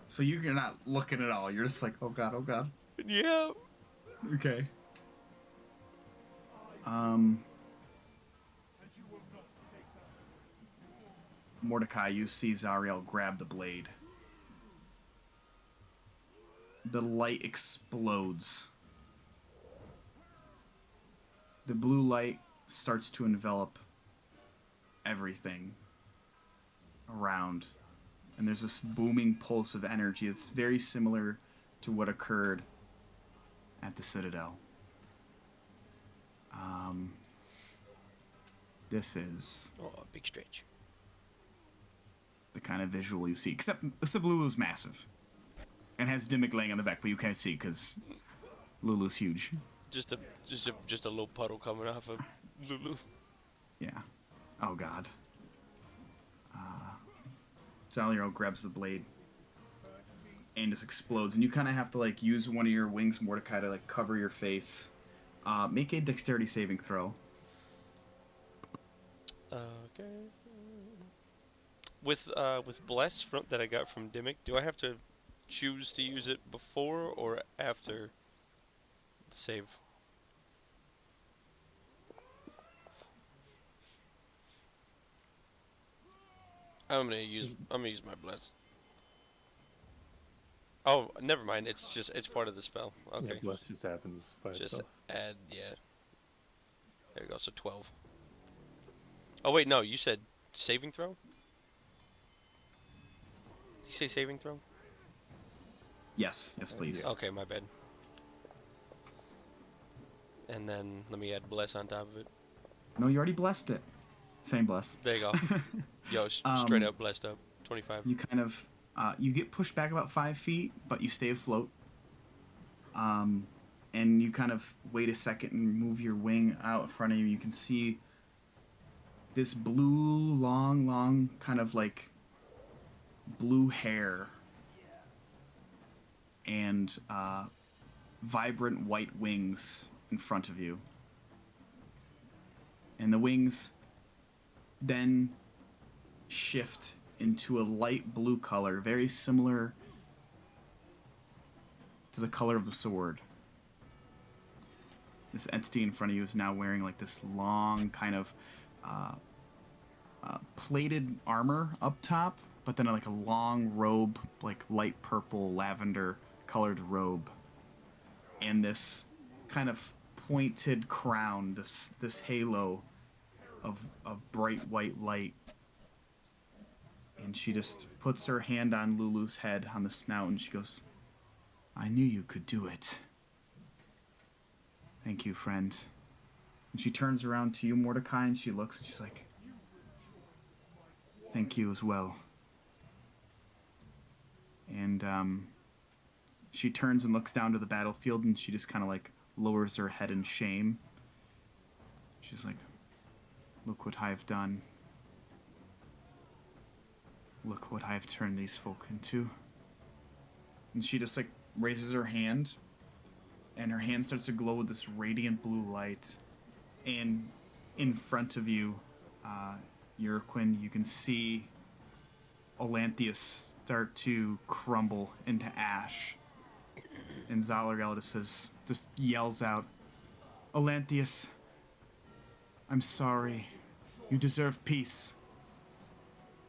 So you're not looking at all. You're just like, oh god, oh god. Yeah. Okay. Mordecai, you see Zariel grab the blade. The light explodes. The blue light starts to envelop everything around. And there's this booming pulse of energy that's very similar to what occurred at the Citadel. This is Oh, big stretch. the kind of visual you see. Except the Lulu is massive. And has Dimmick laying on the back, but you can't see because Lulu's huge. Just a little puddle coming off of Lulu. Yeah. Oh god. Zaliero grabs the blade and just explodes, and you kind of have to like use one of your wings, Mordecai, to like cover your face. Make a dexterity saving throw. Okay. With Bless that I got from Dimmick, do I have to choose to use it before or after the save? I'm gonna use my Bless. Oh, never mind. It's part of the spell. Okay. Yeah, bless just happens by Just itself. add, yeah. There you go, so 12. Oh, wait, no, you said saving throw? Did you say saving throw? Yes, please. Yeah. Okay, my bad. And then let me add bless on top of it. No, you already blessed it. Same bless. There you go. Yo, straight up blessed up. 25. You kind of you get pushed back about 5 feet, but you stay afloat. And you kind of wait a second and move your wing out in front of you. You can see this blue, long, kind of like blue hair and vibrant white wings in front of you. And the wings then shift into a light blue color, very similar to the color of the sword. This entity in front of you is now wearing like this long kind of plated armor up top, but then like a long robe, like light purple, lavender colored robe, and this kind of pointed crown, this halo of bright white light. And she just puts her hand on Lulu's head, on the snout, and she goes, "I knew you could do it. Thank you, friend." And she turns around to you, Mordecai, and she looks, and she's like, "Thank you as well." And she turns and looks down to the battlefield, and she just kind of like lowers her head in shame. She's like, "Look what I've done. Look what I've turned these folk into." And she just like raises her hand and her hand starts to glow with this radiant blue light. And in front of you, Urquin, you can see Olanthius start to crumble into ash. And Zalariel just yells out, Olanthius, I'm sorry. You deserve peace.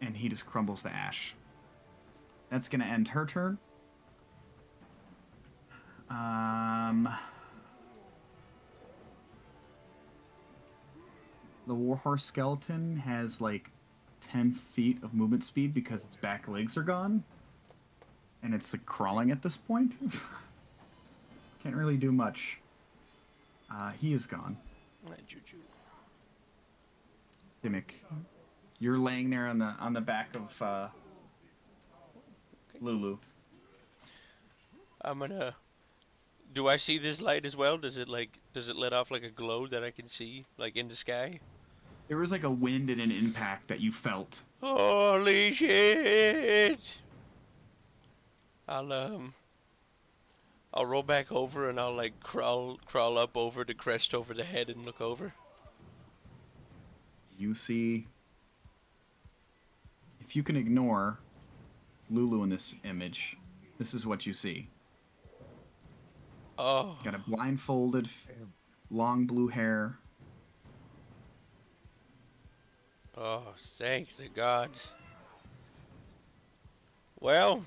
And he just crumbles to ash. That's going to end her turn. The Warhorse skeleton has like 10 feet of movement speed because its back legs are gone. And it's like crawling at this point. Can't really do much. He is gone. Juju. Dimmick, you're laying there on the back of Lulu. I'm gonna. Do I see this light as well? Does it let off like a glow that I can see, like in the sky? There was like a wind and an impact that you felt. Holy shit! I'll roll back over and I'll like crawl up over the crest over the head and look over. You see, if you can ignore Lulu in this image, this is what you see. Oh. Got a blindfolded, long blue hair. Oh, thanks the gods. Well,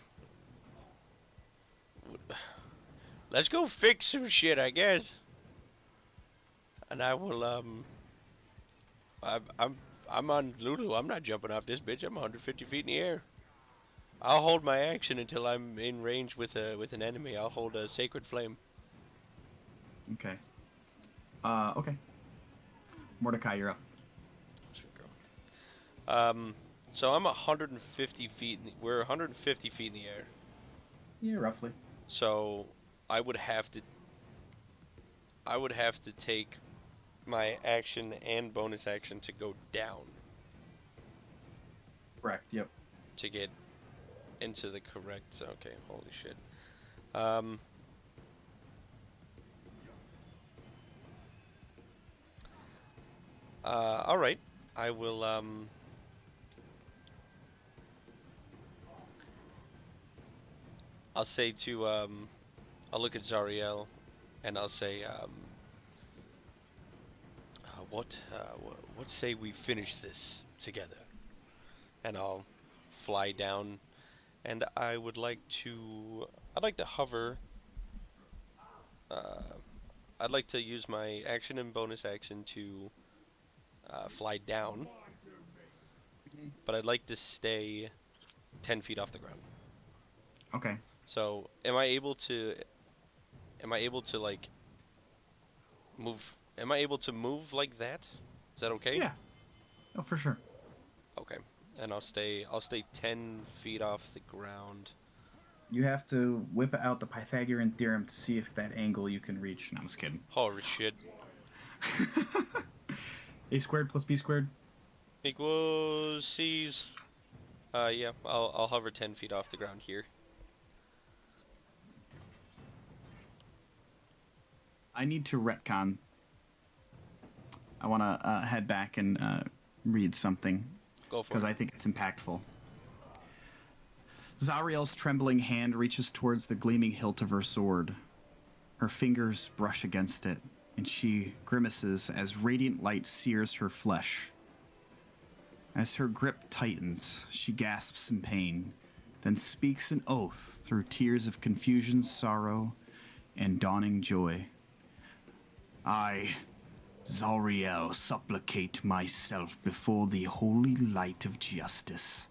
let's go fix some shit, I guess. And I will, I'm on Lulu. I'm not jumping off this bitch. I'm 150 feet in the air. I'll hold my action until I'm in range with an enemy. I'll hold a Sacred Flame. Okay. Okay. Mordecai, you're up. Sweet girl. So I'm 150 feet. We're 150 feet in the air. Yeah, roughly. So I would have to take my action and bonus action to go down Correct. Yep. to get into the correct. Okay, holy shit. All right. I will. I'll say to. I'll look at Zariel, and I'll say. What say we finish this together? And I'll fly down, and I would like to. I'd like to hover. I'd like to use my action and bonus action to fly down, but I'd like to stay 10 feet off the ground. Okay. So, am I able to like move? Am I able to move like that? Is that okay? Yeah. Oh, for sure. Okay. And I'll stay 10 feet off the ground. You have to whip out the Pythagorean theorem to see if that angle you can reach. No, I'm just kidding. Holy shit. A squared plus B squared. Equals C's. Yeah, I'll hover 10 feet off the ground here. I need to retcon. I want to head back and read something. Go for because it. I think it's impactful. Zariel's trembling hand reaches towards the gleaming hilt of her sword. Her fingers brush against it, and she grimaces as radiant light sears her flesh. As her grip tightens, she gasps in pain, then speaks an oath through tears of confusion, sorrow, and dawning joy. I, Zariel, supplicate myself before the holy light of justice.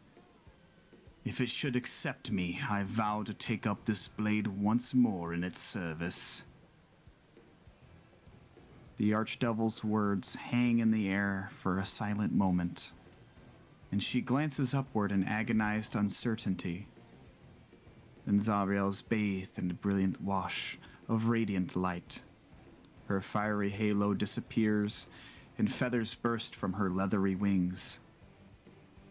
If it should accept me, I vow to take up this blade once more in its service. The Archdevil's words hang in the air for a silent moment, and she glances upward in agonized uncertainty. Then Zariel is bathed in a brilliant wash of radiant light. Her fiery halo disappears, and feathers burst from her leathery wings.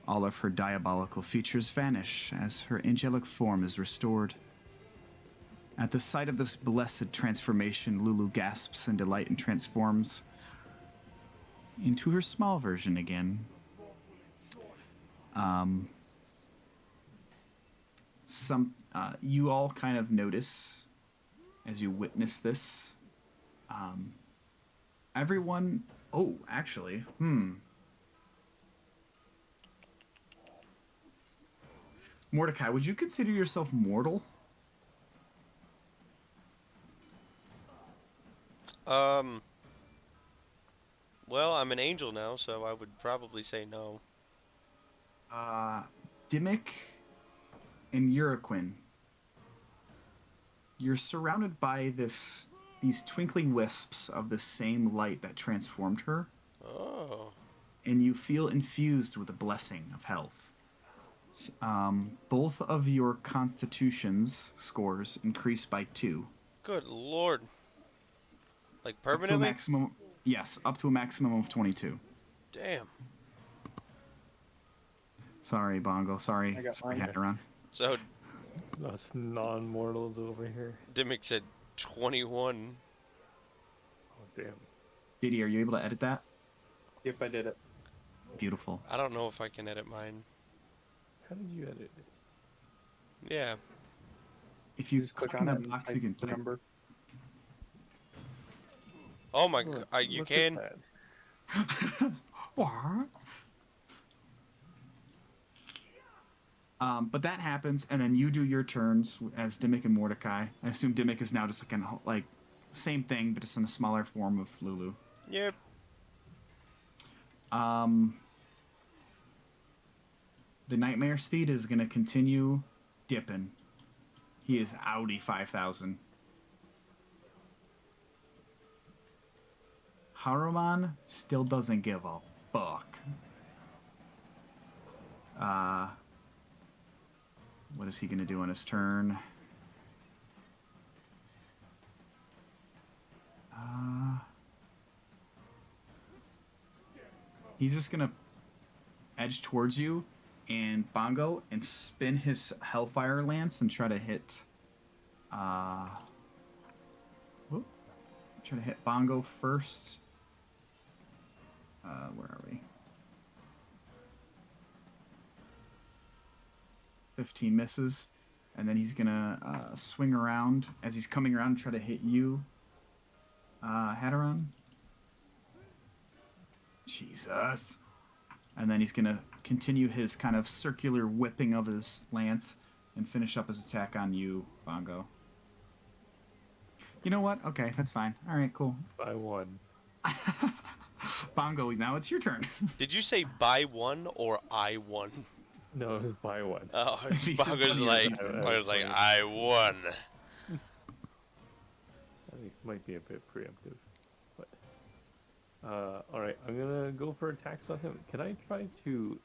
All of her diabolical features vanish as her angelic form is restored. At the sight of this blessed transformation, Lulu gasps in delight and transforms into her small version again. You all kind of notice as you witness this. Everyone. Oh, actually, Mordecai, would you consider yourself mortal? Well, I'm an angel now, so I would probably say no. Dimmick and Uraquin, you're surrounded by these twinkling wisps of the same light that transformed her, Oh. and you feel infused with the blessing of health. Both of your constitutions scores increase by 2. Good lord. Like Up to a permanently? maximum, yes, up to a maximum of 22. Damn. Sorry, Bongo. Sorry, I got sorry, mine. Hadron. So Us non-mortals over here. Dimmick said 21. Oh damn. JD, are you able to edit that? If I did it. Beautiful. I don't know if I can edit mine. How did you edit it? Yeah. If you Just click click on on it that and box, type you can the type. number. Oh my Look, god. You look at can? that. What? But that happens, and then you do your turns as Dimmick and Mordecai. I assume Dimmick is now just like same thing, but just in a smaller form of Lulu. Yep. The Nightmare Steed is gonna continue dipping. He is Audi 5000. Haruman still doesn't give a fuck. What is he gonna do on his turn? He's just gonna edge towards you and Bongo and spin his Hellfire Lance and try to hit. Try to hit Bongo first. Where are we? 15 misses, and then he's gonna swing around as he's coming around and try to hit you, Hadron. Jesus. And then he's gonna continue his kind of circular whipping of his lance and finish up his attack on you, Bongo. You know what? Okay, that's fine. All right, cool. By 1. Bongo, now it's your turn. Did you say buy one or I won? No, it was by 1. Oh, He said Bongo's funny like, reason. Bongo's like, Funny. I won. I think it might be a bit preemptive. But alright, I'm gonna go for attacks on him. Can I try to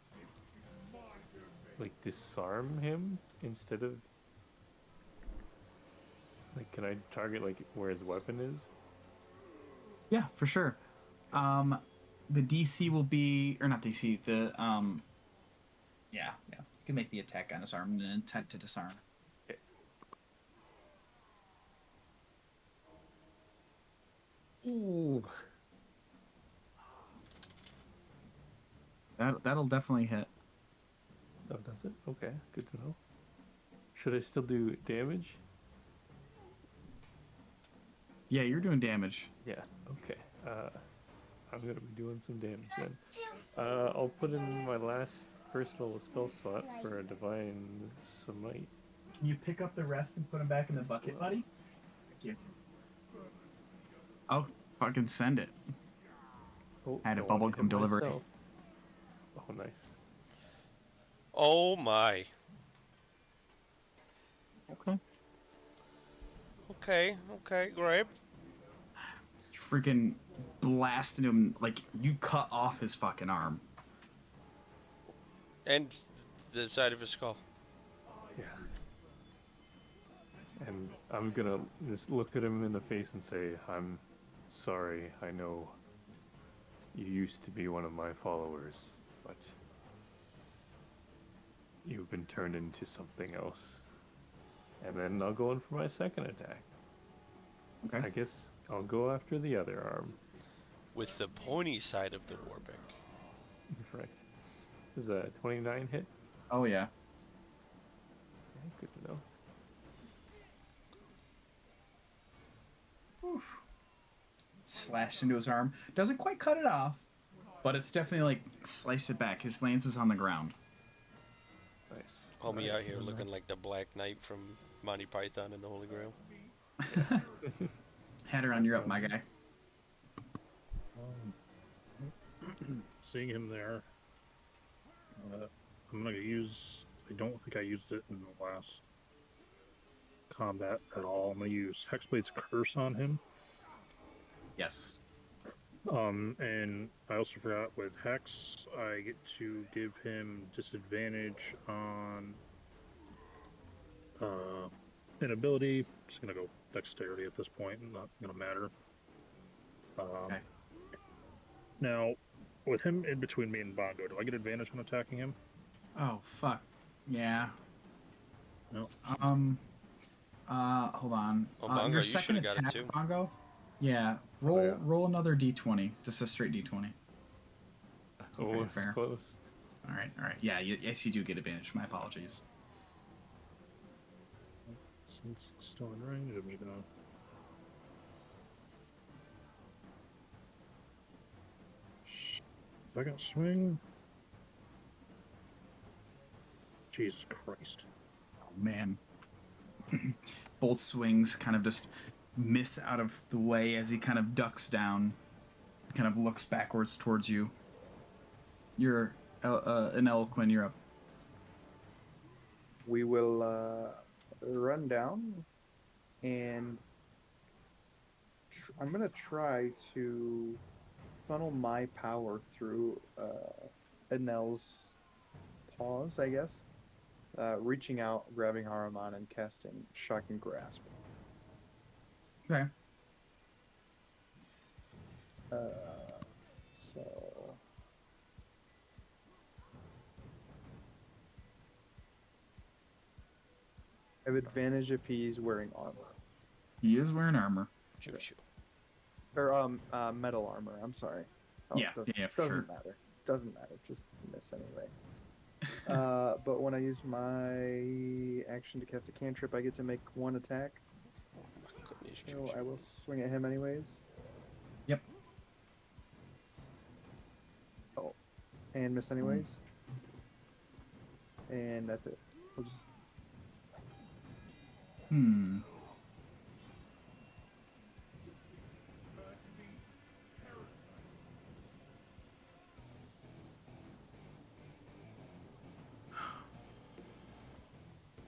like disarm him instead of like can I target like where his weapon is? Yeah, for sure. The DC will be, or not DC, yeah. You can make the attack on his arm and an intent to disarm. Okay. Ooh. That'll definitely hit. Oh, does it? Okay, good to know. Should I still do damage? Yeah, you're doing damage. Yeah, okay. I'm gonna be doing some damage then. I'll put in my last first level spell slot for a Divine Smite. Can you pick up the rest and put them back in the bucket, buddy? Thank you. I'll fucking send it. Oh, Had a I wanna bubblegum hit delivery. myself. Oh, nice. Oh my. Okay. Okay, great. You freaking blasted him, like, you cut off his fucking arm. And the side of his skull. Yeah. And I'm gonna just look at him in the face and say, I'm sorry, I know you used to be one of my followers, but you've been turned into something else. And then I'll go in for my second attack. Okay. I guess I'll go after the other arm. With the pointy side of the Warbeck. Right. Is a 29 hit? Oh yeah. Okay, good to know. Oof. Slashed into his arm. Doesn't quite cut it off, but it's definitely like sliced it back. His lance is on the ground. Nice. Call me Alright, out here and looking like the Black Knight from Monty Python and the Holy Grail. Hatteron, you're up, my guy. Seeing him there, I'm gonna use. I don't think I used it in the last combat at all. I'm gonna use Hexblade's Curse on him. Yes. And I also forgot with Hex, I get to give him disadvantage on an ability. Just gonna go Dexterity at this point. Not gonna matter. Okay. Now, with him in between me and Bongo, do I get advantage on attacking him? Oh fuck. Yeah. No. Hold on. Oh, Bongo, your you second should've got it attack, too. Bongo. Yeah. Roll yeah. roll another d20. Just a straight d20. Oh, Okay, it's fair. close. All right. All right. Yeah. Yes, you do get advantage. My apologies. Since it's still in range, I'm gonna. Second swing. Jesus Christ. Oh man. Both swings kind of just miss out of the way as he kind of ducks down, kind of looks backwards towards you. You're an Eloquin. You're up. We will run down, and I'm gonna try to funnel my power through Enel's paws, I guess. Reaching out, grabbing Haruman, and casting Shocking Grasp. Okay. So I have advantage if he's wearing armor. He is wearing armor. Shoo, shoo. Or metal armor, I'm sorry. Yeah, doesn't, yeah, for doesn't sure. matter. Doesn't matter. Just miss anyway. But when I use my action to cast a cantrip, I get to make one attack. Goodness, So choo, I choo. will swing at him anyways. Yep. Oh, and miss anyways. And that's it. We'll just Hmm.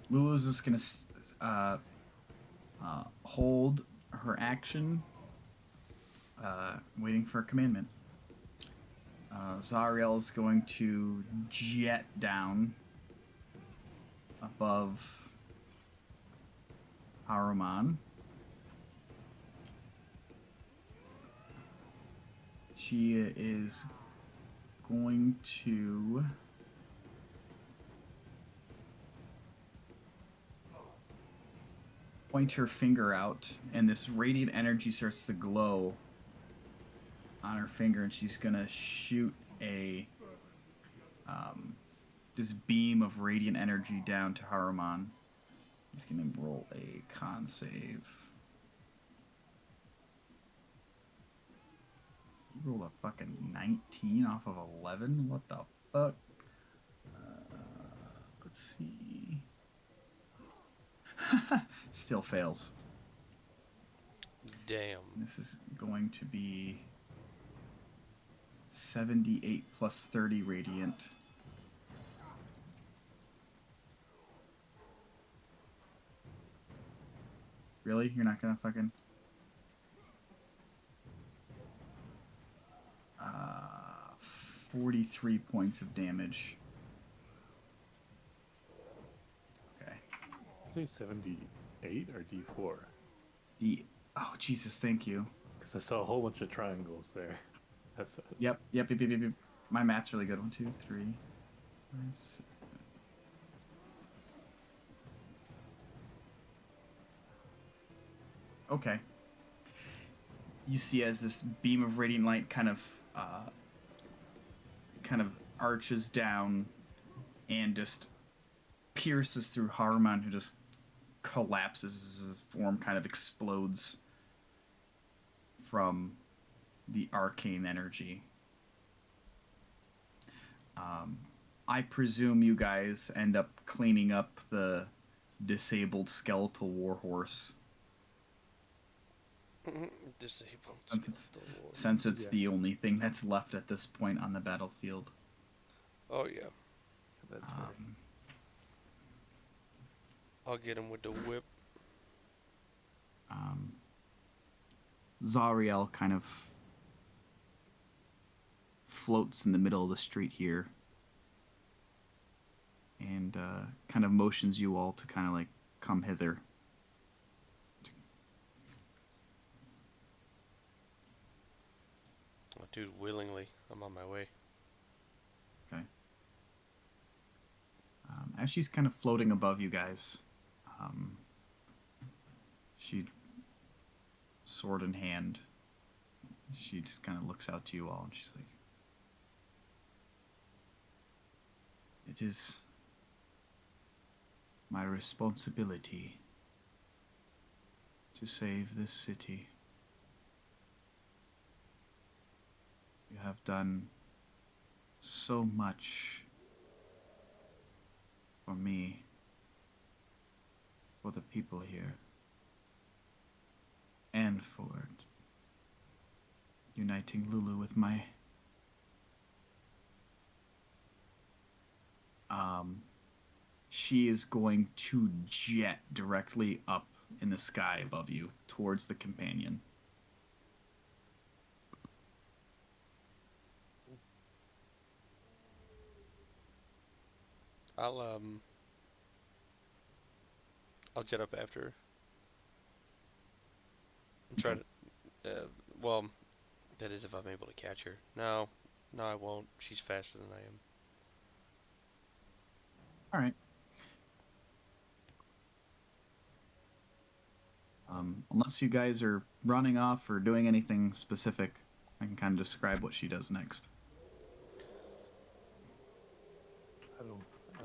Lulu's just gonna hold her action, waiting for a commandment. Zariel's going to jet down above Haruman. She is going to point her finger out, and this radiant energy starts to glow on her finger, and she's gonna shoot a this beam of radiant energy down to Haruman. He's gonna roll a con save. He rolled a fucking 19 off of 11. What the fuck? Let's see. Still fails. Damn. This is going to be 78 plus 30 radiant. Really? You're not gonna fucking... 43 points of damage. Okay. Say 78 or D4? Oh, Jesus, thank you. Because I saw a whole bunch of triangles there. That's Yep. My math's really good. 1, 2, 3, 5, 6. Okay. You see as this beam of radiant light kind of arches down and just pierces through Haruman, who just collapses as his form kind of explodes from the arcane energy. I presume you guys end up cleaning up the disabled skeletal warhorse. Disabled. Since it's Yeah. the only thing that's left at this point on the battlefield. Oh yeah, That's right. I'll get him with the whip. Zariel kind of floats in the middle of the street here and kind of motions you all to kind of like come hither. Oh, dude, willingly. I'm on my way. Okay. As she's kind of floating above you guys, she, sword in hand, she just kind of looks out to you all and she's like, "It is my responsibility to save this city. You have done so much for me, for the people here, and for uniting Lulu with my she is going to jet directly up in the sky above you towards the companion. I'll jet up after her. And try to, well, that is if I'm able to catch her. No, I won't. She's faster than I am. All right. Unless you guys are running off or doing anything specific, I can kind of describe what she does next. I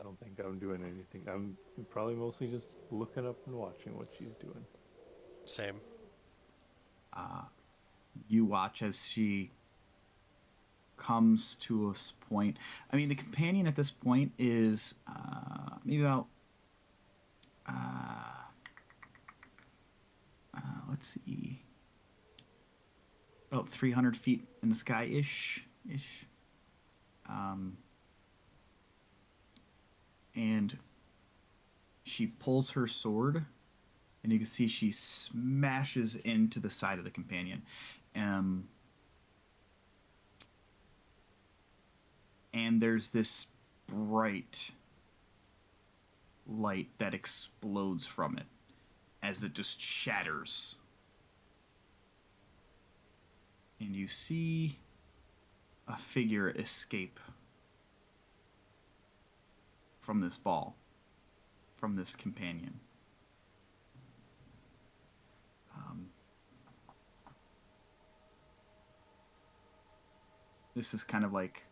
don't think I'm doing anything. I'm probably mostly just looking up and watching what she's doing. Same. You watch as she comes to a point. I mean, the companion at this point is maybe about let's see, about 300 feet in the sky ish. And she pulls her sword, and you can see she smashes into the side of the companion. And there's this bright light that explodes from it as it just shatters. And you see a figure escape from this ball, from this companion. This is kind of like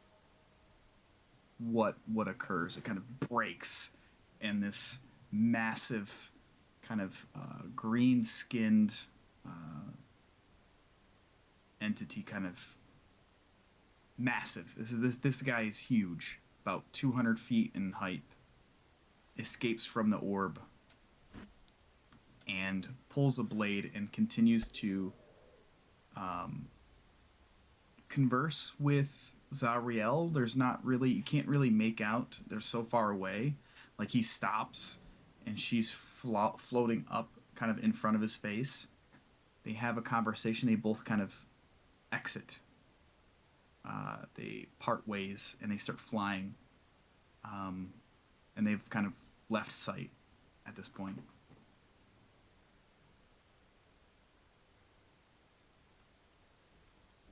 what occurs. It kind of breaks, and this massive kind of green-skinned entity, kind of massive. This guy is huge, about 200 feet in height, escapes from the orb and pulls a blade and continues to converse with Zariel. There's not really, you can't really make out. They're so far away. Like, he stops and she's floating up kind of in front of his face. They have a conversation. They both kind of exit. They part ways and they start flying. And they've kind of left sight at this point.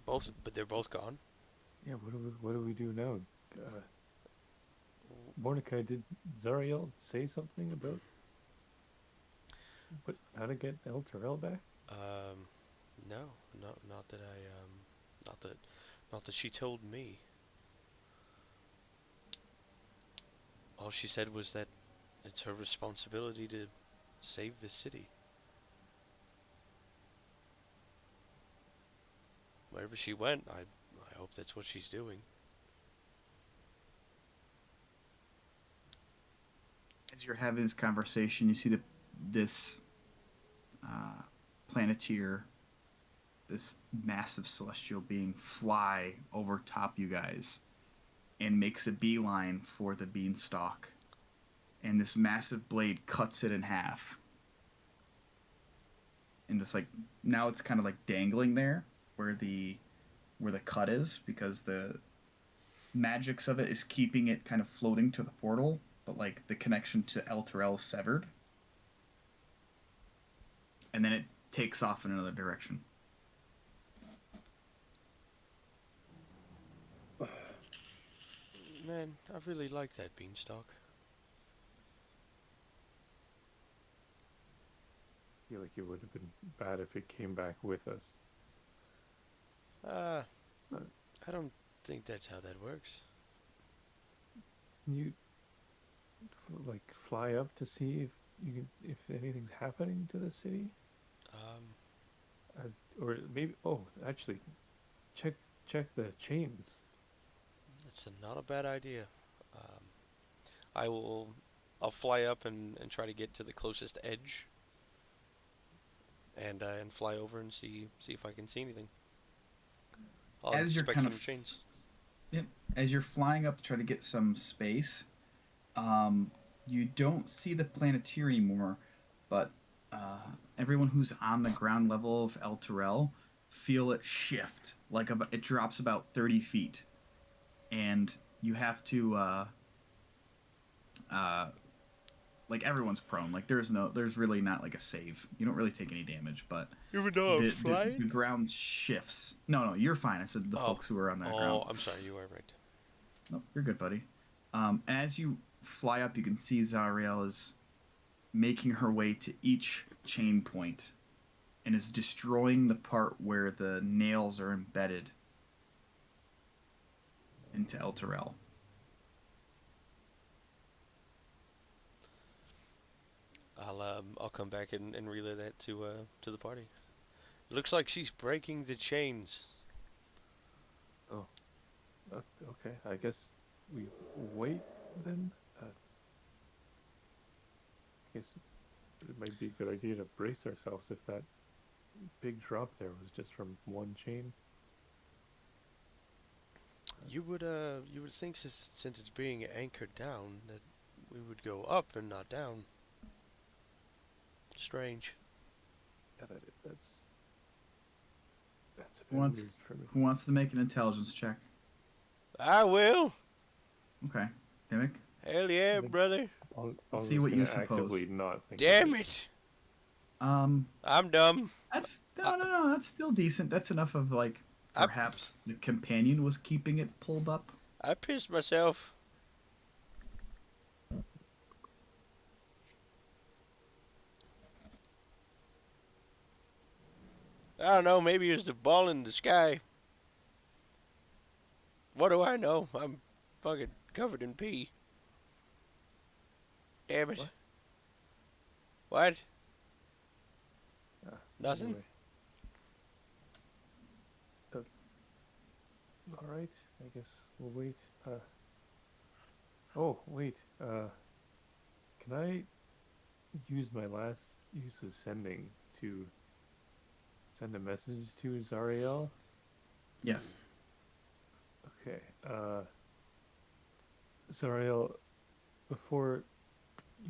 But they're both gone. Yeah, what do we do now? Mordecai, did Zariel say something about how to get El Terrell back? No, not that not that, not that she told me. All she said was that it's her responsibility to save the city. Wherever she went, I hope that's what she's doing. As you're having this conversation, you see this Planeteer, this massive celestial being, fly over top you guys and makes a beeline for the beanstalk. And this massive blade cuts it in half. And just like, now it's kind of like dangling there where the cut is, because the magics of it is keeping it kind of floating to the portal, but like the connection to Elturel is severed. And then it takes off in another direction. Man, I really like that beanstalk. I feel like it would have been bad if it came back with us. I don't think that's how that works. Can you like fly up to see if you can, if anything's happening to the city? Or maybe, oh, actually, check the chains. That's not a bad idea. I'll fly up and try to get to the closest edge, and fly over and see if I can see anything. I'll As you're inspect kind some of chains. Yep. As you're flying up to try to get some space, you don't see the Planeteer anymore, but everyone who's on the ground level of Elturel feel it shift. Like it drops about 30 feet. And you have to, like, everyone's prone. Like, there's really not, like, a save. You don't really take any damage, but Even though I'm the flying? ground shifts. No, you're fine. I said the folks who are on that ground. Oh, I'm sorry. You are right. Nope, you're good, buddy. As you fly up, you can see Zariel is making her way to each chain point and is destroying the part where the nails are embedded into Elturel. I'll come back and relay that to the party. Looks like she's breaking the chains. Okay, I guess we wait then. I guess it might be a good idea to brace ourselves if that big drop there was just from one chain. You would think since it's being anchored down that we would go up and not down. Strange. Yeah, that's a Who bit wants, weird for me. who wants to make an intelligence check? I will. Okay. Dimmick? Hell yeah, Then- brother. See what you suppose. Actively not think Damn of it. Um, I'm dumb. that's no, that's still decent. That's enough of like I- perhaps the companion was keeping it pulled up. I pissed myself. I don't know, maybe it's the ball in the sky. What do I know? I'm fucking covered in pee. Damn it. What? What? Nothing. Nothing? All right, I guess we'll wait. Oh wait. Can I use my last use of sending to send a message to Zariel? Yes. Okay. Zariel, before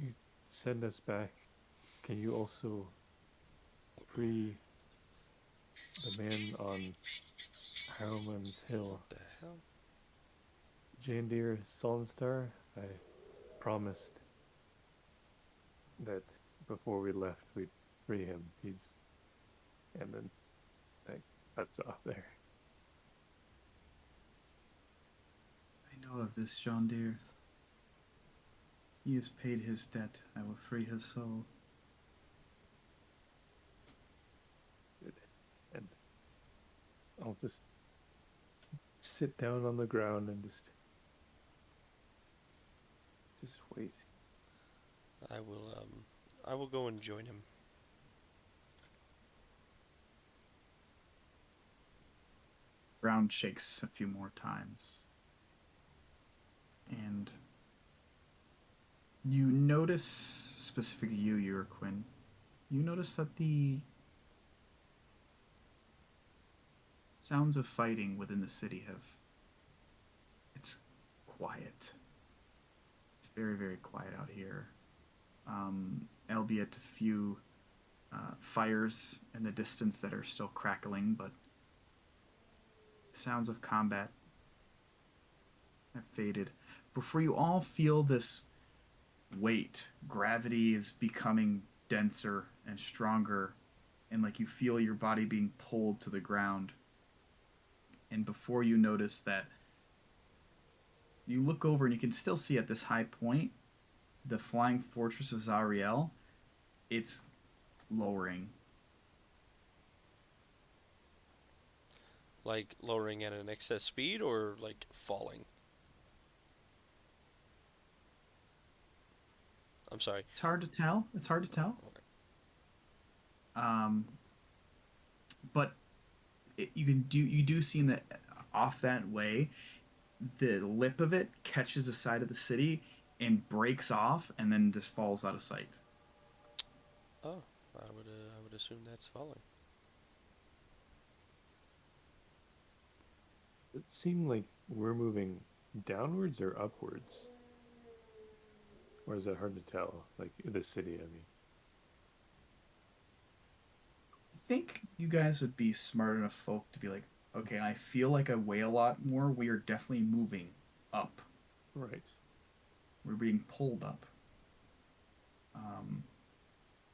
you send us back, can you also free the man on Harriman's Hill? What the hell? Jandir Solenstar? I promised that before we left we'd free him. And then that cuts off there. I know of this, John dear. He has paid his debt. I will free his soul. I'll just sit down on the ground and just wait. I will go and join him. Ground shakes a few more times. And you notice, specifically you, Uriquin, you notice that the sounds of fighting within the city it's quiet. It's very, very quiet out here. Albeit a few fires in the distance that are still crackling, but sounds of combat have faded. Before you all feel this weight, gravity is becoming denser and stronger, and like you feel your body being pulled to the ground. And before you notice that, you look over and you can still see at this high point the flying fortress of Zariel. It's lowering. Like lowering at an excess speed or like falling? I'm sorry. It's hard to tell. It's hard to tell. Okay. But you do see in the off that way, the lip of it catches the side of the city and breaks off, and then just falls out of sight. Oh, I would assume that's falling. It seemed like we're moving downwards or upwards. Or is that hard to tell? Like the city, I mean. I think you guys would be smart enough folk to be like, okay, I feel like I weigh a lot more. We are definitely moving up. Right. We're being pulled up.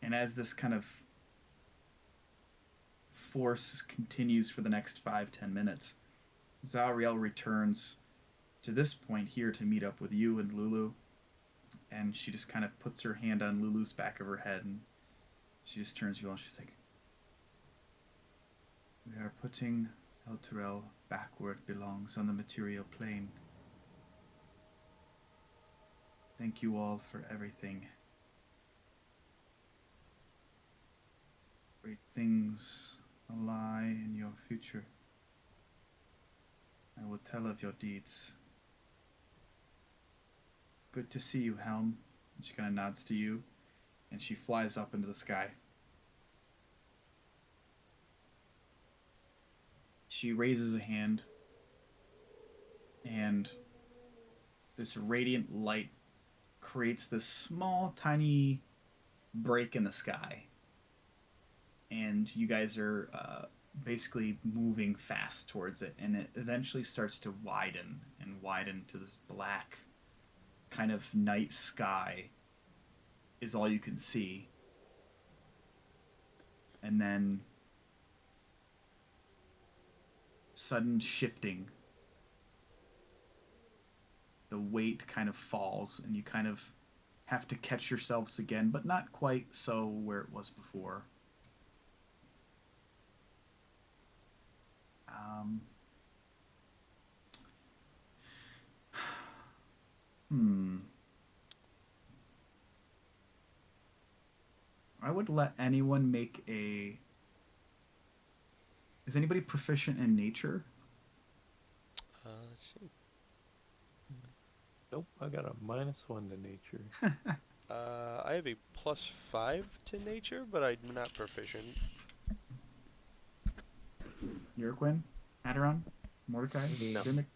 And as this kind of force continues for the next 5-10 minutes, Zariel returns to this point here to meet up with you and Lulu. And she just kind of puts her hand on Lulu's back of her head, and she just turns to you and she's like, "We are putting Elturel back where it belongs, on the material plane. Thank you all for everything. Great things lie in your future. I will tell of your deeds. Good to see you, Helm." And she kind of nods to you, and she flies up into the sky. She raises a hand, and this radiant light creates this small, tiny break in the sky. And you guys are basically moving fast towards it, and it eventually starts to widen and widen to this black kind of night sky is all you can see. And then sudden shifting. The weight kind of falls, and you kind of have to catch yourselves again, but not quite so where it was before. I would let anyone make a... Is anybody proficient in nature? Let's see. Nope, I got a -1 to nature. I have a +5 to nature, but I'm not proficient. Uriquin? Aderon? Mordecai? No. Dirmic?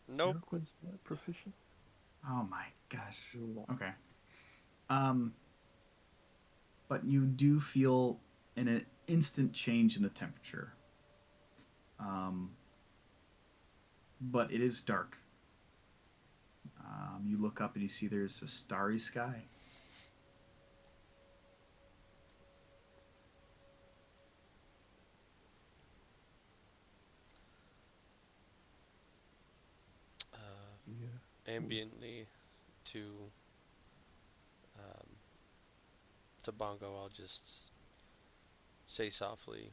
Nope. Darkwind's not proficient. Oh my gosh. No. Okay. But you do feel an instant change in the temperature. But it is dark. You look up and you see there's a starry sky. Yeah. Ambiently to Bongo, I'll just say softly,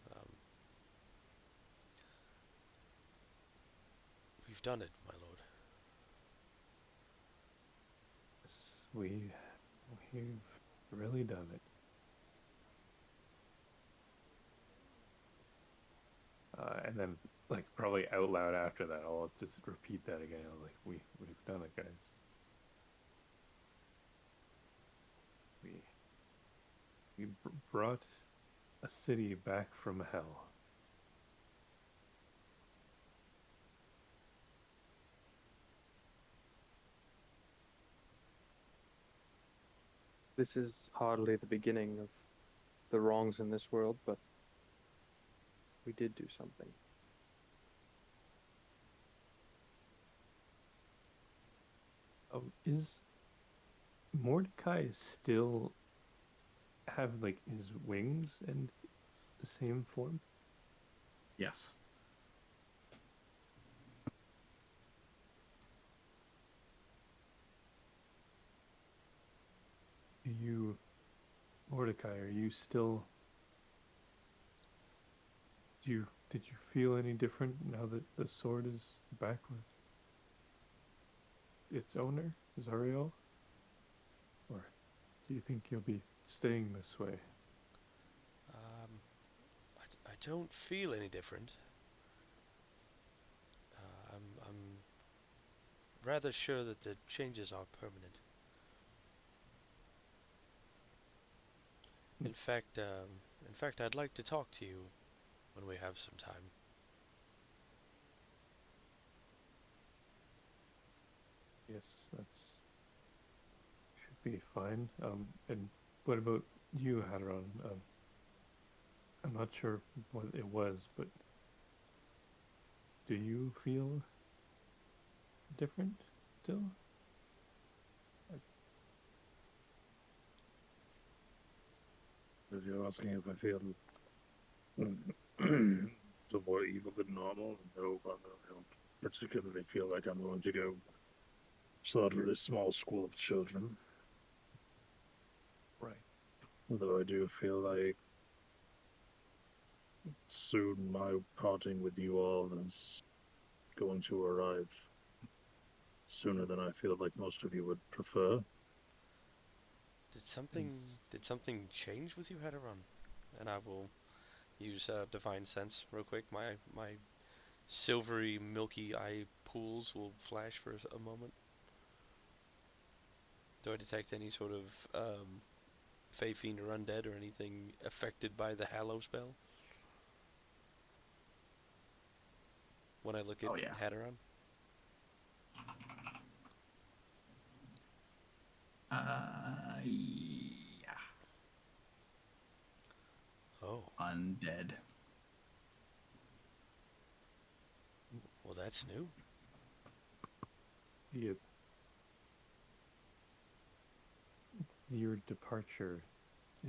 we've done it, my lord. We've really done it. And then, like, probably out loud after that, I'll just repeat that again. I was like, we've done it, guys. We brought a city back from hell. This is hardly the beginning of the wrongs in this world, but we did do something. Is Mordecai still have, like, his wings and the same form? Yes. Mordecai, are you still... Did you feel any different now that the sword is back with its owner, Zariel? Or do you think you'll be staying this way? I don't feel any different. I'm rather sure that the changes are permanent. In fact, I'd like to talk to you when we have some time. Yes, that's should be fine. And what about you, Hadron? I'm not sure what it was, but do you feel different still? If you're asking if I feel some more evil than normal, no, I don't particularly feel like I'm going to go slaughter this small school of children. Right. Although I do feel like soon my parting with you all is going to arrive sooner than I feel like most of you would prefer. Did something change with you, Heteron? And I will use Divine Sense real quick. My silvery, milky eye pools will flash for a moment. Do I detect any sort of Fey Fiend or Undead or anything affected by the Hallow spell? When I look at Hateron? Yeah. Oh. Undead. Well, that's new. Your departure,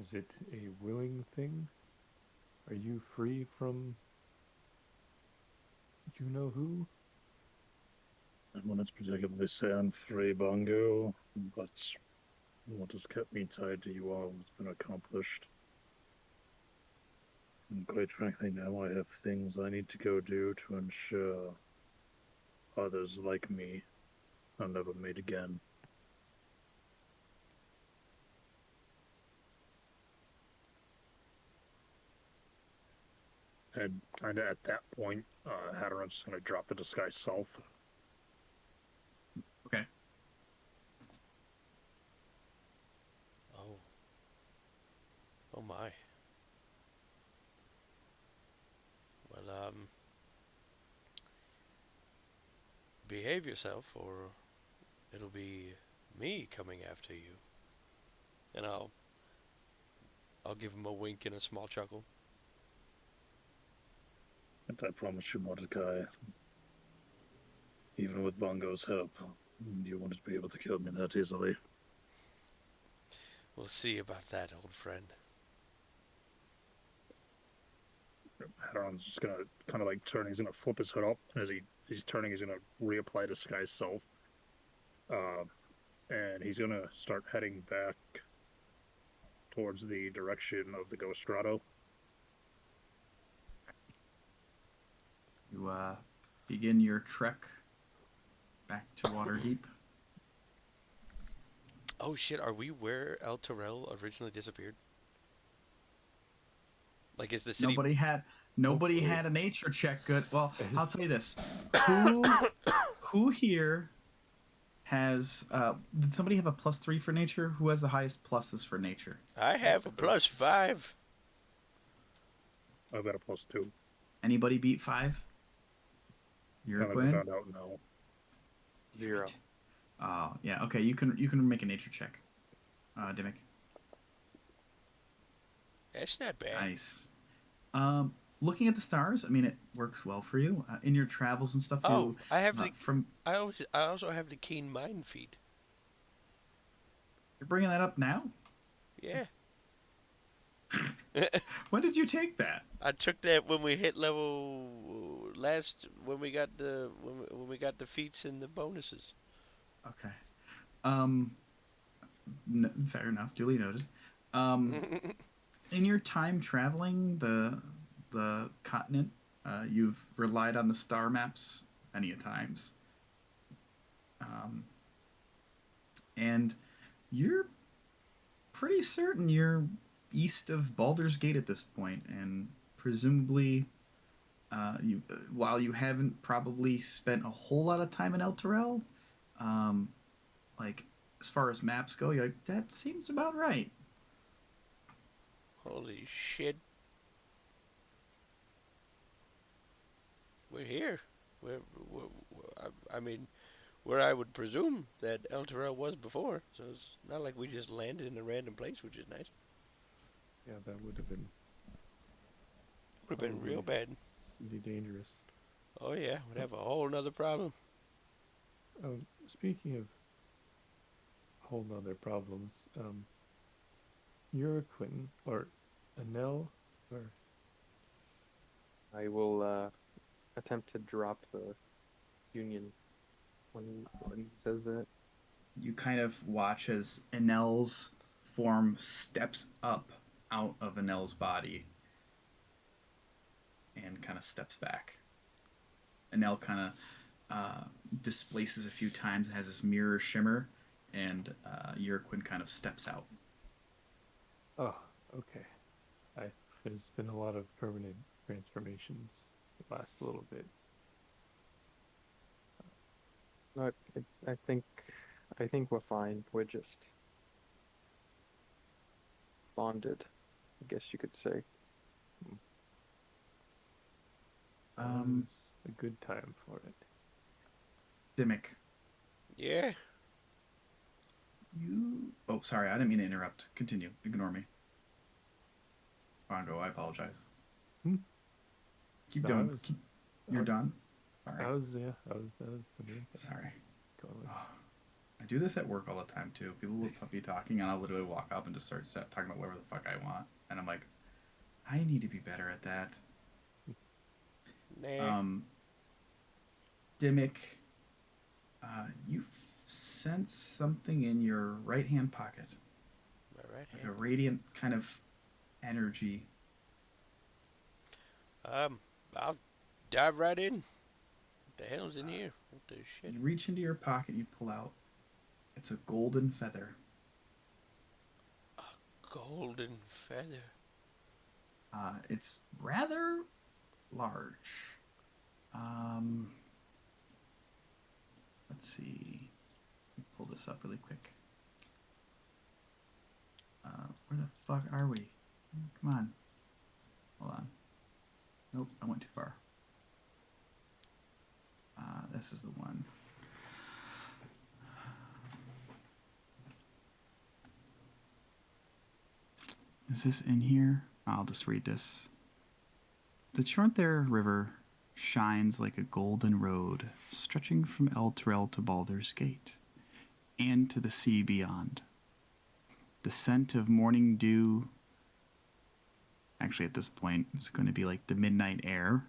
is it a willing thing? Are you free from... Do you know who? I wouldn't particularly say I'm free, Bongo, but what has kept me tied to you all has been accomplished. And quite frankly, now I have things I need to go do to ensure others like me are never made again. And kind of at that point, Hadron's just going to drop the disguise self. Okay. Oh my. Well, behave yourself or it'll be me coming after you. And I'll give him a wink and a small chuckle. And I promise you, Mordecai, even with Bongo's help, you wouldn't be able to kill me that easily. We'll see about that, old friend. Hadron's just gonna kind of like turn. He's gonna flip his hood up, and as he's turning, he's gonna reapply disguise self. And he's gonna start heading back towards the direction of the Ghost Grotto. You begin your trek back to Waterdeep. Oh shit, are we where El Terrell originally disappeared? Like, is the city? Nobody Hopefully. had a nature check good. Well, I'll tell you this. Who here has did somebody have a +3 for nature? Who has the highest pluses for nature? I have a +5. I've got a +2. Anybody beat 5? You're Now that I Quinn? found out, no. 0. Oh, yeah. Okay, you can make a nature check. Dimmick. That's not bad. Nice. Looking at the stars, I mean, it works well for you in your travels and stuff. Oh, I have the. From I also have the keen mind feat. you're bringing that up now. Yeah. When did you take that? I took that when we hit level when we got the feats and the bonuses. Okay. Fair enough. Duly noted. In your time traveling the continent, you've relied on the star maps many a times. And you're pretty certain you're east of Baldur's Gate at this point, and presumably, while you haven't probably spent a whole lot of time in El Terrell, like as far as maps go, you're like, that seems about right. Holy shit. We're here. I mean, where I would presume that El Terrell was before, so it's not like we just landed in a random place, which is nice. Yeah, that would have been Would have been real bad. really dangerous. Oh yeah, we'd have a whole nother problem. Speaking of whole nother problems, you're Quentin or Anel or I will attempt to drop the union when he says that. You kind of watch as Enel's form steps up out of Enel's body and kind of steps back. Enel kind of displaces a few times and has this mirror shimmer, and Urquin kind of steps out. oh, okay. There's been a lot of permanent transformations the last little bit. No, I think we're fine. We're just bonded, I guess you could say. It's a good time for it. Dimmick, Yeah. you... Oh, sorry, I didn't mean to interrupt. Continue. Ignore me. Rondo, I apologize. Keep No, doing... You're I- done? Sorry. That was the main thing. Sorry. Going with. Oh, I do this at work all the time, too. People will be talking, and I'll literally walk up and just start talking about whatever the fuck I want. And I'm like, I need to be better at that. Nah. Dimmick, you sense something in your right-hand pocket. My right Like a hand. radiant kind of energy. I'll dive right in. What the hell's in here? What the shit? You reach into your pocket, you pull out. It's a golden feather. Golden feather. It's rather large. Let's see. Let me pull this up really quick. Where the fuck are we? Come on. Hold on. Nope, I went too far. This is the one. Is this in here? I'll just read this. The Chornther River shines like a golden road, stretching from El Terrell to Baldur's Gate, and to the sea beyond. The scent of morning dew, actually at this point, it's going to be like the midnight air,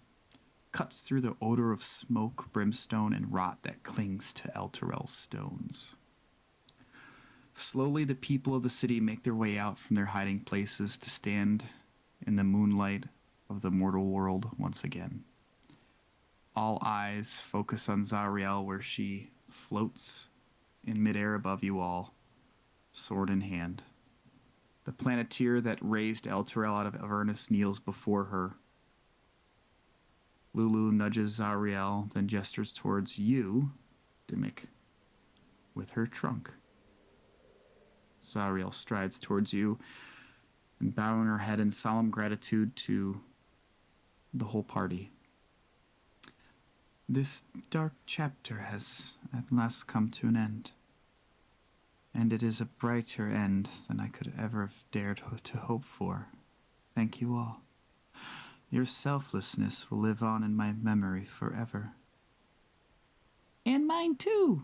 cuts through the odor of smoke, brimstone, and rot that clings to El Terrell stones. Slowly, the people of the city make their way out from their hiding places to stand in the moonlight of the mortal world once again. All eyes focus on Zariel, where she floats in midair above you all, sword in hand. The planeteer that raised Elturel out of Avernus kneels before her. Lulu nudges Zariel, then gestures towards you, Dimmick, with her trunk. Zariel strides towards you, and bowing her head in solemn gratitude to the whole party. This dark chapter has at last come to an end, and it is a brighter end than I could ever have dared to hope for. Thank you all. Your selflessness will live on in my memory forever. And mine too!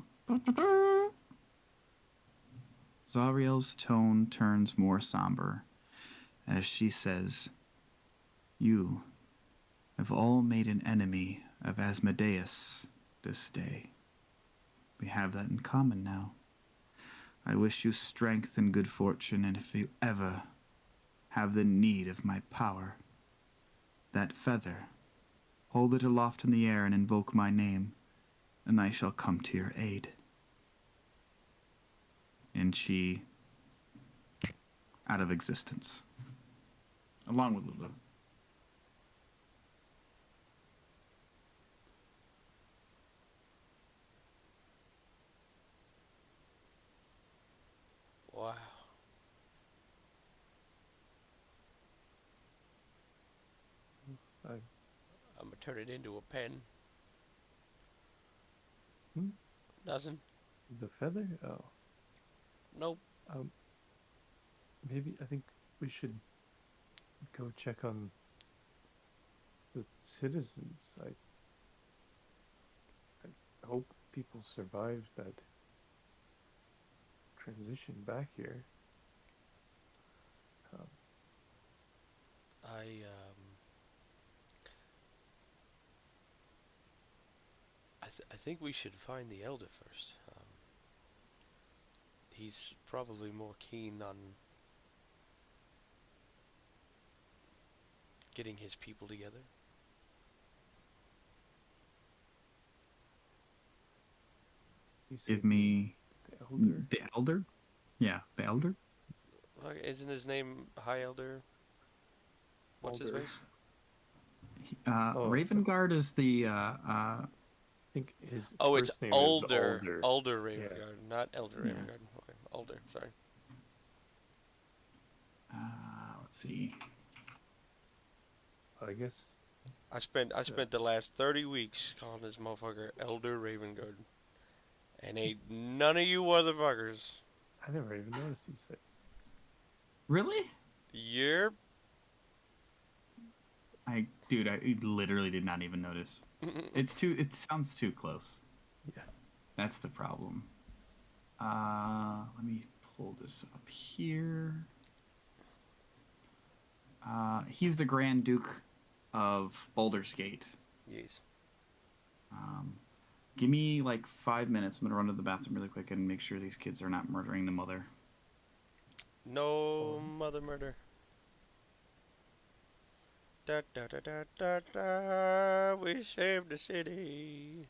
Zariel's tone turns more somber as she says, You have all made an enemy of Asmodeus this day. We have that in common now. I wish you strength and good fortune, and if you ever have the need of my power, that feather, hold it aloft in the air and invoke my name, and I shall come to your aid. And she, out of existence, along with Lulu. Wow. I, I'm gonna turn it into a pen. Hmm? Doesn't? the feather? Oh. Nope. Maybe I think we should go check on the citizens. I hope people survived that transition back here. I think we should find the elder first. He's probably more keen on getting his people together. You said Give me the elder. the elder? Yeah, the elder? Isn't his name High Elder? What's his Elder. face? Oh, Ravengard is the I think his Oh, it's first name Alder. is Alder. Alder Yeah. Ravengard, not Elder Yeah. Ravengard. Okay, Alder. Sorry. Let's see. I guess I spent the last 30 weeks calling this motherfucker Elder Ravengard, and ain't none of you motherfuckers. I never even noticed he said. Really? Yep. I literally did not even notice. It sounds too close. Yeah. That's the problem. Let me pull this up here. He's the Grand Duke of Baldur's Gate. Yes. Give me like 5 minutes. I'm gonna run to the bathroom really quick and make sure these kids are not murdering the mother. No mother murder. Da da da da da da. We saved the city.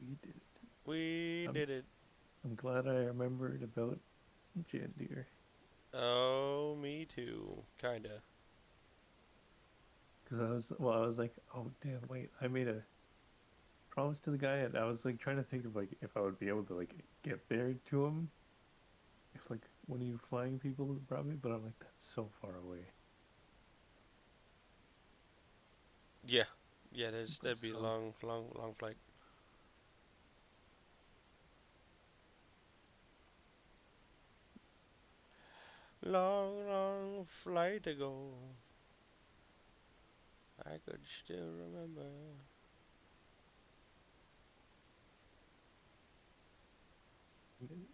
We did it. We did it. I'm glad I remembered about Jandir. Oh, me too. Kinda. Because I was like, oh damn, wait, I made a promise to the guy, and I was like trying to think of like if I would be able to like get there to him, if like one of you flying people would brought me, but I'm like that's so far away. Yeah. Yeah, that'd be a So- long flight. Long flight to go. I could still remember.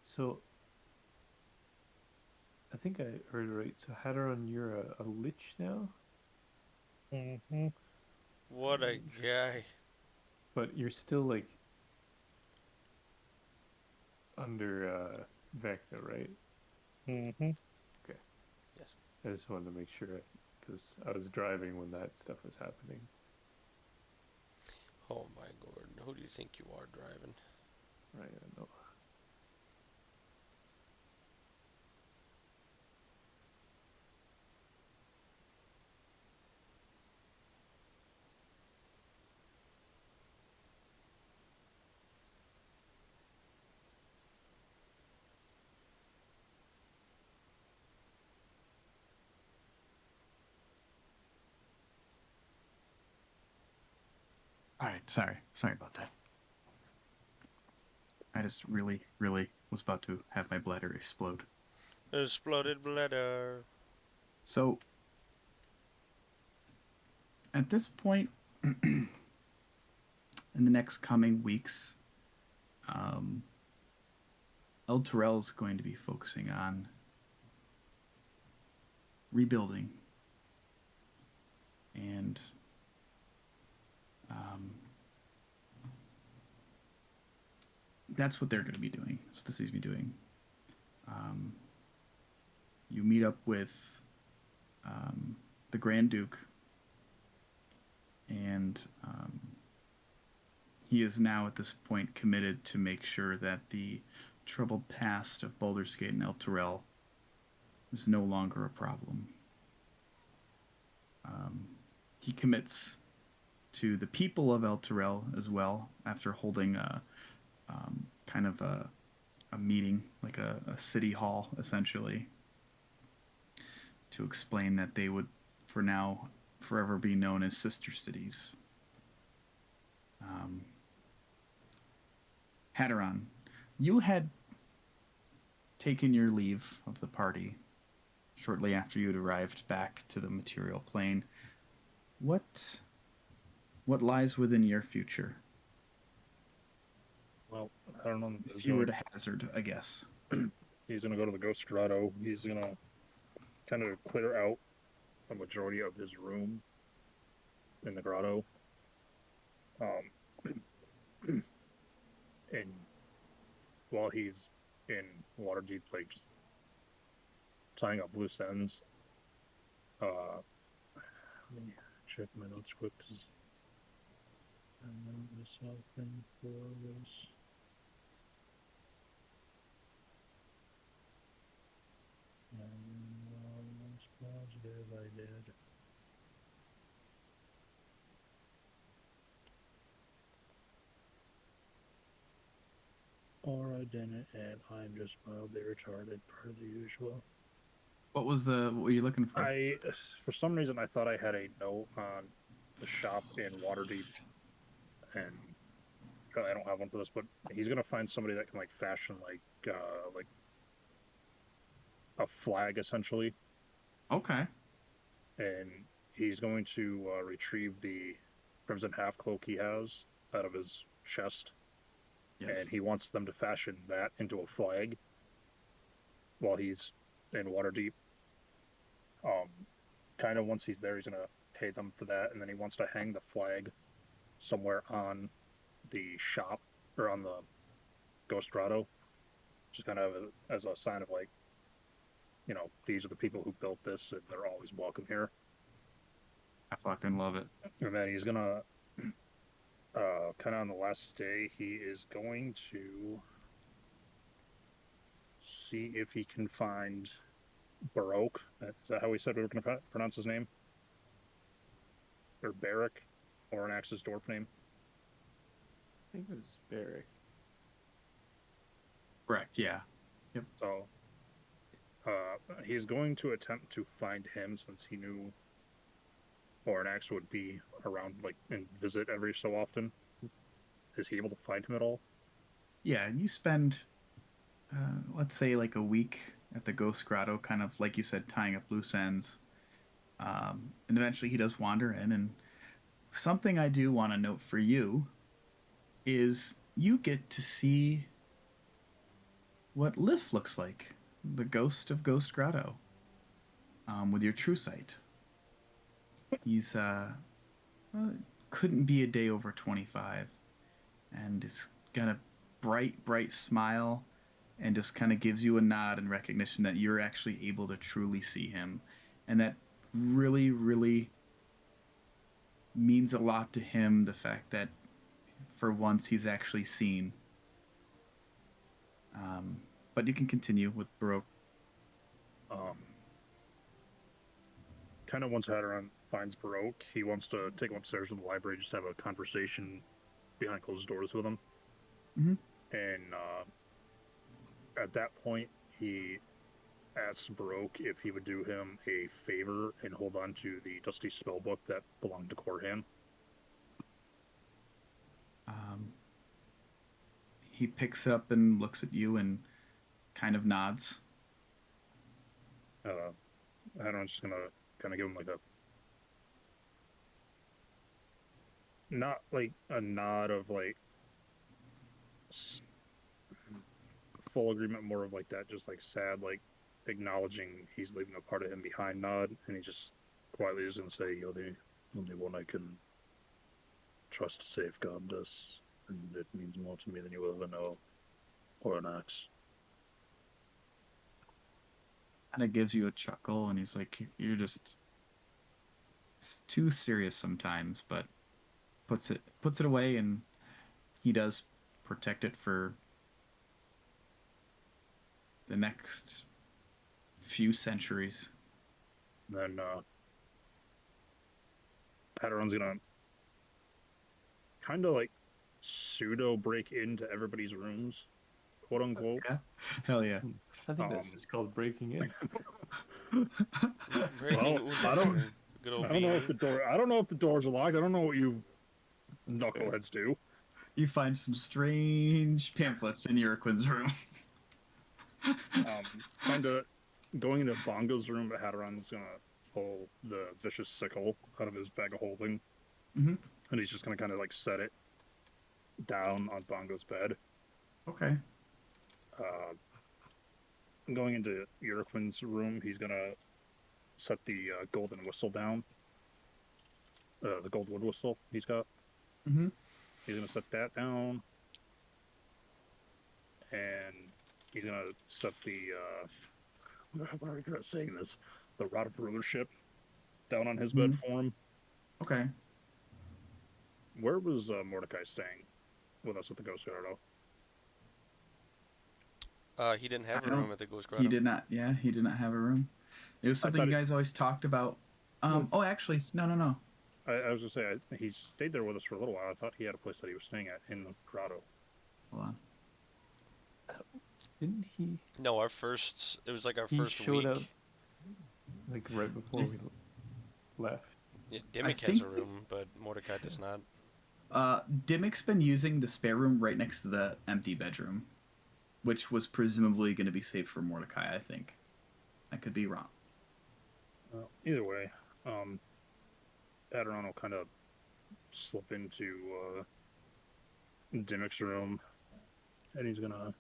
So I think I heard right. So Hadron, you're a lich now, Mm-hmm. What a guy. but you're still like under Vecna, right? Mm-hmm. Yes. I just wanted to make sure because I was driving when that stuff was happening. Oh my Gordon, who do you think you are driving? Right, I know. All right, sorry about that. I just really was about to have my bladder explode. Exploded bladder. So, at this point, in the next coming weeks, El Terrell is going to be focusing on rebuilding and that's what they're going to be doing. That's what this sees me doing. You meet up with the Grand Duke, and he is now at this point committed to make sure that the troubled past of Baldur's Gate and El Terrell is no longer a problem. He commits to the people of El Terrell as well after holding a kind of a meeting, like a city hall, essentially, to explain that they would, for now, forever be known as sister cities. Hadron, you had taken your leave of the party shortly after you had arrived back to the material plane. What lies within your future? Well, I don't know. If you were to hazard, I guess. He's gonna go to the Ghost Grotto. He's gonna kind of clear out a majority of his room in the grotto. And while he's in Waterdeep, like just tying up loose ends. Let me check my notes quick because I know something for this. Almost positive I did. Or I didn't, and I'm just mildly retarded per the usual. What were you looking for? For some reason, I thought I had a note on the shop in Waterdeep, and I don't have one for this, but he's gonna find somebody that can like fashion like a flag essentially. Okay. And he's going to retrieve the crimson half cloak he has out of his chest. Yes. And he wants them to fashion that into a flag while he's in Waterdeep. Kind of once he's there, he's going to pay them for that, and then he wants to hang the flag somewhere on the shop, or on the Ghost Grotto, just kind of as a sign of like, you know, these are the people who built this, and they're always welcome here. I fucking love it. And then he's going to kind of on the last day, he is going to see if he can find Baroque. Is that how we said we were going to pronounce his name? Or Barrick, or an Axis dwarf name? I think it was Barrick. Correct, yeah. Yep. So he's going to attempt to find him since he knew Oranax would be around, like, and visit every so often. Is he able to find him at all? Yeah, you spend, let's say, like a week at the Ghost Grotto, kind of, like you said, tying up loose ends. And eventually he does wander in, and something I do want to note for you is you get to see what Lif looks like, the ghost of Ghost Grotto, with your true sight. He's couldn't be a day over 25, and he's got a bright smile, and just kind of gives you a nod in recognition that you're actually able to truly see him, and that really means a lot to him. The fact that for once he's actually seen. But you can continue with Baroque. Kind of once Hadron finds Baroque, he wants to take him upstairs to the library, just have a conversation behind closed doors with him. Mhm. And at that point, he asks Baroque if he would do him a favor and hold on to the dusty spell book that belonged to Korhan. He picks it up and looks at you and kind of nods. Hadron's just gonna kind of give him like a not like a nod of like full agreement, more of like that, just like sad, like acknowledging he's leaving a part of him behind nod, and he just quietly is gonna say, "You're the only one I can trust to safeguard this, and it means more to me than you'll ever know, or an axe." Kind of gives you a chuckle, and he's like, "You're just it's too serious sometimes," but puts it away, and he does protect it for the next few centuries. Then Hadron's gonna kind of like pseudo break into everybody's rooms, quote unquote. Yeah. Hell yeah. I think that's just called breaking in. Breaking I don't- Good old I don't know if V. the door. I don't know if the doors are locked. I don't know what you knuckleheads do. You find some strange pamphlets in Uriquin's room. Kind of going into Bongo's room, but Hadron's gonna pull the vicious sickle out of his bag of holding, Mhm. and he's just gonna kind of like set it down on Bongo's bed. Okay. Going into Uriquin's room, he's gonna set the golden whistle down. The gold wood whistle he's got. Mhm. He's gonna set that down, and he's gonna set the. What I regret saying this. The rod of rulership down on his bed for him. Okay. Where was Mordecai staying with us at the Ghost Grotto? He didn't have I a don't- room at the Ghost Grotto. He did not. Yeah, he did not have a room. It was I something thought you it- guys always talked about. Oh, actually, no. I was gonna say he stayed there with us for a little while. I thought he had a place that he was staying at in the grotto. Hold on. Didn't he No, it was like our He first showed week. up like right before we left? Yeah, Dimmick has think a room, but Mordecai does not. Dimmick's been using the spare room right next to the empty bedroom, which was presumably going to be safe for Mordecai, I think. I could be wrong. Either way, Adron will kind of slip into Dimmick's room, and he's gonna.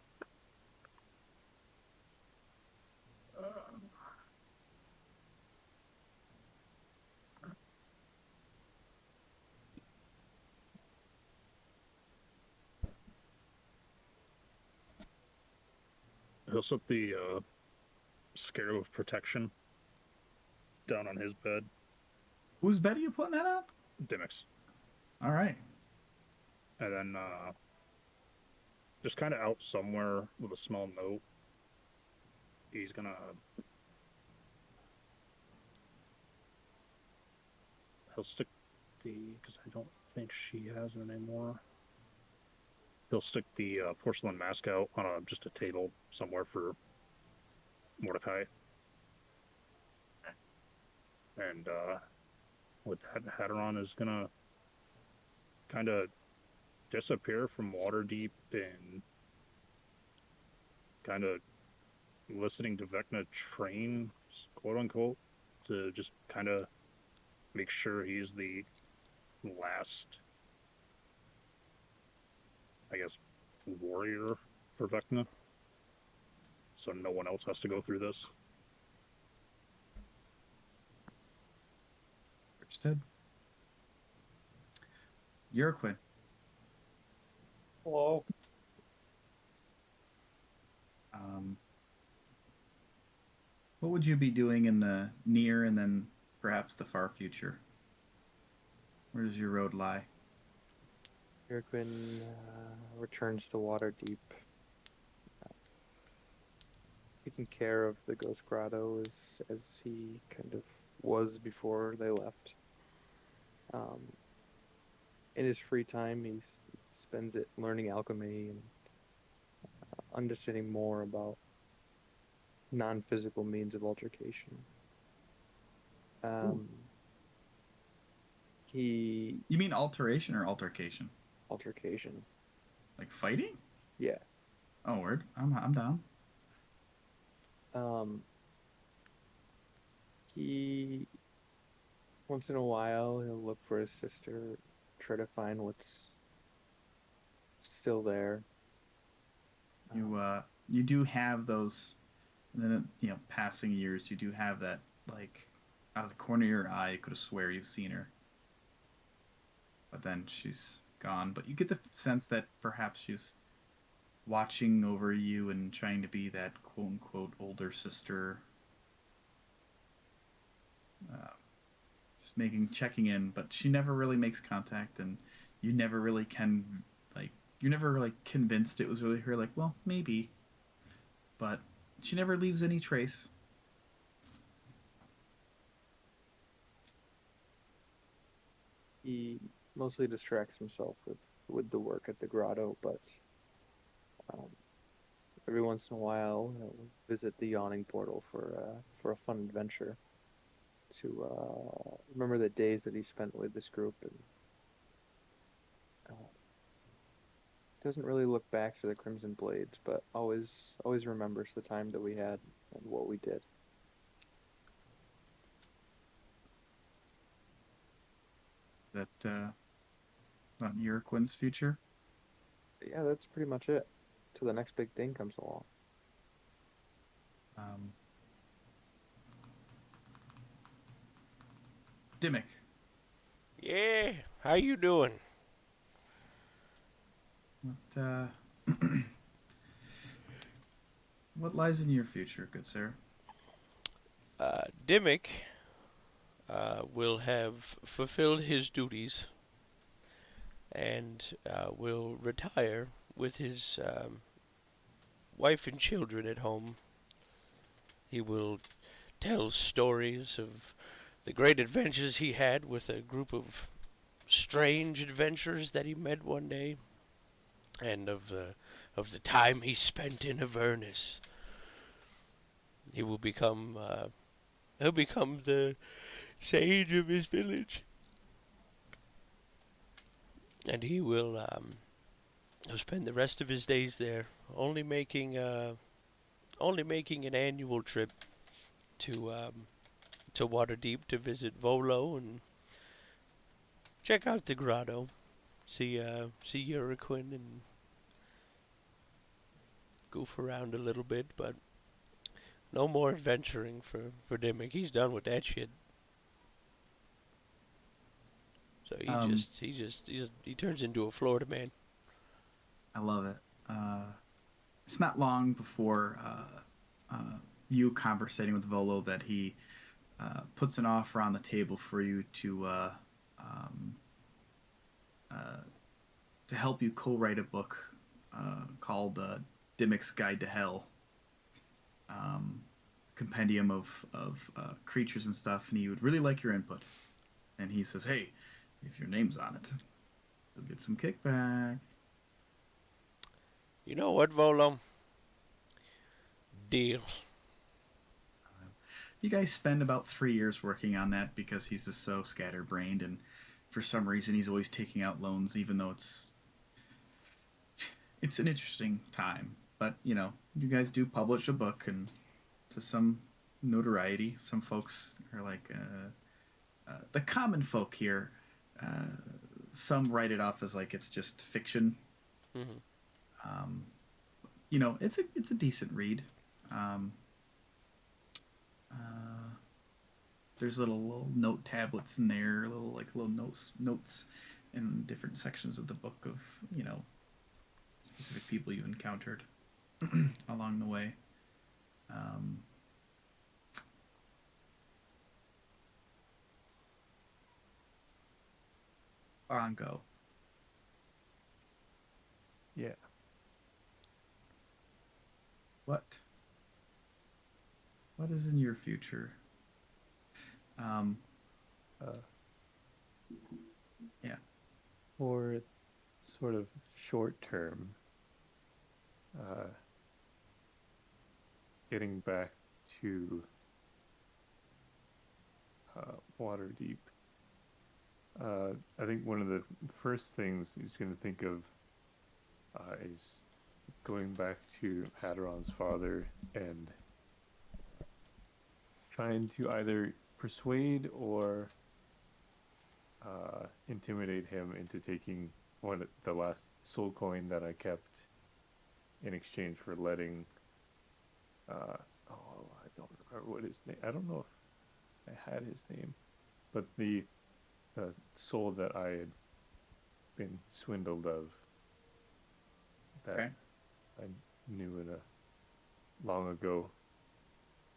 He'll set the Scarab of Protection down on his bed. Whose bed are you putting that on? Dimmick's. All right. And then just kind of out somewhere with a small note, he's gonna he'll stick because I don't think she has it anymore. He'll stick the porcelain mask out on just a table somewhere for Mordecai. And with Hadron is gonna kind of disappear from Waterdeep and kind of listening to Vecna train, quote unquote, to just kind of make sure he's the last, I guess, warrior for Vecna. So no one else has to go through this. Understood. Uriquin. Hello. What would you be doing in the near and then perhaps the far future? Where does your road lie? Irquin returns to Waterdeep, taking care of the Ghost Grotto as he kind of was before they left. Um, in his free time, he spends it learning alchemy and understanding more about non-physical means of altercation. He You mean alteration or altercation? altercation. Like fighting? Yeah. Oh, word. I'm down. He once in a while he'll look for his sister, try to find what's still there. You do have those, then passing years. You do have that, like, out of the corner of your eye, you could have swear you've seen her, but then she's gone. But you get the sense that perhaps she's watching over you and trying to be that quote unquote older sister. Just checking in, but she never really makes contact, and you never really can, like, you're never really convinced it was really her. Like, well, maybe, but she never leaves any trace. He mostly distracts himself with the work at the grotto, but every once in a while he'll visit the Yawning Portal for a fun adventure to remember the days that he spent with this group, and doesn't really look back to the Crimson Blades, but always remembers the time that we had and what we did. That not Urquin's future. Yeah, that's pretty much it. Till the next big thing comes along. Dimmick. Yeah, how you doing? What what lies in your future, good sir? Dimmick will have fulfilled his duties and will retire with his wife and children at home. He will tell stories of the great adventures he had with a group of strange adventurers that he met one day, and of the time he spent in Avernus. He will become he'll become the sage of his village, and he'll spend the rest of his days there, only making an annual trip to Waterdeep to visit Volo and check out the grotto, see Uraquin and goof around a little bit, but no more adventuring for Dimmick. He's done with that shit. So he turns into a Florida man. I love it. It's not long before you conversating with Volo that he puts an offer on the table for you to help you co-write a book called Dimmick's Guide to Hell. Compendium of creatures and stuff, and he would really like your input. And he says, hey, if your name's on it, you'll get some kickback. You know what, Volo? Deal. You guys spend about 3 years working on that because he's just so scatterbrained, and for some reason he's always taking out loans, even though it's an interesting time. But you guys do publish a book, and to some notoriety, some folks are like the common folk here. Some write it off as like it's just fiction. Mm-hmm. It's a decent read. There's little note tablets in there, little notes in different sections of the book of specific people you've encountered along the way. Bongo. Yeah. What? What is in your future? Um, Uh, yeah. for sort of short term, uh, getting back to Waterdeep. I think one of the first things he's going to think of is going back to Hadron's father and trying to either persuade or intimidate him into taking the last soul coin that I kept in exchange for letting. I don't remember what his name. I don't know if I had his name, but the soul that I had been swindled of, that Okay. I knew in a long ago.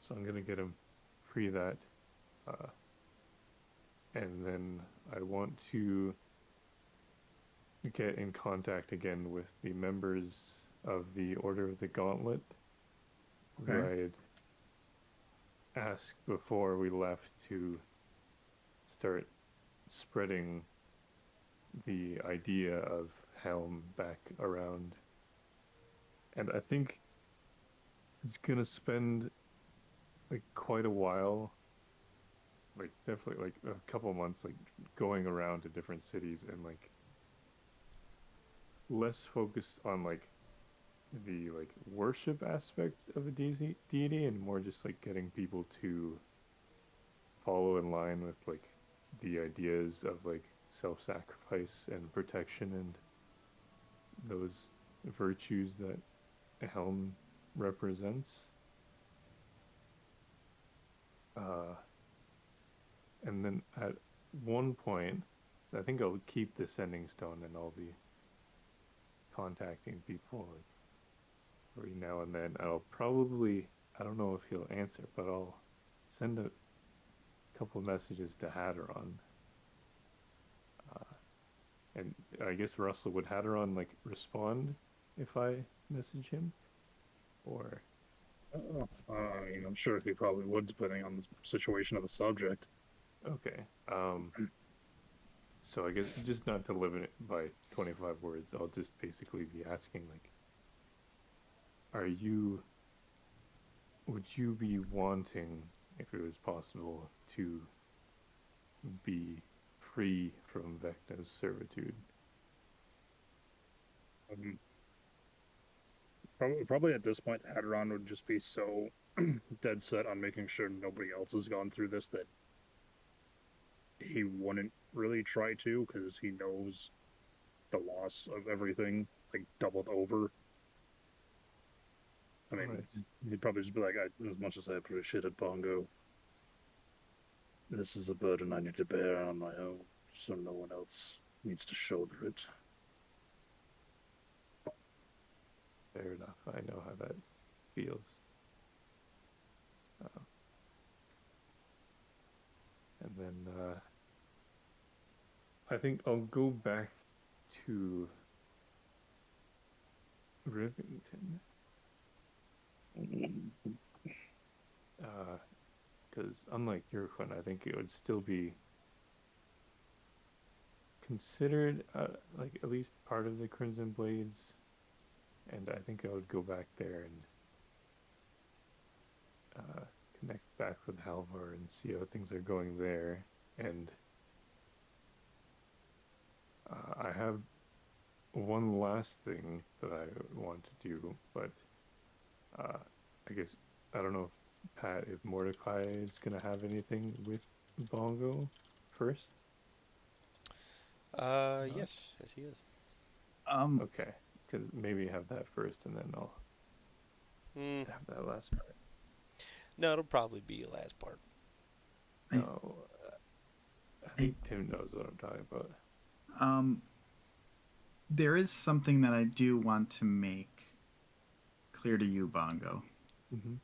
So I'm gonna get him free that, and then I want to get in contact again with the members of the Order of the Gauntlet, who Okay. I had asked before we left to start spreading the idea of Helm back around. And I think it's gonna spend like quite a while, like definitely like a couple months, like going around to different cities and like less focused on like the like worship aspect of a deity and more just like getting people to follow in line with like the ideas of like self-sacrifice and protection and those virtues that Helm represents. And then at one point, so I think I'll keep the sending stone and I'll be contacting people like every now and then. I'll probably, I don't know if he'll answer, but I'll send a couple messages to Hadron. And I guess Russell, would Hadron like respond if I message him? Or I mean, I'm sure he probably would, depending on the situation of the subject. okay. So I guess just not to limit it by 25 words, I'll just basically be asking like, would you be wanting, if it was possible, to be free from Vecna's servitude? Um, probably at this point, Hadron would just be so dead set on making sure nobody else has gone through this that he wouldn't really try to, because he knows the loss of everything like doubled over. I mean, Right. he'd probably just be like, as much as I appreciated Bongo, this is a burden I need to bear on my own, so no one else needs to shoulder it. Fair enough. I know how that feels. And then I think I'll go back to Rivington. Because unlike Yurkun, I think it would still be considered like at least part of the Crimson Blades, and I think I would go back there and connect back with Halvar and see how things are going there. And I have one last thing that I want to do, but I guess I don't know if Mordecai is gonna have anything with Bongo first. Yes, he is. Okay, because maybe have that first, and then I'll Mm, have that last part. no, it'll probably be your last part. No, I think Tim knows what I'm talking about. There is something that I do want to make clear to you, Bongo. Mm-hmm.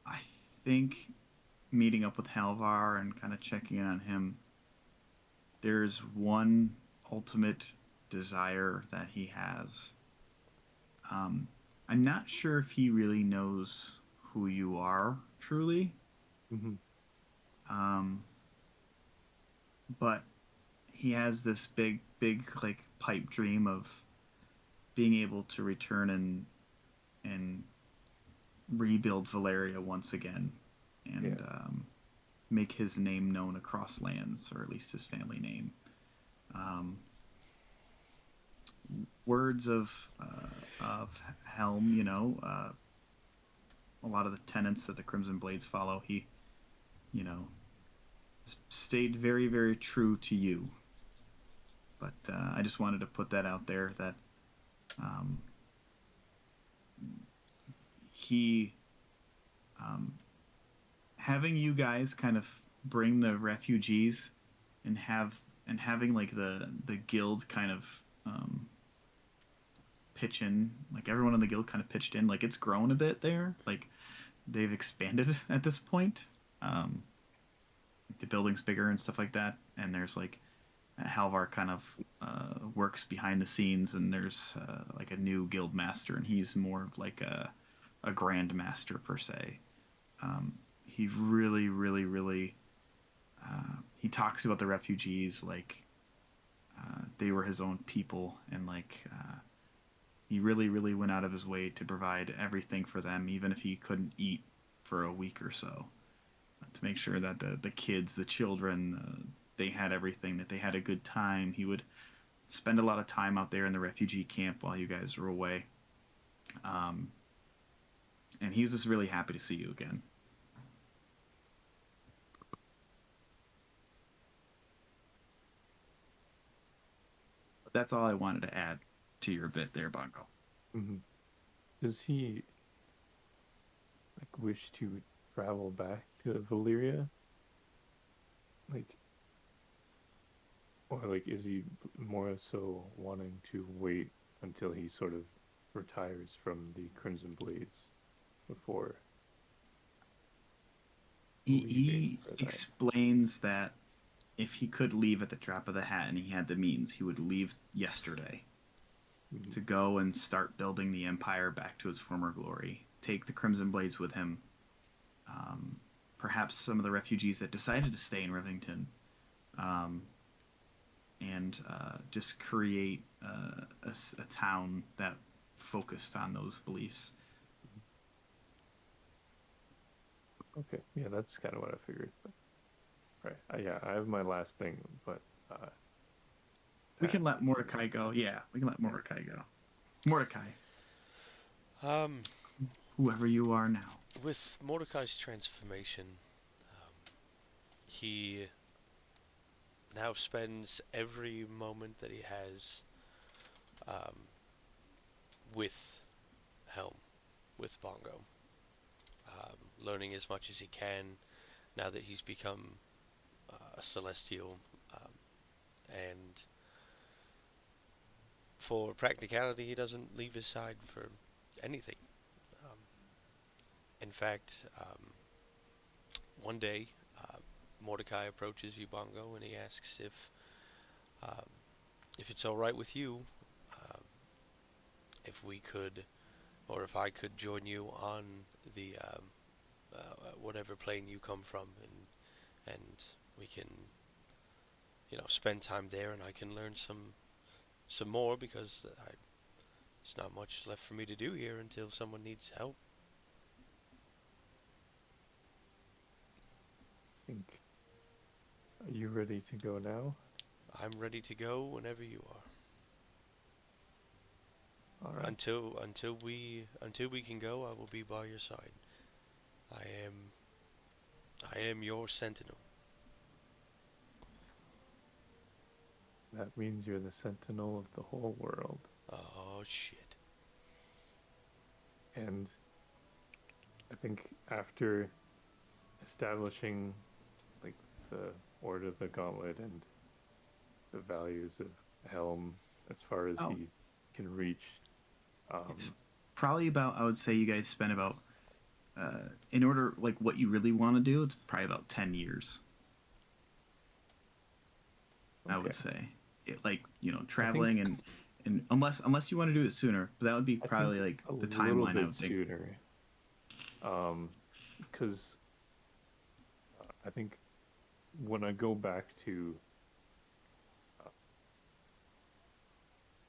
I think meeting up with Halvar and kind of checking in on him, there's one ultimate desire that he has. I'm not sure if he really knows who you are truly, Mm-hmm. but he has this big like pipe dream of being able to return and rebuild Valeria once again, and make his name known across lands, or at least his family name. Words of Helm, you know, a lot of the tenets that the Crimson Blades follow, he, you know, stayed very true to you. But I just wanted to put that out there that he, having you guys kind of bring the refugees and having like the guild kind of pitch in, like everyone in the guild kind of pitched in, like it's grown a bit there, like they've expanded at this point. The building's bigger and stuff like that, and there's like Halvar kind of works behind the scenes, and there's like a new guild master, and he's more of like a grand master per se. He really he talks about the refugees like they were his own people, and like he really went out of his way to provide everything for them, even if he couldn't eat for a week or so, to make sure that the kids, the children, they had everything, that they had a good time. He would spend a lot of time out there in the refugee camp while you guys were away. And he was just really happy to see you again. But that's all I wanted to add to your bit there, Bongo. Mm-hmm. Does he like wish to travel back to Valyria? Like, or like, is he more so wanting to wait until he sort of retires from the Crimson Blades before He leaving for that? explains that if he could leave at the drop of the hat and he had the means, he would leave yesterday Mhm. to go and start building the Empire back to its former glory. Take the Crimson Blades with him. Perhaps some of the refugees that decided to stay in Rivington. And just create a town that focused on those beliefs. Okay, yeah, that's kind of what I figured. But, right, yeah, I have my last thing, but We can let Mordecai go. Yeah, we can let Mordecai go. Mordecai, whoever you are now. With Mordecai's transformation, he now spends every moment that he has with Helm, with Bongo, learning as much as he can now that he's become a Celestial, and for practicality, he doesn't leave his side for anything. In fact, one day, Mordecai approaches you, Bongo, and he asks if it's all right with you, if we could, or if I could join you on the whatever plane you come from, and we can, spend time there, and I can learn some more, because there's not much left for me to do here until someone needs help. think, are you ready to go now? I'm ready to go whenever you are. All right. Until we can go, I will be by your side. I am your sentinel. That means you're the sentinel of the whole world. Oh shit. And I think after establishing like the Order of the Gauntlet and the values of Helm as far as Oh. he can reach, It's probably about, I would say you guys spent about, in order, like what you really want to do, it's probably about 10 years. I would okay. say. like traveling and unless you want to do it sooner, but that would be I probably think like a the little timeline I bit would think. sooner. Because I think when I go back to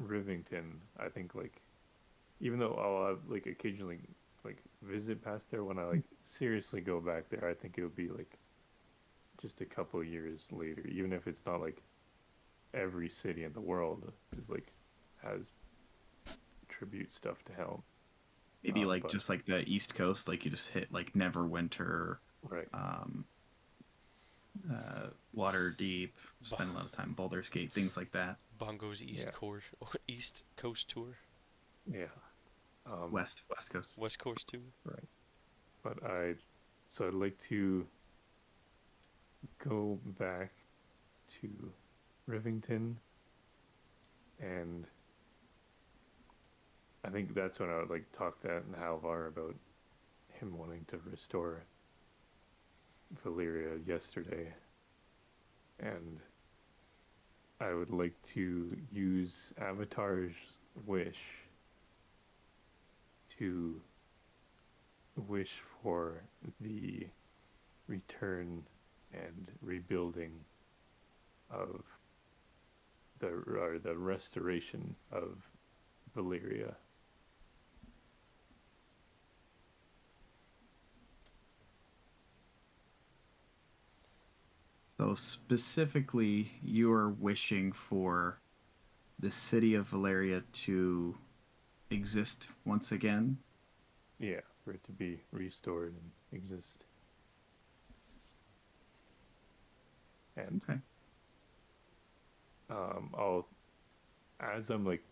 Rivington, I think like even though I'll have, like occasionally like visit past there, when I like seriously go back there, I think it would be like just a couple of years later, even if it's not like every city in the world is like has tribute stuff to Helm. Maybe like But just like the East Coast, like you just hit like Neverwinter, right, um, Water Deep, spend a lot of time in Baldur's Gate, things like that. Bongo's yeah, East Coast tour, yeah, West Coast. West Coast tour. right. But I'd like to go back to Rivington, and I think that's when I would like talk to Halvar about him wanting to restore Valyria yesterday, and I would like to use Avatar's wish to wish for the return and rebuilding of the restoration of Valyria. So specifically, you're wishing for the city of Valeria to exist once again. Yeah, for it to be restored and exist. And Okay. I'll, as I'm like,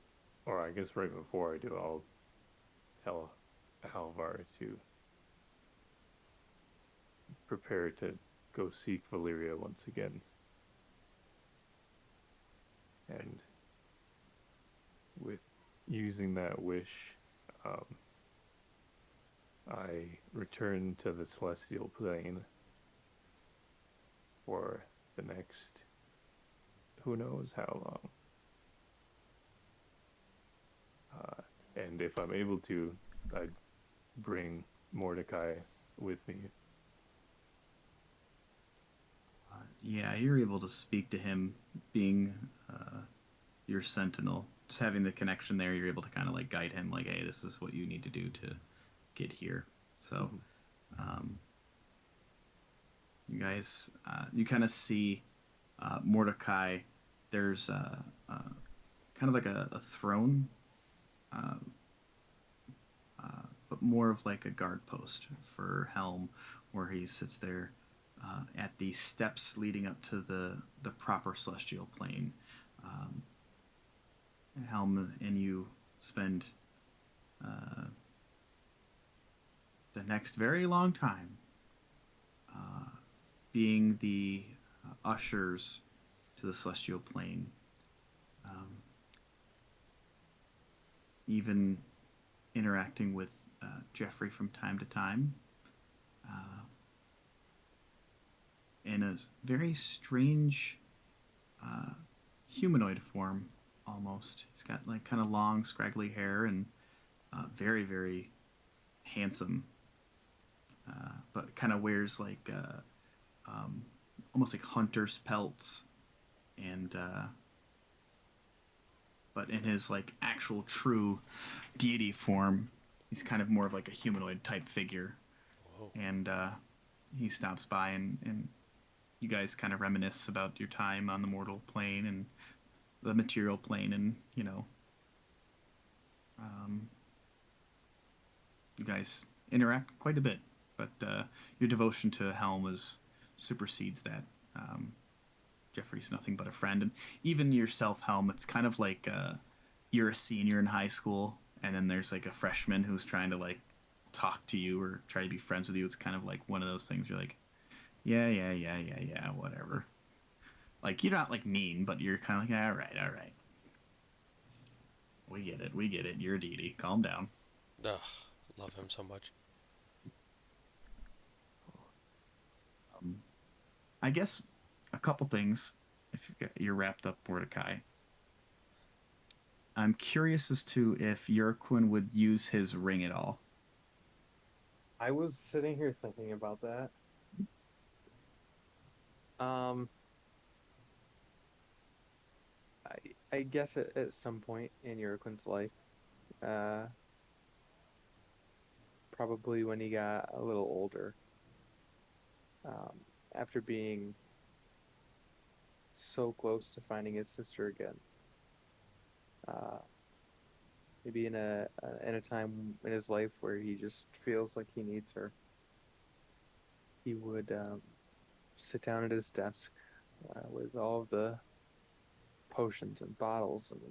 or I guess right before I do, I'll tell Halvar to prepare to go seek Valyria once again. And with using that wish, I return to the Celestial Plane for the next who knows how long. And if I'm able to, I'd bring Mordecai with me. Yeah, you're able to speak to him, being your sentinel. Just having the connection there, you're able to kind of like guide him, like, hey, this is what you need to do to get here. So, you guys, you kind of see Mordecai. There's kind of like a throne, uh, but more of like a guard post for Helm, where he sits there at the steps leading up to the proper celestial plane. Um, Helm and you spend the next very long time being the ushers to the celestial plane. Even interacting with Jeffrey from time to time. In a very strange humanoid form, almost. He's got like kind of long, scraggly hair and very, very handsome, but kind of wears like almost like hunter's pelts, and but in his like actual true deity form, he's kind of more of like a humanoid type figure. Whoa. And he stops by and you guys kind of reminisce about your time on the mortal plane and the material plane, and you guys interact quite a bit, but your devotion to Helm supersedes that. Jeffrey's nothing but a friend, and even yourself, Helm, it's kind of like you're a senior in high school, and then there's like a freshman who's trying to like talk to you or try to be friends with you. It's kind of like one of those things. You're like, yeah, whatever. Like, you're not like mean, but you're kind of like, all right. We get it. You're a deity. Calm down. Ugh, love him so much. I guess a couple things. If you're wrapped up, Mordecai. I'm curious as to if Yurquin would use his ring at all. I was sitting here thinking about that. Um, I guess at some point in Yurquin's life, uh, probably when he got a little older, um, after being so close to finding his sister again, uh, maybe in a time in his life where he just feels like he needs her, he would sit down at his desk with all of the potions and bottles and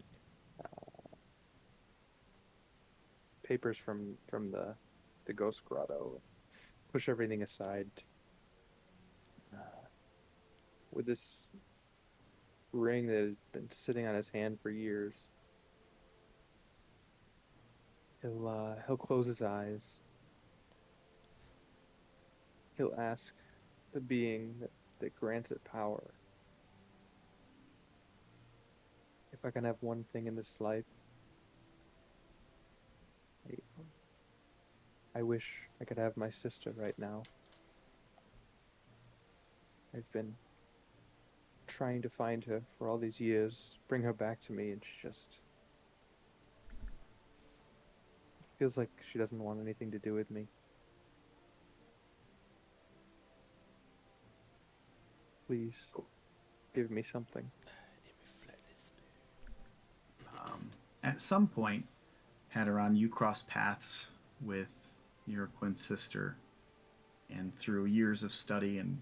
papers from the Ghost Grotto, push everything aside. With this ring that has been sitting on his hand for years, he'll close his eyes. He'll ask the being that grants it power, if I can have one thing in this life, I wish I could have my sister right now. I've been trying to find her for all these years, bring her back to me, and she just feels like she doesn't want anything to do with me. Please, give me something. At some point, Haderon, you cross paths with Yurquin's sister, and through years of study and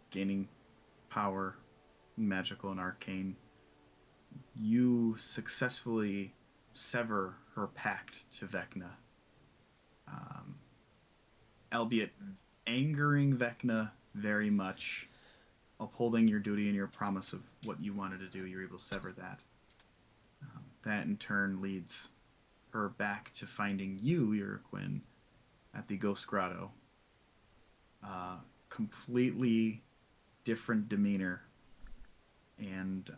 gaining power, magical and arcane, you successfully sever her pact to Vecna. Albeit angering Vecna very much, upholding your duty and your promise of what you wanted to do, you're able to sever that. That in turn leads her back to finding you, Yurquin, at the Ghost Grotto. Completely different demeanor, and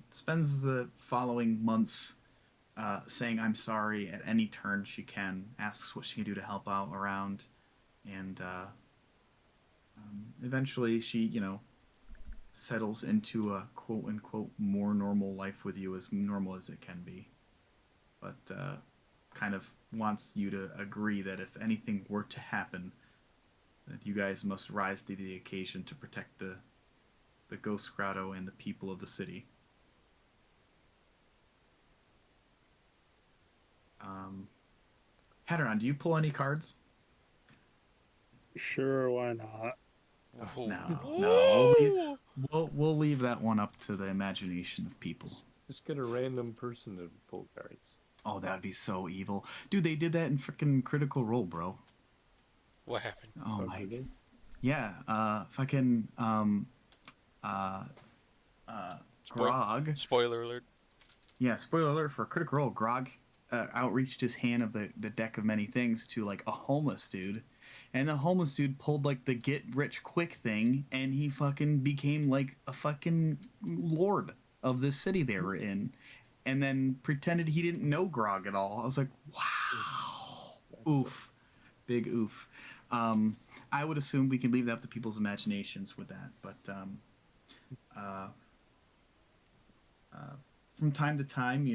spends the following months saying I'm sorry at any turn she can, asks what she can do to help out around, and eventually she, settles into a quote-unquote more normal life with you, as normal as it can be. But kind of wants you to agree that if anything were to happen, that you guys must rise to the occasion to protect the Ghost Grotto and the people of the city. Haderon, do you pull any cards? Sure, why not? Whoa. No. We'll leave that one up to the imagination of people. Just get a random person to pull cards. Oh, that'd be so evil. Dude, they did that in freaking Critical Role, bro. What happened? Oh, Oh, my. did they? Yeah, fucking, Grog. Spoiler alert. Yeah, spoiler alert for Critical Role. Grog outreached his hand of the deck of many things to, like, a homeless dude. And the homeless dude pulled, like, the get rich quick thing, and he fucking became, like, a fucking lord of this city they were in. And then pretended he didn't know Grog at all. I was like, wow. Oof. Big oof. I would assume we can leave that up to people's imaginations with that. But from time to time,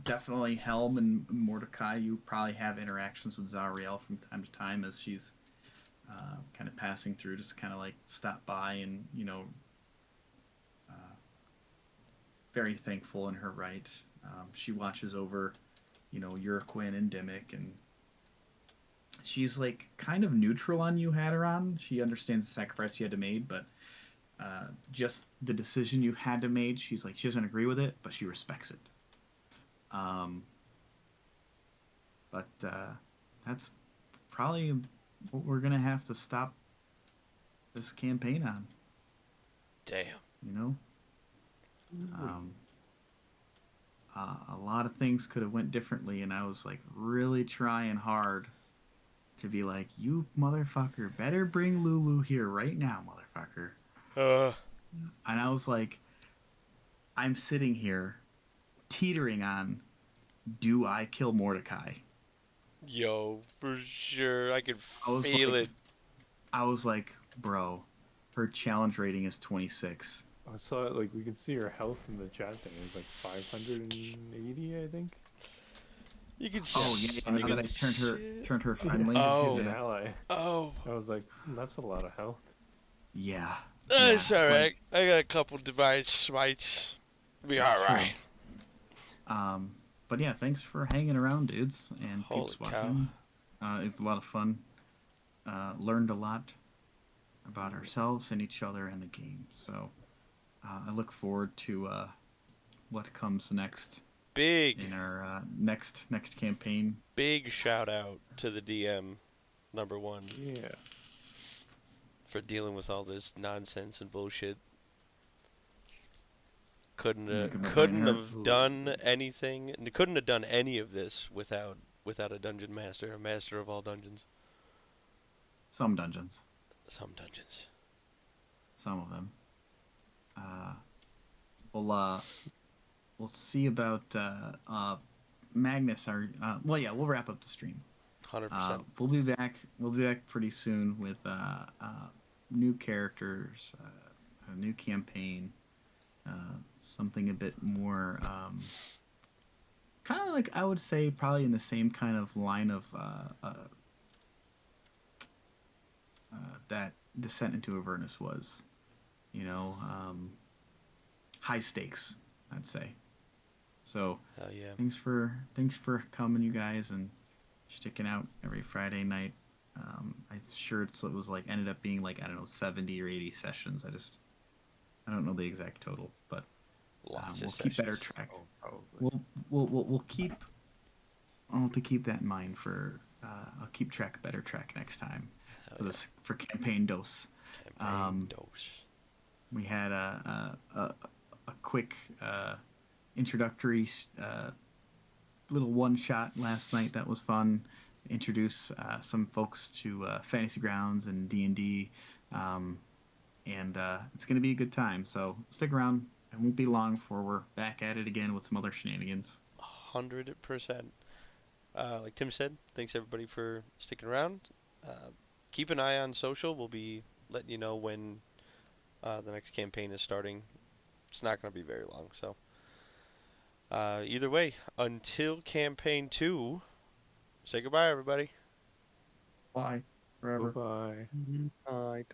definitely Helm and Mordecai, you probably have interactions with Zariel from time to time as she's kind of passing through, just kind of like stop by and, very thankful in her right. She watches over, Yurquin and Dimmick, and she's like kind of neutral on you, Haderon. She understands the sacrifice you had to make, but just the decision you had to make, she's like, she doesn't agree with it, but she respects it. But that's probably what we're gonna have to stop this campaign on. Damn. A lot of things could have went differently, and I was like really trying hard to be like, you motherfucker better bring Lulu here right now, motherfucker. And I was like, I'm sitting here teetering on, do I kill Mordecai? Yo, for sure, I can I was feel like, it. I was like, bro, her challenge rating is 26. I saw it, like, we could see her health in the chat thing. It was like 580, I think. You can. Oh yeah, you now can that I turned her Yeah, friendly. Oh. she's an Yeah. ally. Oh, I was like, that's a lot of health. Yeah. it's Yeah, all right. like, I got a couple divine smites. Be all right. But yeah, thanks for hanging around, dudes, and Holy peeps cow. watching. It's a lot of fun. Learned a lot about ourselves and each other and the game. So I look forward to what comes next Big, in our next campaign. big shout out to the DM, number one, Yeah. for dealing with all this nonsense and bullshit. Couldn't You can couldn't blame her. have done anything. And couldn't have done any of this without a dungeon master, a master of all dungeons. Some dungeons, Some dungeons. some of them. We'll see about Magnus. Well, yeah, we'll wrap up the stream. 100%. We'll be back. We'll be back pretty soon with new characters, a new campaign, something a bit more, kind of like I would say, probably in the same kind of line of that Descent into Avernus was. You know, high stakes, I'd say. So Hell yeah. thanks for coming, you guys, and sticking out every Friday night. I'm sure it was like ended up being like, I don't know, 70 or 80 sessions. I don't know the exact total, but Lots we'll of keep better sessions. track. Oh, probably. We'll keep. I'll have to keep that in mind for. I'll keep better track next time Hell for yeah. this for campaign dose. Campaign dose. We had a quick introductory little one shot last night that was fun. Introduce some folks to Fantasy Grounds and D&D, and it's going to be a good time. So stick around. It won't be long before we're back at it again with some other shenanigans. 100%. Like Tim said, thanks everybody for sticking around. Keep an eye on social. We'll be letting you know when the next campaign is starting. It's not going to be very long, so either way, until campaign 2, say goodbye, everybody. Bye. Forever. Bye-bye. Alright.